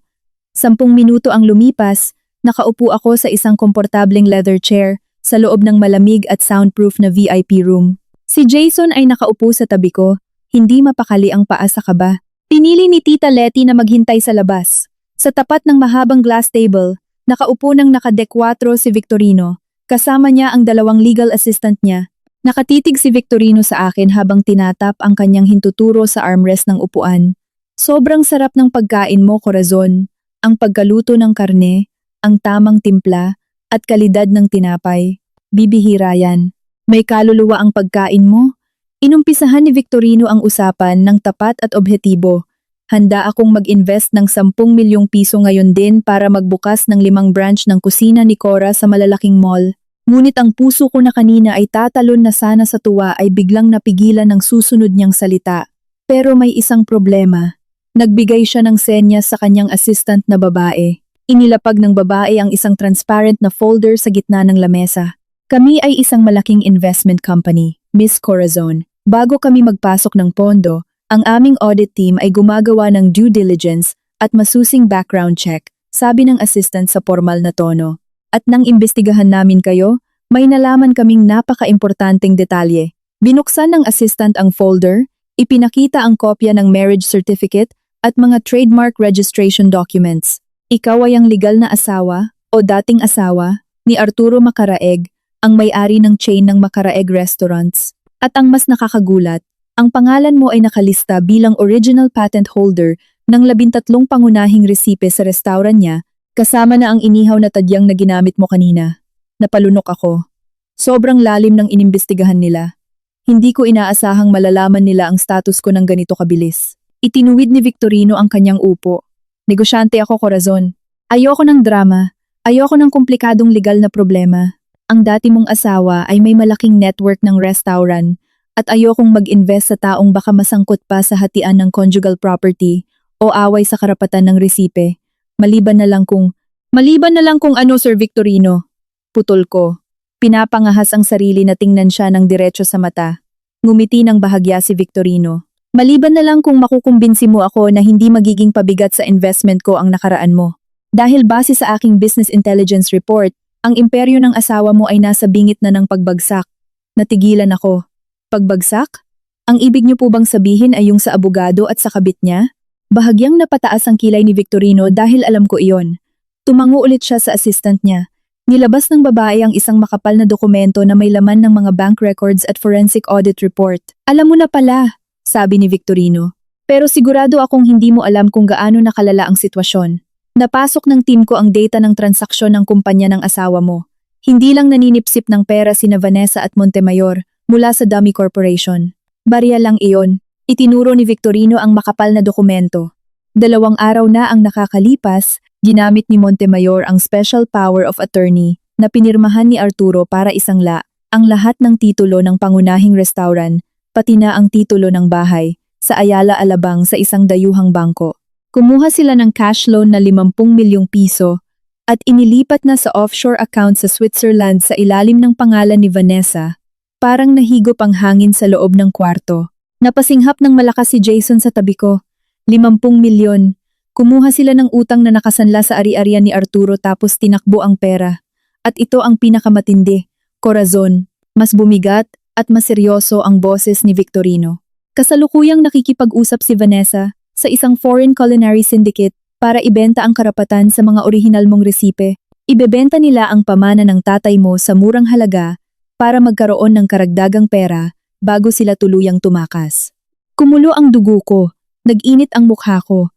10 minuto ang lumipas, nakaupo ako sa isang komportableng leather chair sa loob ng malamig at soundproof na VIP room. Si Jason ay nakaupo sa tabi ko, hindi mapakali ang paa sa kaba. Pinili ni Tita Letty na maghintay sa labas. Sa tapat ng mahabang glass table, nakaupo ng nakadekwatro si Victorino. Kasama niya ang 2 legal assistant niya. Nakatitig si Victorino sa akin habang tinatap ang kanyang hintuturo sa armrest ng upuan. Sobrang sarap ng pagkain mo, Corazon. Ang pagkaluto ng karne, ang tamang timpla, at kalidad ng tinapay. Bibihira yan. May kaluluwa ang pagkain mo. Inumpisahan ni Victorino ang usapan ng tapat at objetibo. Handa akong mag-invest ng 10 milyong piso ngayon din para magbukas ng 5 branch ng kusina ni Cora sa malalaking mall. Ngunit ang puso ko na kanina ay tatalon na sana sa tuwa ay biglang napigilan ng susunod niyang salita. Pero may isang problema. Nagbigay siya ng senyas sa kanyang assistant na babae. Inilapag ng babae ang isang transparent na folder sa gitna ng lamesa. Kami ay isang malaking investment company, Miss Corazon. Bago kami magpasok ng pondo, ang aming audit team ay gumagawa ng due diligence at masusing background check, sabi ng assistant sa formal na tono. At nang imbestigahan namin kayo, may nalaman kaming napaka-importanteng detalye. Binuksan ng assistant ang folder, ipinakita ang kopya ng marriage certificate at mga trademark registration documents. Ikaw ay ang legal na asawa o dating asawa ni Arturo Macaraeg, ang may-ari ng chain ng Macaraeg Restaurants. At ang mas nakakagulat, ang pangalan mo ay nakalista bilang original patent holder ng 13 pangunahing resipe sa restaurant niya, kasama na ang inihaw na tadyang na ginamit mo kanina. Napalunok ako. Sobrang lalim ng inimbestigahan nila. Hindi ko inaasahang malalaman nila ang status ko ng ganito kabilis. Itinuwid ni Victorino ang kanyang upo. Negosyante ako, Corazon. Ayoko ng drama. Ayoko ng komplikadong legal na problema. Ang dati mong asawa ay may malaking network ng restaurant at ayokong mag-invest sa taong baka masangkot pa sa hatian ng conjugal property o away sa karapatan ng resipe. Maliban na lang kung ano, Sir Victorino. Putol ko. Pinapangahas ang sarili na tingnan siya ng diretso sa mata. Ngumiti ng bahagya si Victorino. Maliban na lang kung makukumbinsi mo ako na hindi magiging pabigat sa investment ko ang nakaraan mo. Dahil base sa aking business intelligence report, ang imperyo ng asawa mo ay nasa bingit na ng pagbagsak. Natigilan ako. Pagbagsak? Ang ibig niyo po bang sabihin ay yung sa abogado at sa kabit niya? Bahagyang napataas ang kilay ni Victorino dahil alam ko iyon. Tumango ulit siya sa assistant niya. Nilabas ng babae ang isang makapal na dokumento na may laman ng mga bank records at forensic audit report. Alam mo na pala, sabi ni Victorino. Pero sigurado akong hindi mo alam kung gaano nakalala ang sitwasyon. Napasok ng team ko ang data ng transaksyon ng kumpanya ng asawa mo. Hindi lang naninipsip ng pera sina Vanessa at Montemayor mula sa Dummy Corporation. Barya lang iyon. Itinuro ni Victorino ang makapal na dokumento. 2 araw na ang nakakalipas, ginamit ni Montemayor ang special power of attorney na pinirmahan ni Arturo para isangla ang lahat ng titulo ng pangunahing restaurant, pati na ang titulo ng bahay, sa Ayala Alabang sa isang dayuhang bangko. Kumuha sila ng cash loan na 50 milyong piso at inilipat na sa offshore account sa Switzerland sa ilalim ng pangalan ni Vanessa. Parang nahigop ang hangin sa loob ng kwarto. Napasinghap ng malakas si Jason sa tabi ko. 50 milyon. Kumuha sila ng utang na nakasanla sa ari-arian ni Arturo tapos tinakbo ang pera. At ito ang pinakamatindi, Corazon. Mas bumigat at mas seryoso ang boses ni Victorino. Kasalukuyang nakikipag-usap si Vanessa sa isang foreign culinary syndicate para ibenta ang karapatan sa mga orihinal mong resipe. Ibebenta nila ang pamana ng tatay mo sa murang halaga para magkaroon ng karagdagang pera bago sila tuluyang tumakas. Kumulo ang dugo ko, nag-init ang mukha ko.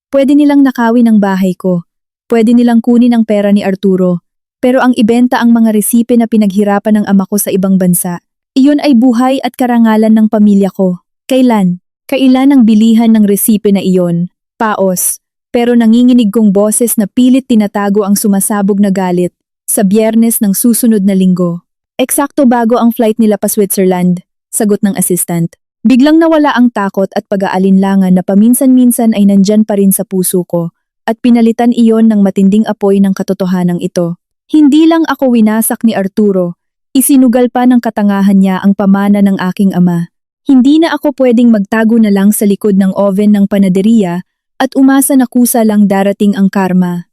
Pwede nilang nakawin ang bahay ko. Pwede nilang kunin ang pera ni Arturo. Pero ang ibenta ang mga resipe na pinaghirapan ng ama ko sa ibang bansa. Iyon ay buhay at karangalan ng pamilya ko. Kailan? Kailan ang bilihan ng resipe na iyon? Paos. Pero nanginginig kong boses na pilit tinatago ang sumasabog na galit sa Biyernes ng susunod na linggo. Eksakto bago ang flight nila pa Switzerland. Sagot ng assistant. Biglang nawala ang takot at pag-aalinlangan na paminsan-minsan ay nandyan pa rin sa puso ko at pinalitan iyon ng matinding apoy ng katotohanan ito. Hindi lang ako winasak ni Arturo, isinugal pa ng katangahan niya ang pamana ng aking ama. Hindi na ako pwedeng magtago na lang sa likod ng oven ng panaderiya at umasa na kusa lang darating ang karma.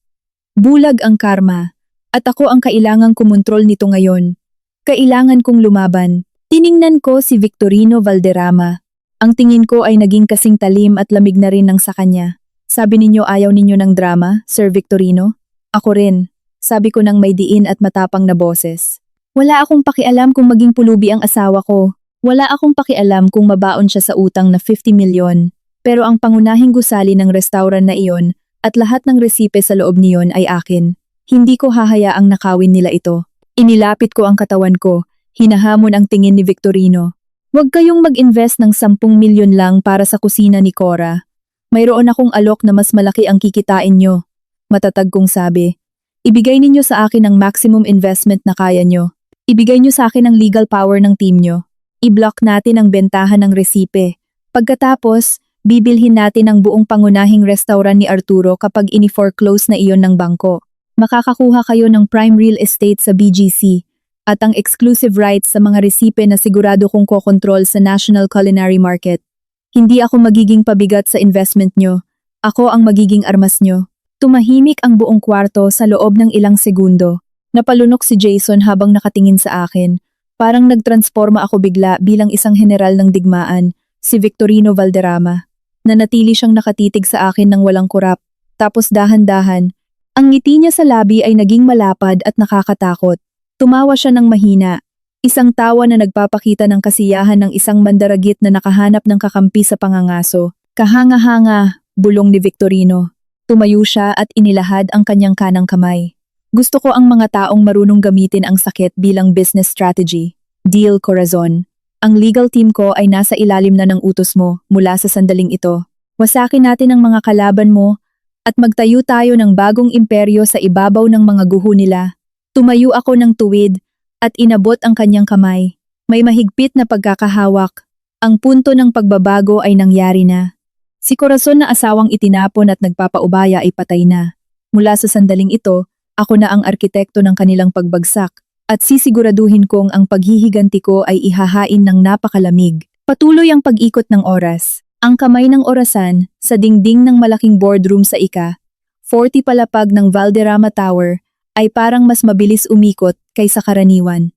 Bulag ang karma at ako ang kailangang kumontrol nito ngayon. Kailangan kong lumaban. Tiningnan ko si Victorino Valderrama. Ang tingin ko ay naging kasing talim at lamig na rin ng sa kanya. Sabi ninyo ayaw ninyo ng drama, Sir Victorino? Ako rin, sabi ko ng may diin at matapang na boses. Wala akong pakialam kung maging pulubi ang asawa ko. Wala akong pakialam kung mabaon siya sa utang na 50 milyon. Pero ang pangunahing gusali ng restaurant na iyon at lahat ng resipe sa loob niyon ay akin. Hindi ko hahayaang nakawin nila ito. Inilapit ko ang katawan ko. Hinahamon ang tingin ni Victorino. Huwag kayong mag-invest ng 10 milyon lang para sa kusina ni Cora. Mayroon akong alok na mas malaki ang kikitain nyo. Matatag kong sabi. Ibigay ninyo sa akin ang maximum investment na kaya nyo. Ibigay nyo sa akin ang legal power ng team nyo. I-block natin ang bentahan ng resipe. Pagkatapos, bibilhin natin ang buong pangunahing restaurant ni Arturo kapag ini-foreclose na iyon ng bangko. Makakakuha kayo ng prime real estate sa BGC. At ang exclusive rights sa mga resipe na sigurado kong kokontrol sa national culinary market. Hindi ako magiging pabigat sa investment nyo. Ako ang magiging armas nyo. Tumahimik ang buong kwarto sa loob ng ilang segundo. Napalunok si Jason habang nakatingin sa akin. Parang nagtransforma ako bigla bilang isang general ng digmaan, si Victorino Valderrama. Nanatili siyang nakatitig sa akin ng walang kurap. Tapos dahan-dahan, ang ngiti niya sa labi ay naging malapad at nakakatakot. Tumawa siya ng mahina, isang tawa na nagpapakita ng kasiyahan ng isang mandaragit na nakahanap ng kakampi sa pangangaso. Kahanga-hanga, bulong ni Victorino. Tumayo siya at inilahad ang kanyang kanang kamay. Gusto ko ang mga taong marunong gamitin ang sakit bilang business strategy. Deal, Corazon. Ang legal team ko ay nasa ilalim na ng utos mo mula sa sandaling ito. Wasakin natin ang mga kalaban mo at magtayo tayo ng bagong imperyo sa ibabaw ng mga guho nila. Tumayo ako ng tuwid at inabot ang kanyang kamay. May mahigpit na pagkakahawak. Ang punto ng pagbabago ay nangyari na. Si Corazon na asawang itinapon at nagpapaubaya ay patay na. Mula sa sandaling ito, ako na ang arkitekto ng kanilang pagbagsak at sisiguraduhin kong ang paghihiganti ko ay ihahain ng napakalamig. Patuloy ang pag-ikot ng oras. Ang kamay ng orasan sa dingding ng malaking boardroom sa ika-40 palapag ng Valderrama Tower ay parang mas mabilis umikot kaysa karaniwan.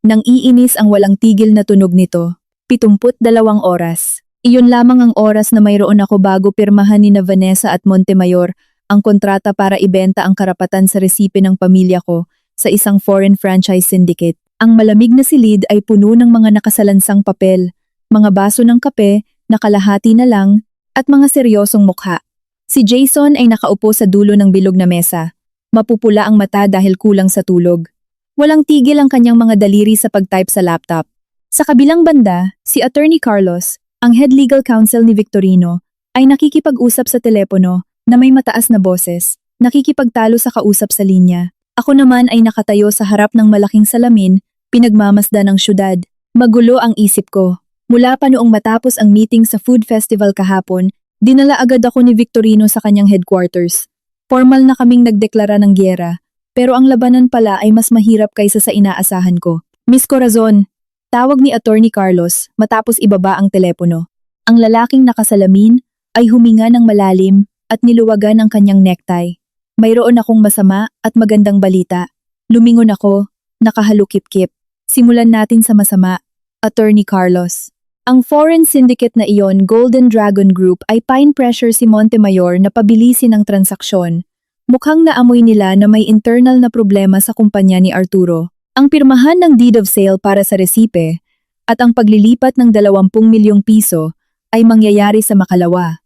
Nang iinis ang walang tigil na tunog nito, 72 oras. Iyon lamang ang oras na mayroon ako bago pirmahan ni Vanessa at Montemayor ang kontrata para ibenta ang karapatan sa resipe ng pamilya ko sa isang foreign franchise syndicate. Ang malamig na silid ay puno ng mga nakasalansang papel, mga baso ng kape, nakalahati na lang, at mga seryosong mukha. Si Jason ay nakaupo sa dulo ng bilog na mesa. Mapupula ang mata dahil kulang sa tulog. Walang tigil ang kanyang mga daliri sa pag-type sa laptop. Sa kabilang banda, si Attorney Carlos, ang head legal counsel ni Victorino, ay nakikipag-usap sa telepono na may mataas na boses, nakikipagtalo sa kausap sa linya. Ako naman ay nakatayo sa harap ng malaking salamin, pinagmamasda ng syudad. Magulo ang isip ko. Mula pa noong matapos ang meeting sa food festival kahapon, dinala agad ako ni Victorino sa kanyang headquarters. Formal na kaming nagdeklara ng gyera, pero ang labanan pala ay mas mahirap kaysa sa inaasahan ko. Miss Corazon, tawag ni Attorney Carlos matapos ibaba ang telepono. Ang lalaking nakasalamin ay huminga ng malalim at niluwagan ang kanyang necktie. Mayroon akong masama at magandang balita. Lumingon ako, nakahalukip-kip. Simulan natin sa masama, Attorney Carlos. Ang foreign syndicate na iyon, Golden Dragon Group, ay pine pressure si Montemayor na pabilisin ang transaksyon. Mukhang naamoy nila na may internal na problema sa kumpanya ni Arturo. Ang pirmahan ng deed of sale para sa resipe at ang paglilipat ng 20 milyong piso ay mangyayari sa makalawa.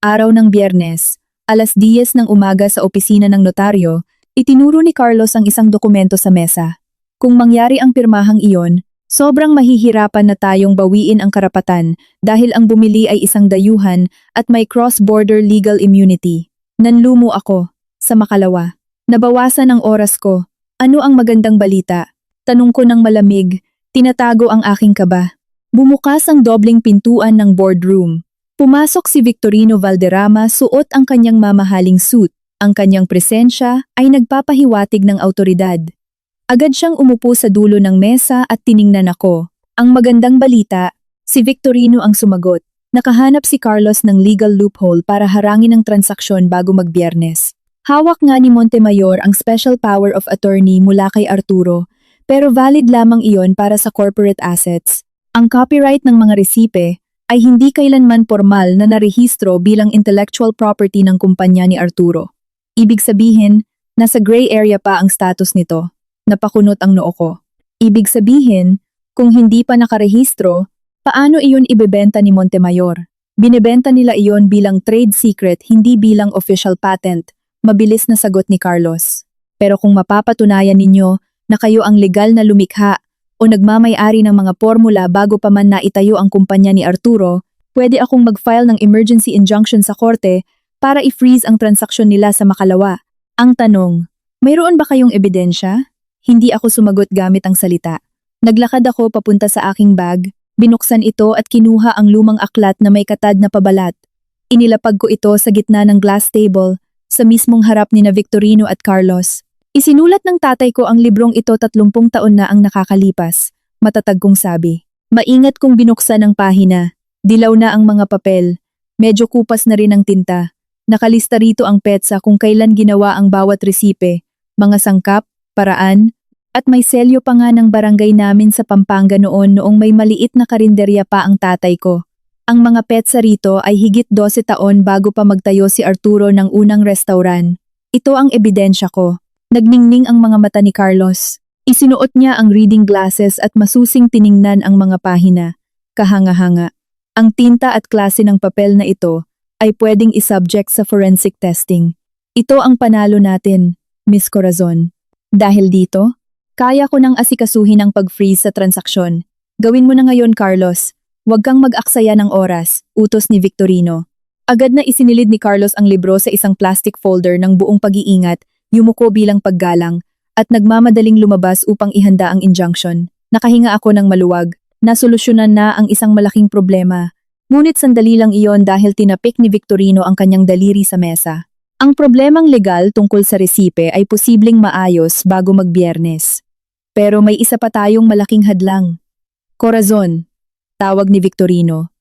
Araw ng Biyernes, alas 10 ng umaga sa opisina ng notaryo, itinuro ni Carlos ang isang dokumento sa mesa. Kung mangyari ang pirmahang iyon, sobrang mahihirapan na tayong bawiin ang karapatan dahil ang bumili ay isang dayuhan at may cross-border legal immunity. Nanlumo ako. Sa makalawa, nabawasan ang oras ko. Ano ang magandang balita? Tanong ko ng malamig, tinatago ang aking kaba. Bumukas ang dobling pintuan ng boardroom. Pumasok si Victorino Valderrama, suot ang kanyang mamahaling suit. Ang kanyang presensya ay nagpapahiwatig ng autoridad. Agad siyang umupo sa dulo ng mesa at tiningnan ako. Ang magandang balita, si Victorino ang sumagot. Nakahanap si Carlos ng legal loophole para harangin ang transaksyon bago mag-Biyernes. Hawak nga ni Montemayor ang special power of attorney mula kay Arturo, pero valid lamang iyon para sa corporate assets. Ang copyright ng mga resipe ay hindi kailanman formal na narehistro bilang intellectual property ng kumpanya ni Arturo. Ibig sabihin, nasa gray area pa ang status nito. Napakunot ang noo ko. Ibig sabihin, kung hindi pa nakarehistro, paano iyon ibebenta ni Montemayor? Binebenta nila iyon bilang trade secret, hindi bilang official patent. Mabilis na sagot ni Carlos. Pero kung mapapatunayan ninyo na kayo ang legal na lumikha o nagmamay-ari ng mga formula bago pa man naitayo ang kumpanya ni Arturo, pwede akong mag-file ng emergency injunction sa korte para i-freeze ang transaksyon nila sa makalawa. Ang tanong, mayroon ba kayong ebidensya? Hindi ako sumagot gamit ang salita. Naglakad ako papunta sa aking bag, binuksan ito at kinuha ang lumang aklat na may katad na pabalat. Inilapag ko ito sa gitna ng glass table, sa mismong harap ni na Victorino at Carlos. Isinulat ng tatay ko ang librong ito 30 taon na ang nakakalipas. Matatag kong sabi. Maingat kong binuksan ang pahina. Dilaw na ang mga papel. Medyo kupas na rin ang tinta. Nakalista rito ang petsa kung kailan ginawa ang bawat resipe, mga sangkap, paraan, at may selyo pa nga ng barangay namin sa Pampanga noong may maliit na karinderya pa ang tatay ko. Ang mga petsa rito ay higit 12 taon bago pa magtayo si Arturo ng unang restaurant. Ito ang ebidensya ko. Nagningning ang mga mata ni Carlos. Isinuot niya ang reading glasses at masusing tiningnan ang mga pahina. Kahanga-hanga. Ang tinta at klase ng papel na ito ay pwedeng isubject sa forensic testing. Ito ang panalo natin, Miss Corazon. Dahil dito, kaya ko nang asikasuhin ang pag-freeze sa transaksyon. Gawin mo na ngayon, Carlos. Huwag kang mag-aksaya ng oras, utos ni Victorino. Agad na isinilid ni Carlos ang libro sa isang plastic folder ng buong pag-iingat, yumuko bilang paggalang, at nagmamadaling lumabas upang ihanda ang injunction. Nakahinga ako ng maluwag. Nasolusyonan na ang isang malaking problema. Ngunit sandali lang iyon dahil tinapik ni Victorino ang kanyang daliri sa mesa. Ang problemang legal tungkol sa resipe ay posibleng maayos bago mag-Biyernes. Pero may isa pa tayong malaking hadlang. Corazon, tawag ni Victorino.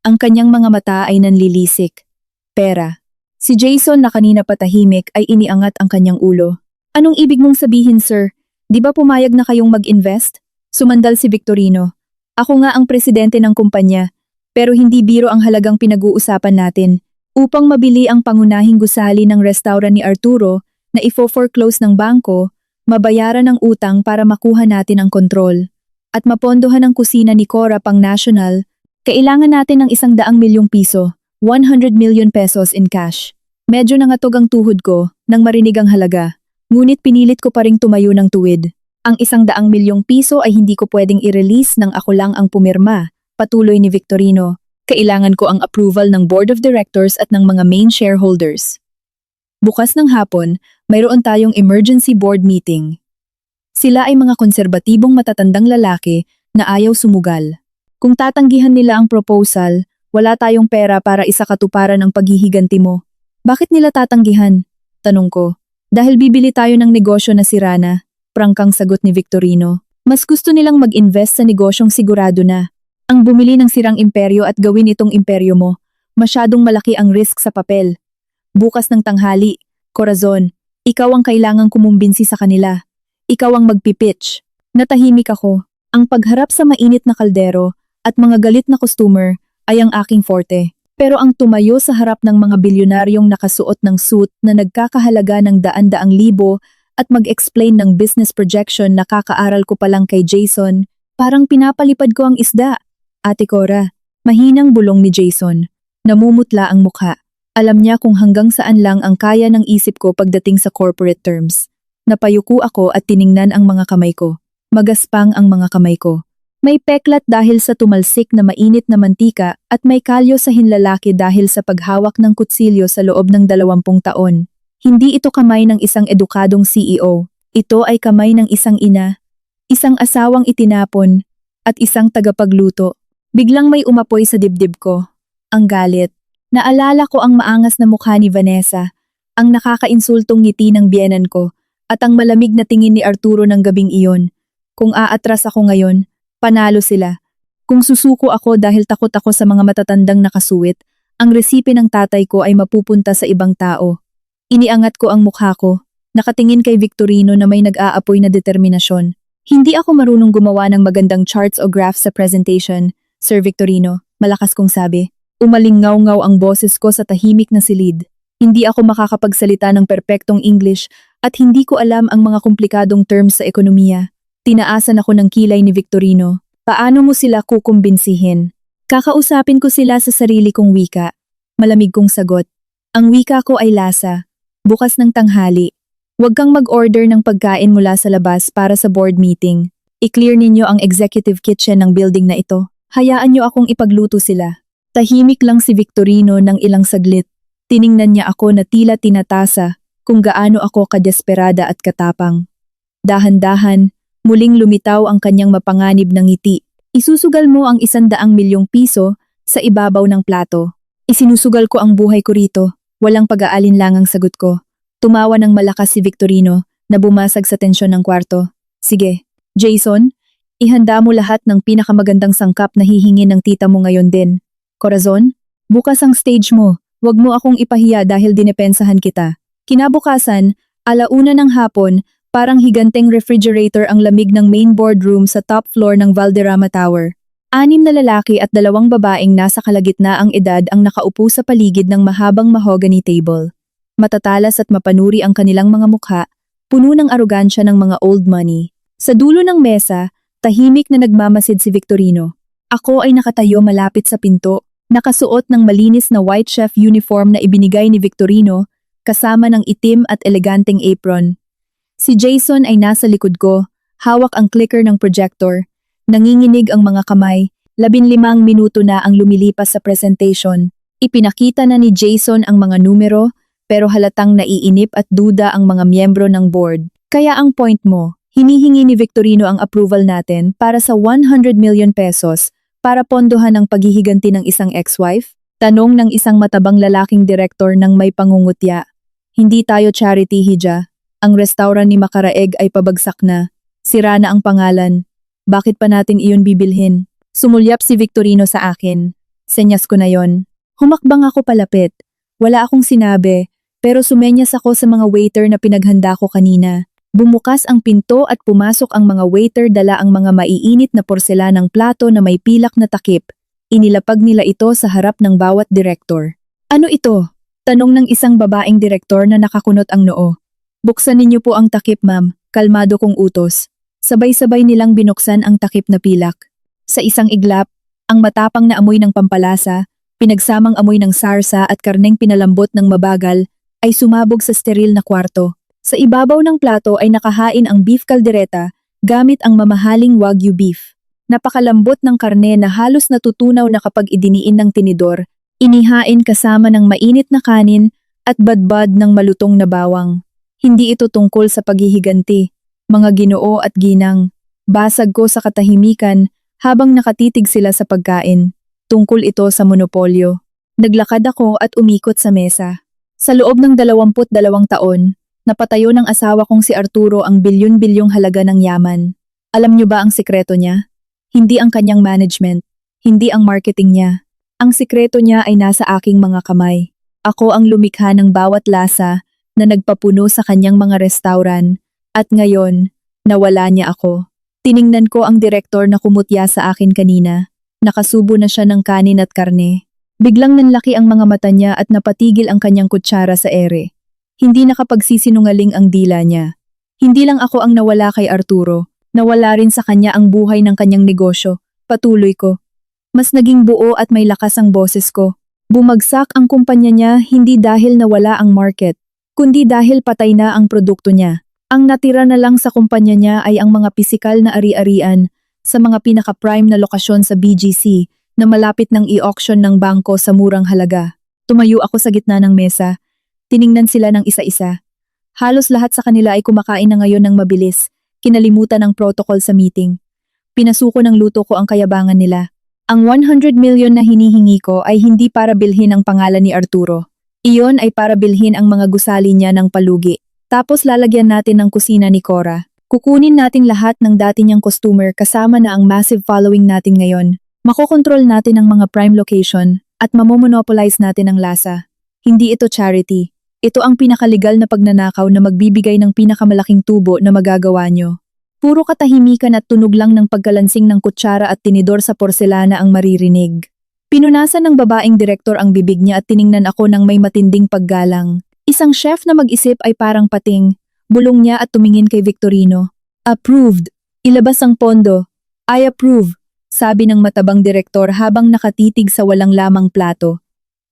Ang kanyang mga mata ay nanlilisik. Pera. Si Jason na kanina patahimik ay iniangat ang kanyang ulo. Anong ibig mong sabihin, sir? Di ba pumayag na kayong mag-invest? Sumandal si Victorino. Ako nga ang presidente ng kumpanya, pero hindi biro ang halagang pinag-uusapan natin. Upang mabili ang pangunahing gusali ng restaurant ni Arturo na ifo-foreclose ng bangko, mabayaran ang utang para makuha natin ang kontrol, at mapondohan ang kusina ni Cora pang national, kailangan natin ng 100 milyong piso, 100 million pesos in cash. Medyo nangatog ang tuhod ko nang marinig ang halaga, ngunit pinilit ko pa ring tumayo ng tuwid. Ang 100 milyong piso ay hindi ko pwedeng i-release nang ako lang ang pumirma, patuloy ni Victorino. Kailangan ko ang approval ng board of directors at ng mga main shareholders. Bukas ng hapon, mayroon tayong emergency board meeting. Sila ay mga konserbatibong matatandang lalaki na ayaw sumugal. Kung tatanggihan nila ang proposal, wala tayong pera para isakatuparan ang paghihiganti mo. Bakit nila tatanggihan? Tanong ko. Dahil bibili tayo ng negosyo na sira na, prangkang sagot ni Victorino. Mas gusto nilang mag-invest sa negosyong sigurado na. Ang bumili ng sirang imperyo at gawin itong imperyo mo, masyadong malaki ang risk sa papel. Bukas ng tanghali, Corazon, ikaw ang kailangang kumumbinsi sa kanila. Ikaw ang magpipitch. Natahimik ako. Ang pagharap sa mainit na kaldero at mga galit na customer ay ang aking forte. Pero ang tumayo sa harap ng mga bilyonaryong nakasuot ng suit na nagkakahalaga ng daan-daang libo at mag-explain ng business projection na kakaaral ko pa lang kay Jason, parang pinapalipad ko ang isda. Ate Cora, mahinang bulong ni Jason. Namumutla ang mukha. Alam niya kung hanggang saan lang ang kaya ng isip ko pagdating sa corporate terms. Napayuko ako at tiningnan ang mga kamay ko. Magaspang ang mga kamay ko. May peklat dahil sa tumalsik na mainit na mantika at may kalyo sa hinlalaki dahil sa paghawak ng kutsilyo sa loob ng 20 taon. Hindi ito kamay ng isang edukadong CEO. Ito ay kamay ng isang ina, isang asawang itinapon, at isang tagapagluto. Biglang may umapoy sa dibdib ko. Ang galit. Naalala ko ang maangas na mukha ni Vanessa, ang nakakainsultong ngiti ng biyenan ko, at ang malamig na tingin ni Arturo ng gabing iyon. Kung aatras ako ngayon, panalo sila. Kung susuko ako dahil takot ako sa mga matatandang nakasuwit, ang resipe ng tatay ko ay mapupunta sa ibang tao. Iniangat ko ang mukha ko, nakatingin kay Victorino na may nag-aapoy na determinasyon. Hindi ako marunong gumawa ng magandang charts o graphs sa presentation, Sir Victorino, malakas kong sabi. Umalingaw-ngaw ang boses ko sa tahimik na silid. Hindi ako makakapagsalita ng perpektong English at hindi ko alam ang mga komplikadong terms sa ekonomiya. Tinaasan ako ng kilay ni Victorino. Paano mo sila kukumbinsihin? Kakausapin ko sila sa sarili kong wika. Malamig kong sagot. Ang wika ko ay lasa. Bukas ng tanghali. Huwag kang mag-order ng pagkain mula sa labas para sa board meeting. I-clear ninyo ang executive kitchen ng building na ito. Hayaan nyo akong ipagluto sila. Tahimik lang si Victorino ng ilang saglit. Tiningnan niya ako na tila tinatasa kung gaano ako kadesperada at katapang. Dahan-dahan, muling lumitaw ang kanyang mapanganib na ngiti. Isusugal mo ang 100 milyong piso sa ibabaw ng plato. Isinusugal ko ang buhay ko rito. Walang pag-aalinlangang sagot ko. Tumawa ng malakas si Victorino na bumasag sa tensyon ng kwarto. Sige, Jason, ihanda mo lahat ng pinakamagandang sangkap na hihingin ng tita mo ngayon din. Corazon, bukas ang stage mo. Huwag mo akong ipahiya dahil dinepensahan kita. Kinabukasan, 1:00 ng hapon, parang higanteng refrigerator ang lamig ng main boardroom sa top floor ng Valderrama Tower. 6 na lalaki at 2 babaeng nasa kalagitnaang edad ang nakaupo sa paligid ng mahabang mahogany table. Matatalas at mapanuri ang kanilang mga mukha, puno ng arogansya ng mga old money. Sa dulo ng mesa, tahimik na nagmamasid si Victorino. Ako ay nakatayo malapit sa pinto, nakasuot ng malinis na white chef uniform na ibinigay ni Victorino, kasama ng itim at eleganteng apron. Si Jason ay nasa likod ko, hawak ang clicker ng projector. Nanginginig ang mga kamay, 15 minuto na ang lumilipas sa presentation. Ipinakita na ni Jason ang mga numero, pero halatang naiinip at duda ang mga miyembro ng board. Kaya ang point mo, hinihingi ni Victorino ang approval natin para sa 100 million pesos para pondohan ang paghihiganti ng isang ex-wife? Tanong ng isang matabang lalaking direktor ng may pangungutya. Hindi tayo charity, Hija. Ang restaurant ni Makaraeg ay pabagsak na. Sira na ang pangalan. Bakit pa natin iyon bibilhin? Sumulyap si Victorino sa akin. Senyas ko na yon. Humakbang ako palapit. Wala akong sinabi, pero sumenyas ako sa mga waiter na pinaghanda ko kanina. Bumukas ang pinto at pumasok ang mga waiter dala ang mga maiinit na porselanang plato na may pilak na takip. Inilapag nila ito sa harap ng bawat direktor. Ano ito? Tanong ng isang babaeng direktor na nakakunot ang noo. Buksan ninyo po ang takip, ma'am. Kalmado kong utos. Sabay-sabay nilang binuksan ang takip na pilak. Sa isang iglap, ang matapang na amoy ng pampalasa, pinagsamang amoy ng sarsa at karneng pinalambot ng mabagal, ay sumabog sa steril na kwarto. Sa ibabaw ng plato ay nakahain ang beef caldereta gamit ang mamahaling wagyu beef. Napakalambot ng karne na halos natutunaw na kapag idiniin ng tinidor, inihain kasama ng mainit na kanin at badbad ng malutong na bawang. Hindi ito tungkol sa paghihiganti, mga ginoo at ginang. Basag ko sa katahimikan habang nakatitig sila sa pagkain. Tungkol ito sa monopolyo. Naglakad ako at umikot sa mesa. Sa loob ng 22 taon, napatayo ng asawa kong si Arturo ang bilyon-bilyong halaga ng yaman. Alam niyo ba ang sikreto niya? Hindi ang kanyang management, hindi ang marketing niya. Ang sikreto niya ay nasa aking mga kamay. Ako ang lumikha ng bawat lasa na nagpapuno sa kanyang mga restauran, at ngayon, nawala niya ako. Tiningnan ko ang direktor na kumutya sa akin kanina. Nakasubo na siya ng kanin at karne. Biglang nanlaki ang mga mata niya at napatigil ang kanyang kutsara sa ere. Hindi nakapagsisinungaling ang dila niya. Hindi lang ako ang nawala kay Arturo, nawala rin sa kanya ang buhay ng kanyang negosyo. Patuloy ko. Mas naging buo at may lakas ang boses ko. Bumagsak ang kumpanya niya hindi dahil nawala ang market, kundi dahil patay na ang produkto niya. Ang natira na lang sa kumpanya niya ay ang mga pisikal na ari-arian sa mga pinaka-prime na lokasyon sa BGC na malapit ng i-auction ng bangko sa murang halaga. Tumayo ako sa gitna ng mesa. Tiningnan sila ng isa-isa. Halos lahat sa kanila ay kumakain na ngayon ng mabilis, kinalimutan ang protocol sa meeting. Pinasuko ng luto ko ang kayabangan nila. Ang 100 million na hinihingi ko ay hindi para bilhin ang pangalan ni Arturo. Iyon ay para bilhin ang mga gusali niya ng palugi. Tapos lalagyan natin ng kusina ni Cora. Kukunin natin lahat ng dati niyang customer kasama na ang massive following natin ngayon. Makokontrol natin ang mga prime location at mamomonopolize natin ang lasa. Hindi ito charity. Ito ang pinakalegal na pagnanakaw na magbibigay ng pinakamalaking tubo na magagawa nyo. Puro katahimikan at tunog lang ng pagkalansing ng kutsara at tinidor sa porselana ang maririnig. Pinunasan ng babaeng direktor ang bibig niya at tiningnan ako ng may matinding paggalang. Isang chef na mag-isip ay parang pating. Bulong niya at tumingin kay Victorino. Approved. Ilabas ang pondo. I approve, sabi ng matabang direktor habang nakatitig sa walang lamang plato.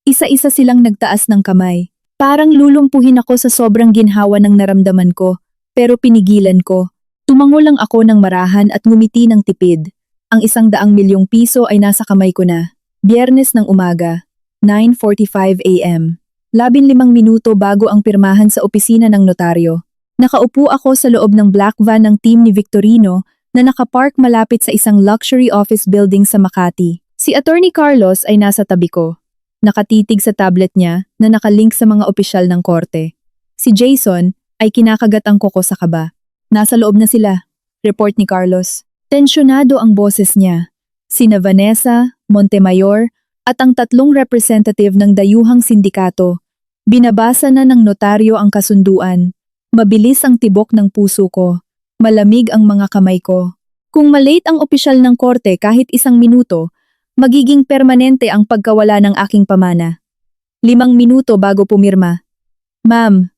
Isa-isa silang nagtaas ng kamay. Parang lulumpuhin ako sa sobrang ginhawa ng naramdaman ko, pero pinigilan ko. Tumango lang ako ng marahan at ngumiti ng tipid. Ang 100 milyong piso ay nasa kamay ko na. Biyernes ng umaga, 9:45 a.m. 15 minuto bago ang pirmahan sa opisina ng notaryo. Nakaupo ako sa loob ng black van ng team ni Victorino na nakapark malapit sa isang luxury office building sa Makati. Si Attorney Carlos ay nasa tabi ko. Nakatitig sa tablet niya na nakalink sa mga opisyal ng korte. Si Jason ay kinakagat ang kuko sa kaba. Nasa loob na sila, report ni Carlos. Tensyonado ang boses niya. Sina Vanessa, Montemayor, at ang 3 representative ng dayuhang sindikato. Binabasa na ng notaryo ang kasunduan. Mabilis ang tibok ng puso ko. Malamig ang mga kamay ko. Kung malate ang opisyal ng korte kahit 1 minuto, magiging permanente ang pagkawala ng aking pamana. 5 minuto bago pumirma. Ma'am,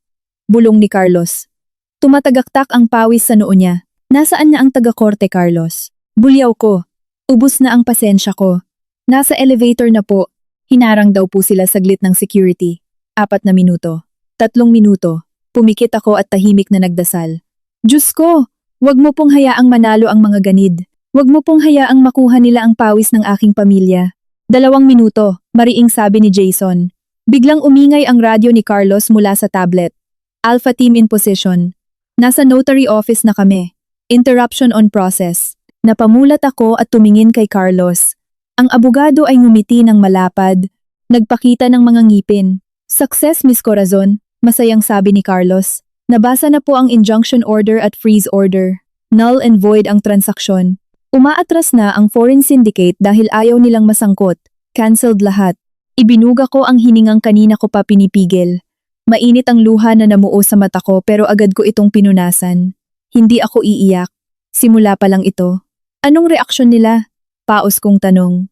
bulong ni Carlos. Tumatagaktak ang pawis sa noo niya. Nasaan na ang taga-korte, Carlos? Bulyaw ko. Ubus na ang pasensya ko. Nasa elevator na po. Hinarang daw po sila saglit ng security. 4 na minuto. 3 minuto. Pumikit ako at tahimik na nagdasal. Diyos ko! Huwag mo pong hayaang manalo ang mga ganid. Huwag mo pong hayaang makuha nila ang pawis ng aking pamilya. 2 minuto, mariing sabi ni Jason. Biglang umingay ang radyo ni Carlos mula sa tablet. Alpha team in position. Nasa notary office na kami. Interruption on process. Napamulat ako at tumingin kay Carlos. Ang abogado ay ngumiti ng malapad. Nagpakita ng mga ngipin. Success, Miss Corazon, masayang sabi ni Carlos. Nabasa na po ang injunction order at freeze order. Null and void ang transaksyon. Umaatras na ang foreign syndicate dahil ayaw nilang masangkot. Cancelled lahat. Ibinuga ko ang hiningang kanina ko pa pinipigil. Mainit ang luha na namuo sa mata ko pero agad ko itong pinunasan. Hindi ako iiyak. Simula pa lang ito. Anong reaksyon nila? Paos kong tanong.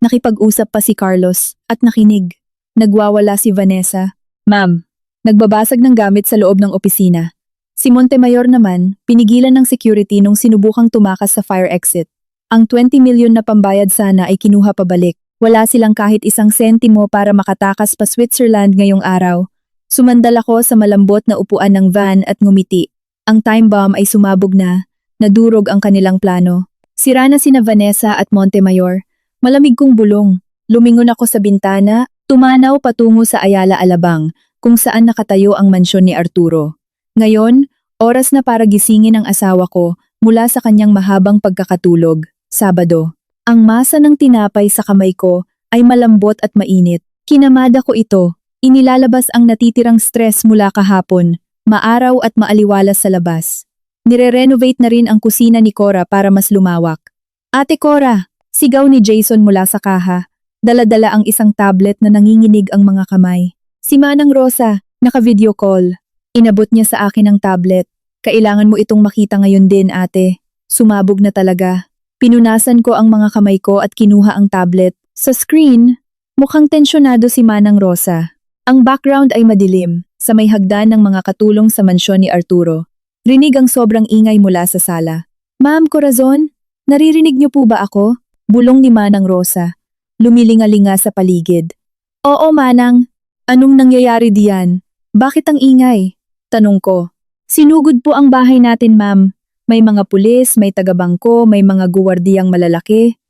Nakipag-usap pa si Carlos at nakinig. Nagwawala si Vanessa. Ma'am, nagbabasag ng gamit sa loob ng opisina. Si Montemayor naman, pinigilan ng security nung sinubukang tumakas sa fire exit. Ang 20 milyon na pambayad sana ay kinuha pabalik. Wala silang kahit isang sentimo para makatakas pa Switzerland ngayong araw. Sumandal ako sa malambot na upuan ng van at ngumiti. Ang time bomb ay sumabog na, nadurog ang kanilang plano. Sira na sina Vanessa at Montemayor. Malamig kong bulong. Lumingon ako sa bintana, tumanaw patungo sa Ayala Alabang, kung saan nakatayo ang mansyon ni Arturo. Ngayon, oras na para gisingin ang asawa ko mula sa kanyang mahabang pagkakatulog. Sabado. Ang masa ng tinapay sa kamay ko ay malambot at mainit. Kinamada ko ito. Inilalabas ang natitirang stress mula kahapon, maaraw at maaliwalas sa labas. Nire-renovate na rin ang kusina ni Cora para mas lumawak. Ate Cora! Sigaw ni Jason mula sa kaha. Dala-dala ang isang tablet na nanginginig ang mga kamay. Si Manang Rosa, naka-video call. Inabot niya sa akin ang tablet. Kailangan mo itong makita ngayon din, ate. Sumabog na talaga. Pinunasan ko ang mga kamay ko at kinuha ang tablet. Sa screen, mukhang tensyonado si Manang Rosa. Ang background ay madilim, sa may hagdan ng mga katulong sa mansyon ni Arturo. Rinig ang sobrang ingay mula sa sala. Ma'am Corazon, naririnig niyo po ba ako? Bulong ni Manang Rosa. Lumilingalinga sa paligid. Oo, Manang. Anong nangyayari diyan? Bakit ang ingay? Tanong ko. Sinugod po ang bahay natin, ma'am. May mga pulis, may tagabangko, may mga guwardiyang malalaki.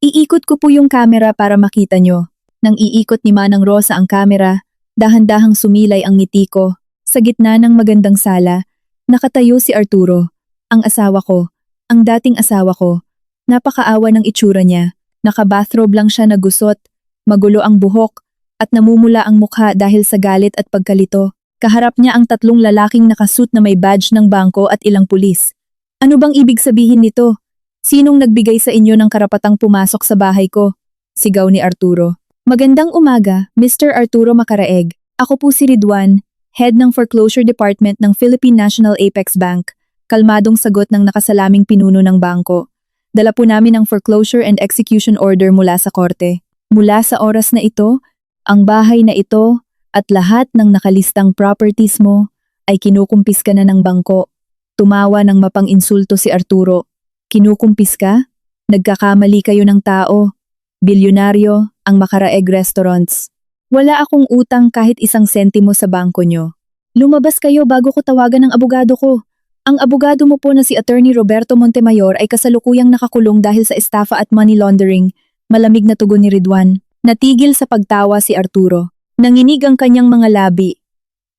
Iikot ko po yung kamera para makita nyo. Nang iikot ni Manang Rosa ang kamera, dahan-dahang sumilay ang ngiti ko. Sa gitna ng magandang sala, nakatayo si Arturo, ang asawa ko, ang dating asawa ko. Napakaawa ng itsura niya. Naka-bathrobe lang siya na gusot, magulo ang buhok, at namumula ang mukha dahil sa galit at pagkalito. Kaharap niya ang tatlong lalaking nakasuit na may badge ng bangko at ilang pulis. Ano bang ibig sabihin nito? Sinong nagbigay sa inyo ng karapatang pumasok sa bahay ko? Sigaw ni Arturo. Magandang umaga, Mr. Arturo Macaraeg. Ako po si Ridwan, head ng foreclosure department ng Philippine National Apex Bank. Kalmadong sagot ng nakasalaming pinuno ng bangko. Dala po namin ang foreclosure and execution order mula sa korte. Mula sa oras na ito, ang bahay na ito at lahat ng nakalistang properties mo ay kinukumpis ka na ng bangko. Tumawa ng mapang-insulto si Arturo. Kinukumpis ka? Nagkakamali kayo ng tao. Bilyonaryo, ang Macaraeg Restaurants. Wala akong utang kahit isang sentimo sa bangko nyo. Lumabas kayo bago ko tawagan ng abogado ko. Ang abogado mo po na si Attorney Roberto Montemayor ay kasalukuyang nakakulong dahil sa estafa at money laundering. Malamig na tugon ni Ridwan. Natigil sa pagtawa si Arturo. Nanginig ang kanyang mga labi.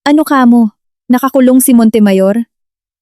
Ano kamo? Nakakulong si Montemayor?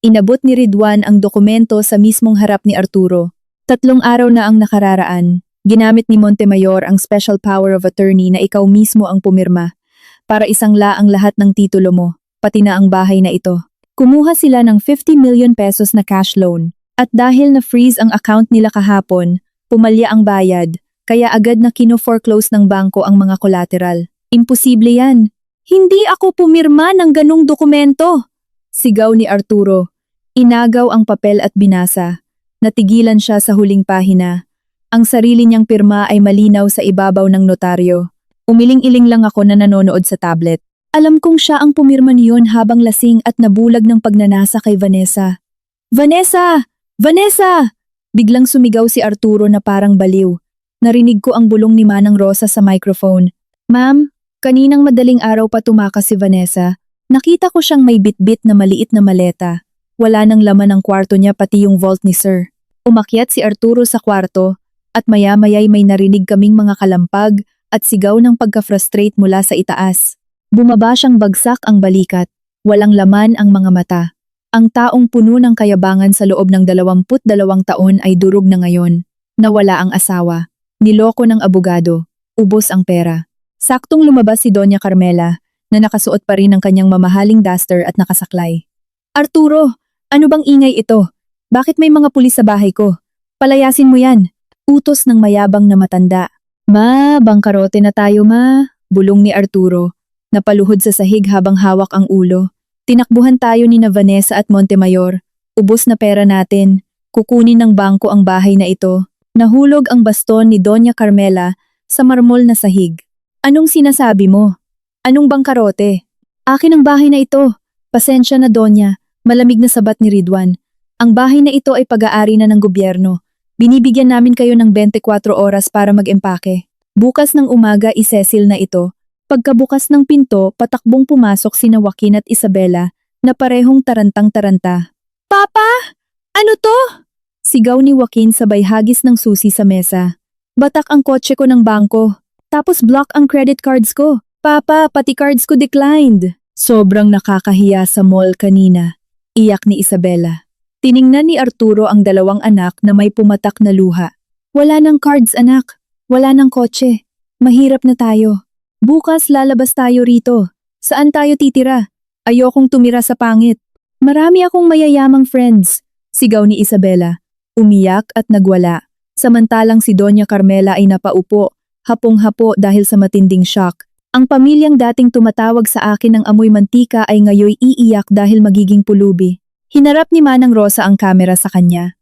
Inabot ni Ridwan ang dokumento sa mismong harap ni Arturo. 3 araw na ang nakararaan. Ginamit ni Montemayor ang special power of attorney na ikaw mismo ang pumirma para isangla ang lahat ng titulo mo, pati na ang bahay na ito. Kumuha sila ng 50 million pesos na cash loan at dahil na-freeze ang account nila kahapon, pumalya ang bayad, kaya agad na kino-foreclose ng bangko ang mga collateral. Imposible yan. Hindi ako pumirma ng ganong dokumento! Sigaw ni Arturo. Inagaw ang papel at binasa. Natigilan siya sa huling pahina. Ang sarili niyang pirma ay malinaw sa ibabaw ng notaryo. Umiling-iling lang ako na nanonood sa tablet. Alam kong siya ang pumirma niyon habang lasing at nabulag ng pagnanasa kay Vanessa. Vanessa! Vanessa! Biglang sumigaw si Arturo na parang baliw. Narinig ko ang bulong ni Manang Rosa sa microphone. Ma'am, kaninang madaling araw pa tumakas si Vanessa. Nakita ko siyang may bitbit na maliit na maleta. Wala nang laman ang kwarto niya pati yung vault ni Sir. Umakyat si Arturo sa kwarto at maya-maya'y may narinig kaming mga kalampag at sigaw ng pagka-frustrate mula sa itaas. Bumaba siyang bagsak ang balikat. Walang laman ang mga mata. Ang taong puno ng kayabangan sa loob ng 22 taon ay durog na ngayon. Nawala ang asawa. Niloko ng abogado. Ubos ang pera. Saktong lumabas si Doña Carmela na nakasuot pa rin ang kanyang mamahaling duster at nakasaklay. Arturo! Ano bang ingay ito? Bakit may mga pulis sa bahay ko? Palayasin mo yan. Utos ng mayabang na matanda. Ma, bangkarote na tayo ma. Bulong ni Arturo. Napaluhod sa sahig habang hawak ang ulo. Tinakbuhan tayo ni Vanessa at Montemayor. Ubos na pera natin. Kukunin ng bangko ang bahay na ito. Nahulog ang baston ni Doña Carmela sa marmol na sahig. Anong sinasabi mo? Anong bangkarote? Akin ang bahay na ito. Pasensya na, Doña. Malamig na sabat ni Ridwan. Ang bahay na ito ay pag-aari na ng gobyerno. Binibigyan namin kayo ng 24 oras para mag-empake. Bukas ng umaga isesil na ito. Pagkabukas ng pinto, patakbong pumasok sina Joaquin at Isabela na parehong tarantang-taranta. Papa! Ano to? Sigaw ni Joaquin sabay hagis ng susi sa mesa. Batak ang kotse ko ng bangko. Tapos block ang credit cards ko. Papa, pati cards ko declined. Sobrang nakakahiya sa mall kanina. Iyak ni Isabela. Tiningnan ni Arturo ang dalawang anak na may pumatak na luha. Wala ng cards anak. Wala ng kotse. Mahirap na tayo. Bukas lalabas tayo rito. Saan tayo titira? Ayokong tumira sa pangit. Marami akong mayayamang friends. Sigaw ni Isabela. Umiyak at nagwala. Samantalang si Doña Carmela ay napaupo, hapong-hapo dahil sa matinding shock. Ang pamilyang dating tumatawag sa akin ng amoy mantika ay ngayoy iiyak dahil magiging pulubi. Hinarap ni Manang Rosa ang kamera sa kanya.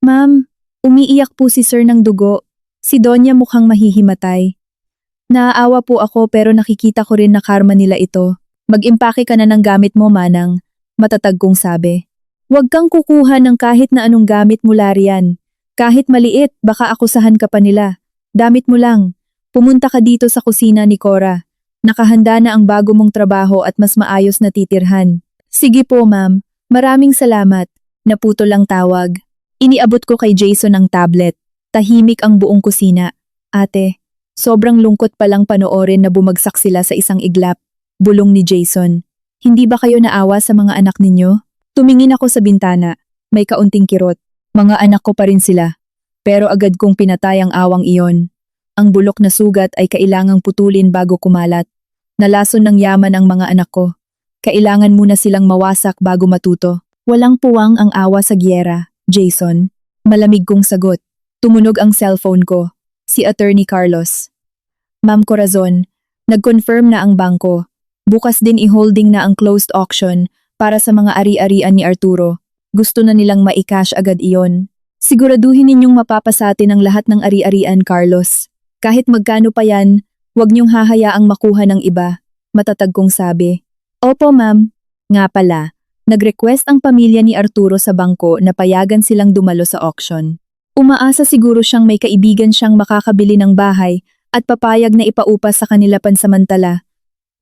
Ma'am, umiiyak po si Sir ng dugo. Si Doña mukhang mahihimatay. Naaawa po ako pero nakikita ko rin na karma nila ito. Mag-impake ka na ng gamit mo, Manang. Matatag kong sabi. Huwag kang kukuha ng kahit na anong gamit mula riyan. Kahit maliit, baka akusahan ka pa nila. Damit mo lang. Pumunta ka dito sa kusina ni Cora. Nakahanda na ang bago mong trabaho at mas maayos na titirhan. Sige po, ma'am. Maraming salamat. Naputol ang tawag. Iniabot ko kay Jason ang tablet. Tahimik ang buong kusina. Ate, sobrang lungkot palang panoorin na bumagsak sila sa isang iglap. Bulong ni Jason. Hindi ba kayo naawa sa mga anak ninyo? Tumingin ako sa bintana. May kaunting kirot. Mga anak ko pa rin sila. Pero agad kong pinatay ang awang iyon. Ang bulok na sugat ay kailangang putulin bago kumalat. Nalason ng yaman ang mga anak ko. Kailangan muna silang mawasak bago matuto. Walang puwang ang awa sa giyera, Jason. Malamig kong sagot. Tumunog ang cellphone ko. Si Attorney Carlos. Ma'am Corazon, nag-confirm na ang bangko. Bukas din i-holding na ang closed auction para sa mga ari-arian ni Arturo. Gusto na nilang ma-cash agad iyon. Siguraduhin ninyong mapapasatin ang lahat ng ari-arian, Carlos. Kahit magkano pa yan, huwag niyong hahayaang makuha ng iba. Matatag kong sabi. Opo, ma'am. Nga pala, nag-request ang pamilya ni Arturo sa bangko na payagan silang dumalo sa auction. Umaasa siguro siyang may kaibigan siyang makakabili ng bahay at papayag na ipaupa sa kanila pansamantala.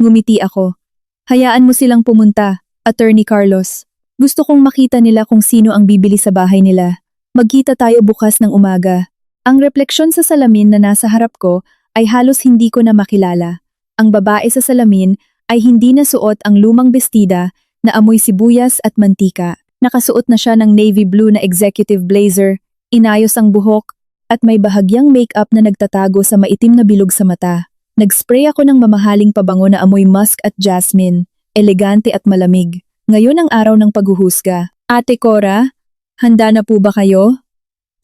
Ngumiti ako. Hayaan mo silang pumunta, Attorney Carlos. Gusto kong makita nila kung sino ang bibili sa bahay nila. Magkita tayo bukas ng umaga. Ang refleksyon sa salamin na nasa harap ko ay halos hindi ko na makilala. Ang babae sa salamin ay hindi na suot ang lumang bestida na amoy sibuyas at mantika. Nakasuot na siya ng navy blue na executive blazer, inayos ang buhok, at may bahagyang makeup na nagtatago sa maitim na bilog sa mata. Nag-spray ako ng mamahaling pabango na amoy musk at jasmine, elegante at malamig. Ngayon ang araw ng paghuhusga. Ate Cora, handa na po ba kayo?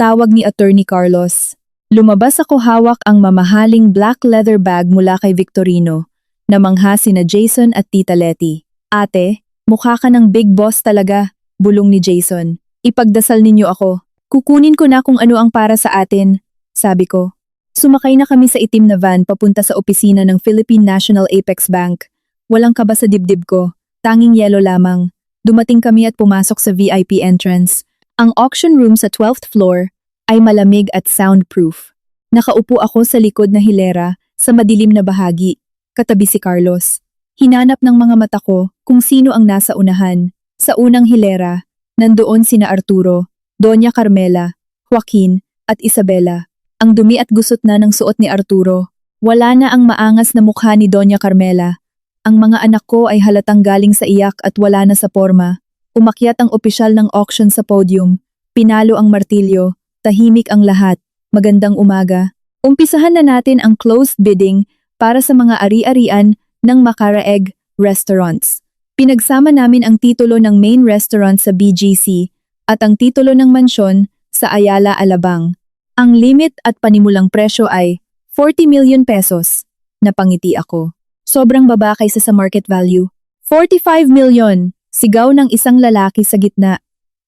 Tawag ni Attorney Carlos. Lumabas ako hawak ang mamahaling black leather bag mula kay Victorino. Namangha sina Jason at Tita Letty. Ate, mukha ka ng big boss talaga, bulong ni Jason. Ipagdasal ninyo ako. Kukunin ko na kung ano ang para sa atin, sabi ko. Sumakay na kami sa itim na van papunta sa opisina ng Philippine National Apex Bank. Walang kaba sa dibdib ko, tanging yelo lamang. Dumating kami at pumasok sa VIP entrance. Ang auction room sa 12th floor ay malamig at soundproof. Nakaupo ako sa likod na hilera sa madilim na bahagi, katabi si Carlos. Hinanap ng mga mata ko kung sino ang nasa unahan. Sa unang hilera, nandoon sina Arturo, Doña Carmela, Joaquin at Isabela. Ang dumi at gusot na ng suot ni Arturo. Wala na ang maangas na mukha ni Doña Carmela. Ang mga anak ko ay halatang galing sa iyak at wala na sa porma. Umakyat ang opisyal ng auction sa podium. Pinalo ang martilyo. Tahimik ang lahat. Magandang umaga. Umpisahan na natin ang closed bidding para sa mga ari-arian ng Macaraeg Restaurants. Pinagsama namin ang titulo ng main restaurant sa BGC at ang titulo ng mansyon sa Ayala Alabang. Ang limit at panimulang presyo ay 40 million pesos. Napangiti ako. Sobrang baba kaysa sa market value. 45 million! Sigaw ng isang lalaki sa gitna.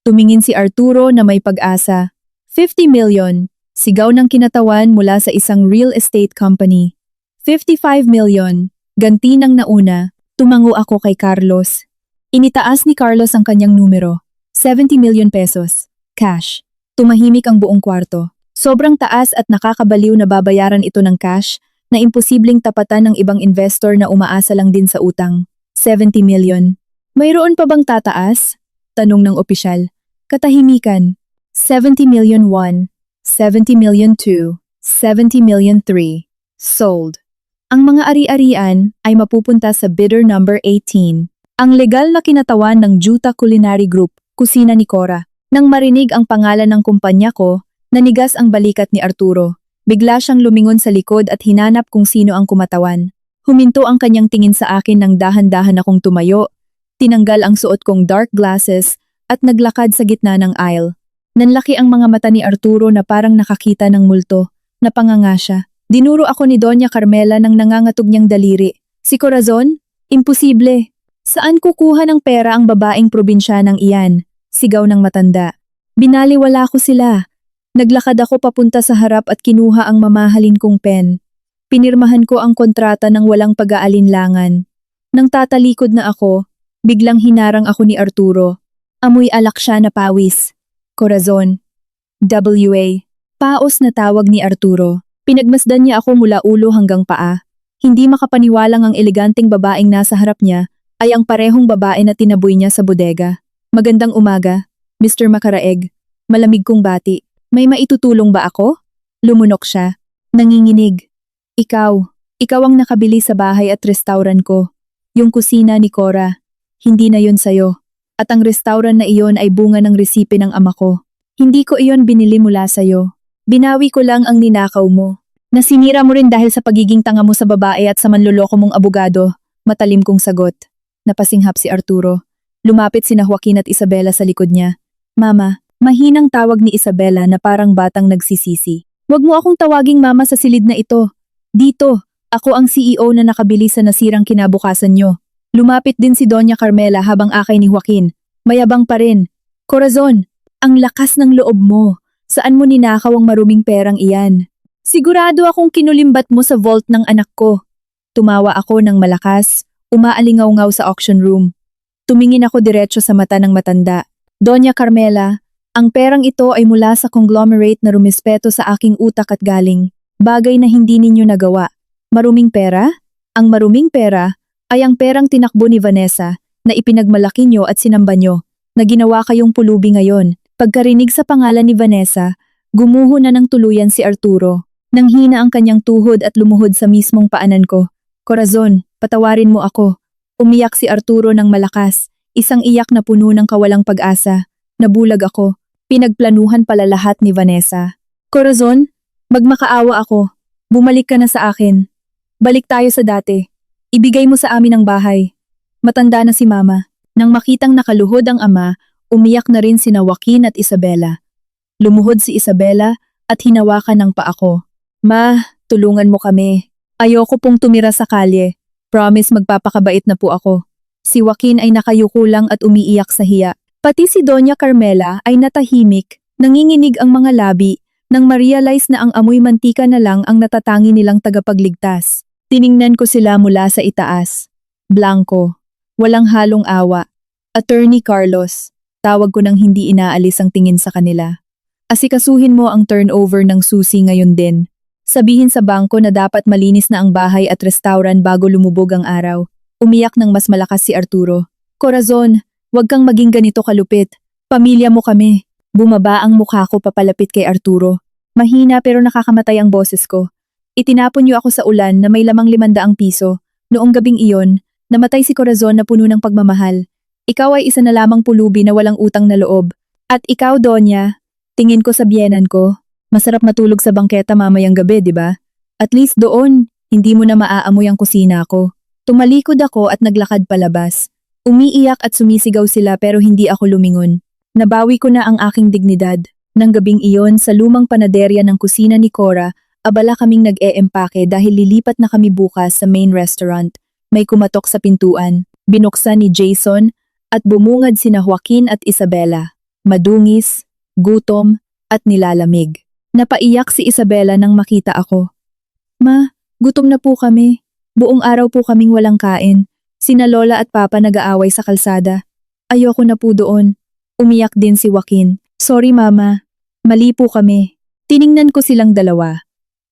Tumingin si Arturo na may pag-asa. 50 million! Sigaw ng kinatawan mula sa isang real estate company. 55 million! Ganti ng nauna. Tumango ako kay Carlos. Initaas ni Carlos ang kanyang numero. 70 million pesos. Cash. Tumahimik ang buong kwarto. Sobrang taas at nakakabaliw na babayaran ito ng cash na imposibleng tapatan ng ibang investor na umaasa lang din sa utang. 70 million. Mayroon pa bang tataas? Tanong ng opisyal. Katahimikan. 70 million 1, 70 million 2, 70 million 3. Sold. Ang mga ari-arian ay mapupunta sa bidder number 18. Ang legal na kinatawan ng Juta Culinary Group, kusina ni Cora. Nang marinig ang pangalan ng kumpanya ko, nanigas ang balikat ni Arturo. Bigla siyang lumingon sa likod at hinanap kung sino ang kumatawan. Huminto ang kanyang tingin sa akin nang dahan-dahan akong tumayo. Tinanggal ang suot kong dark glasses at naglakad sa gitna ng aisle. Nanlaki ang mga mata ni Arturo na parang nakakita ng multo. Napanganga siya. Dinuro ako ni Doña Carmela nang nangangatog niyang daliri. Si Corazon? Imposible. Saan kukuha ng pera ang babaeng probinsyanang iyan? Sigaw ng matanda. Binaliwala ko sila. Naglakad ako papunta sa harap at kinuha ang mamahalin kong pen. Pinirmahan ko ang kontrata ng walang pag-aalinlangan. Nang tatalikod na ako, biglang hinarang ako ni Arturo. Amoy alak siya na pawis. Corazon. W.A. Paos na tawag ni Arturo. Pinagmasdan niya ako mula ulo hanggang paa. Hindi makapaniwalang ang eleganteng babaeng nasa harap niya ay ang parehong babae na tinaboy niya sa bodega. Magandang umaga, Mr. Macaraeg. Malamig kong bati. May maitutulong ba ako? Lumunok siya. Nanginginig. Ikaw ang nakabili sa bahay at restaurant ko. Yung kusina ni Cora. Hindi na yun sayo. At ang restaurant na iyon ay bunga ng resipe ng ama ko. Hindi ko iyon binili mula sayo. Binawi ko lang ang ninakaw mo. Nasinira mo rin dahil sa pagiging tanga mo sa babae at sa manloloko mong abogado. Matalim kong sagot. Napasinghap si Arturo. Lumapit sina Joaquin at Isabela sa likod niya. Mama, mahinang tawag ni Isabela na parang batang nagsisisi. Huwag mo akong tawaging mama sa silid na ito. Dito, ako ang CEO na nakabili sa nasirang kinabukasan nyo. Lumapit din si Doña Carmela habang akay ni Joaquin. Mayabang pa rin. Corazon, ang lakas ng loob mo. Saan mo ninakaw ang maruming perang iyan? Sigurado akong kinulimbat mo sa vault ng anak ko. Tumawa ako ng malakas, umaalingaw-ngaw sa auction room. Tumingin ako diretso sa mata ng matanda. Doña Carmela, ang perang ito ay mula sa conglomerate na rumispeto sa aking utak at galing. Bagay na hindi ninyo nagawa. Maruming pera? Ang maruming pera ay ang perang tinakbo ni Vanessa na ipinagmalaki nyo at sinamba nyo, na ginawa kayong pulubi ngayon. Pagkarinig sa pangalan ni Vanessa, gumuho na ng tuluyan si Arturo. Nanghina ang kanyang tuhod at lumuhod sa mismong paanan ko. Corazon, patawarin mo ako. Umiyak si Arturo ng malakas, isang iyak na puno ng kawalang pag-asa. Nabulag ako. Pinagplanuhan pala lahat ni Vanessa. Corazon, magmakaawa ako. Bumalik ka na sa akin. Balik tayo sa dati. Ibigay mo sa amin ang bahay. Matanda na si Mama. Nang makitang nakaluhod ang ama, umiyak na rin sina Joaquin at Isabela. Lumuhod si Isabela at hinawakan ng paa ko. Ma, tulungan mo kami. Ayoko pong tumira sa kalye. Promise magpapakabait na po ako. Si Joaquin ay nakayuko lang at umiiyak sa hiya. Pati si Doña Carmela ay natahimik, nanginginig ang mga labi nang ma-realize na ang amoy mantika na lang ang natatangi nilang tagapagligtas. Tiningnan ko sila mula sa itaas. Blanco. Walang halong awa. Attorney Carlos. Tawag ko nang hindi inaalis ang tingin sa kanila. Asikasuhin mo ang turnover ng susi ngayon din. Sabihin sa bangko na dapat malinis na ang bahay at restaurant bago lumubog ang araw. Umiyak ng mas malakas si Arturo. Corazon, wag kang maging ganito kalupit. Pamilya mo kami. Bumaba ang mukha ko papalapit kay Arturo. Mahina pero nakakamatay ang boses ko. Itinapon niyo ako sa ulan na may lamang 500 piso. Noong gabing iyon, namatay si Corazon na puno ng pagmamahal. Ikaw ay isa na lamang pulubi na walang utang na loob. At ikaw, Donya, tingin ko sa biyenan ko. Masarap matulog sa bangketa mamayang gabi, di ba? At least doon, hindi mo na maaamoy ang kusina ko. Tumalikod ako at naglakad palabas. Umiiyak at sumisigaw sila pero hindi ako lumingon. Nabawi ko na ang aking dignidad. Nang gabing iyon sa lumang panaderya ng kusina ni Cora, abala kaming nag-eempake dahil lilipat na kami bukas sa main restaurant. May kumatok sa pintuan. Binuksan ni Jason at bumungad sina Joaquin at Isabela. Madungis, gutom at nilalamig. Napaiyak si Isabela nang makita ako. Ma, gutom na po kami. Buong araw po kaming walang kain. Sina Lola at Papa nag-aaway sa kalsada. Ayoko na po doon. Umiyak din si Joaquin. Sorry mama. Mali po kami. Tiningnan ko silang dalawa.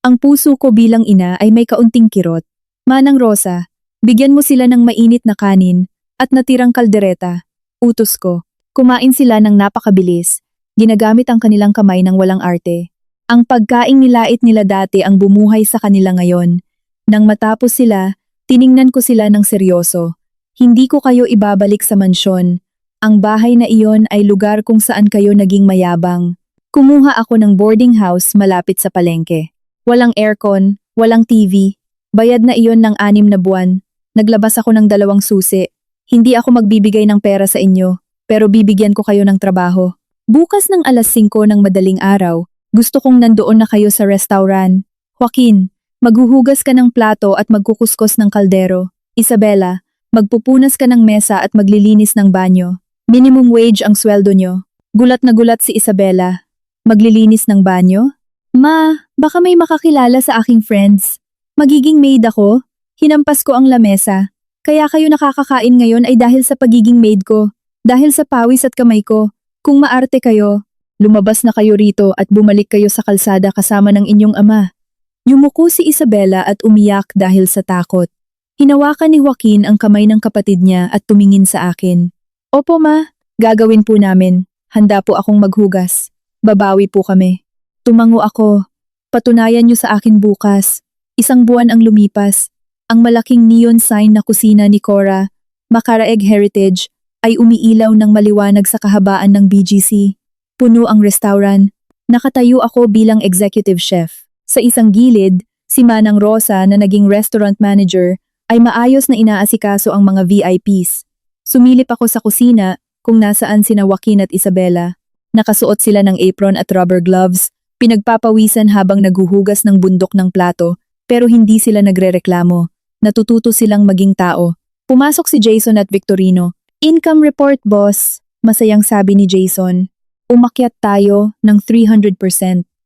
Ang puso ko bilang ina ay may kaunting kirot. Manang Rosa, bigyan mo sila ng mainit na kanin at natirang kaldereta. Utos ko. Kumain sila ng napakabilis. Ginagamit ang kanilang kamay ng walang arte. Ang pagkaing nilait nila dati ang bumuhay sa kanila ngayon. Nang matapos sila, tiningnan ko sila ng seryoso. Hindi ko kayo ibabalik sa mansyon. Ang bahay na iyon ay lugar kung saan kayo naging mayabang. Kumuha ako ng boarding house malapit sa palengke. Walang aircon, walang TV. Bayad na iyon ng 6 na buwan. Naglabas ako ng 2 susi. Hindi ako magbibigay ng pera sa inyo, pero bibigyan ko kayo ng trabaho. Bukas ng alas 5 ng madaling araw, gusto kong nandoon na kayo sa restaurant. Joaquin, maghuhugas ka ng plato at magkukuskos ng kaldero. Isabela, magpupunas ka ng mesa at maglilinis ng banyo. Minimum wage ang sweldo nyo. Gulat na gulat si Isabela. Maglilinis ng banyo? Ma, baka may makakilala sa aking friends. Magiging maid ako? Hinampas ko ang lamesa. Kaya kayo nakakakain ngayon ay dahil sa pagiging maid ko. Dahil sa pawis at kamay ko. Kung maarte kayo, lumabas na kayo rito at bumalik kayo sa kalsada kasama ng inyong ama. Yumuko si Isabela at umiyak dahil sa takot. Hinawakan ni Joaquin ang kamay ng kapatid niya at tumingin sa akin. Opo ma, gagawin po namin. Handa po akong maghugas. Babawi po kami. Tumango ako. Patunayan niyo sa akin bukas. 1 buwan ang lumipas. Ang malaking neon sign na kusina ni Cora, Macaraeg Heritage, ay umiilaw ng maliwanag sa kahabaan ng BGC. Puno ang restaurant. Nakatayo ako bilang executive chef. Sa isang gilid, si Manang Rosa na naging restaurant manager ay maayos na inaasikaso ang mga VIPs. Sumilip ako sa kusina kung nasaan sina Joaquin at Isabela. Nakasuot sila ng apron at rubber gloves, pinagpapawisan habang naghuhugas ng bundok ng plato, pero hindi sila nagrereklamo. Natututo silang maging tao. Pumasok si Jason at Victorino. Income report, boss. Masayang sabi ni Jason. Umakyat tayo ng 300%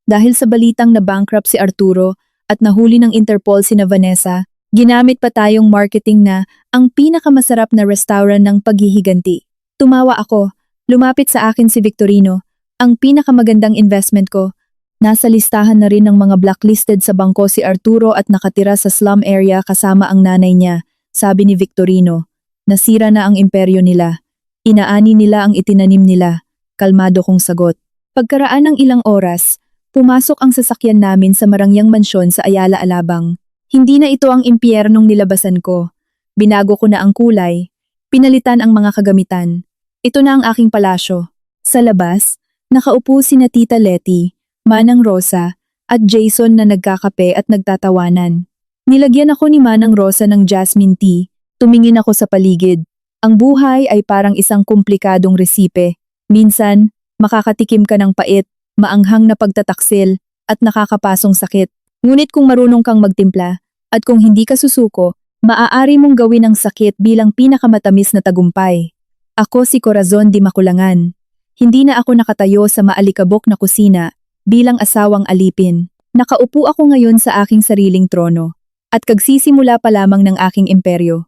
dahil sa balitang na bankrupt si Arturo at nahuli ng Interpol sina Vanessa. Ginamit pa tayong marketing na ang pinakamasarap na restaurant ng paghihiganti. Tumawa ako. Lumapit sa akin si Victorino. Ang pinakamagandang investment ko. Nasa listahan na rin ng mga blacklisted sa bangko si Arturo at nakatira sa slum area kasama ang nanay niya, sabi ni Victorino. Nasira na ang imperyo nila. Inaani nila ang itinanim nila. Kalmado kong sagot. Pagkaraan ng ilang oras, pumasok ang sasakyan namin sa Marangyang Mansyon sa Ayala Alabang. Hindi na ito ang impyernong nilabasan ko. Binago ko na ang kulay. Pinalitan ang mga kagamitan. Ito na ang aking palasyo. Sa labas, nakaupo sina Tita Letty, Manang Rosa, at Jason na nagkakape at nagtatawanan. Nilagyan ako ni Manang Rosa ng jasmine tea. Tumingin ako sa paligid. Ang buhay ay parang isang komplikadong resipe. Minsan, makakatikim ka ng pait, maanghang na pagtataksil, at nakakapasong sakit. Ngunit kung marunong kang magtimpla, at kung hindi ka susuko, maaari mong gawin ang sakit bilang pinakamatamis na tagumpay. Ako si Corazon Di Maculangan. Hindi na ako nakatayo sa maalikabok na kusina bilang asawang alipin. Nakaupo ako ngayon sa aking sariling trono, at kagsisimula pa lamang ng aking imperyo.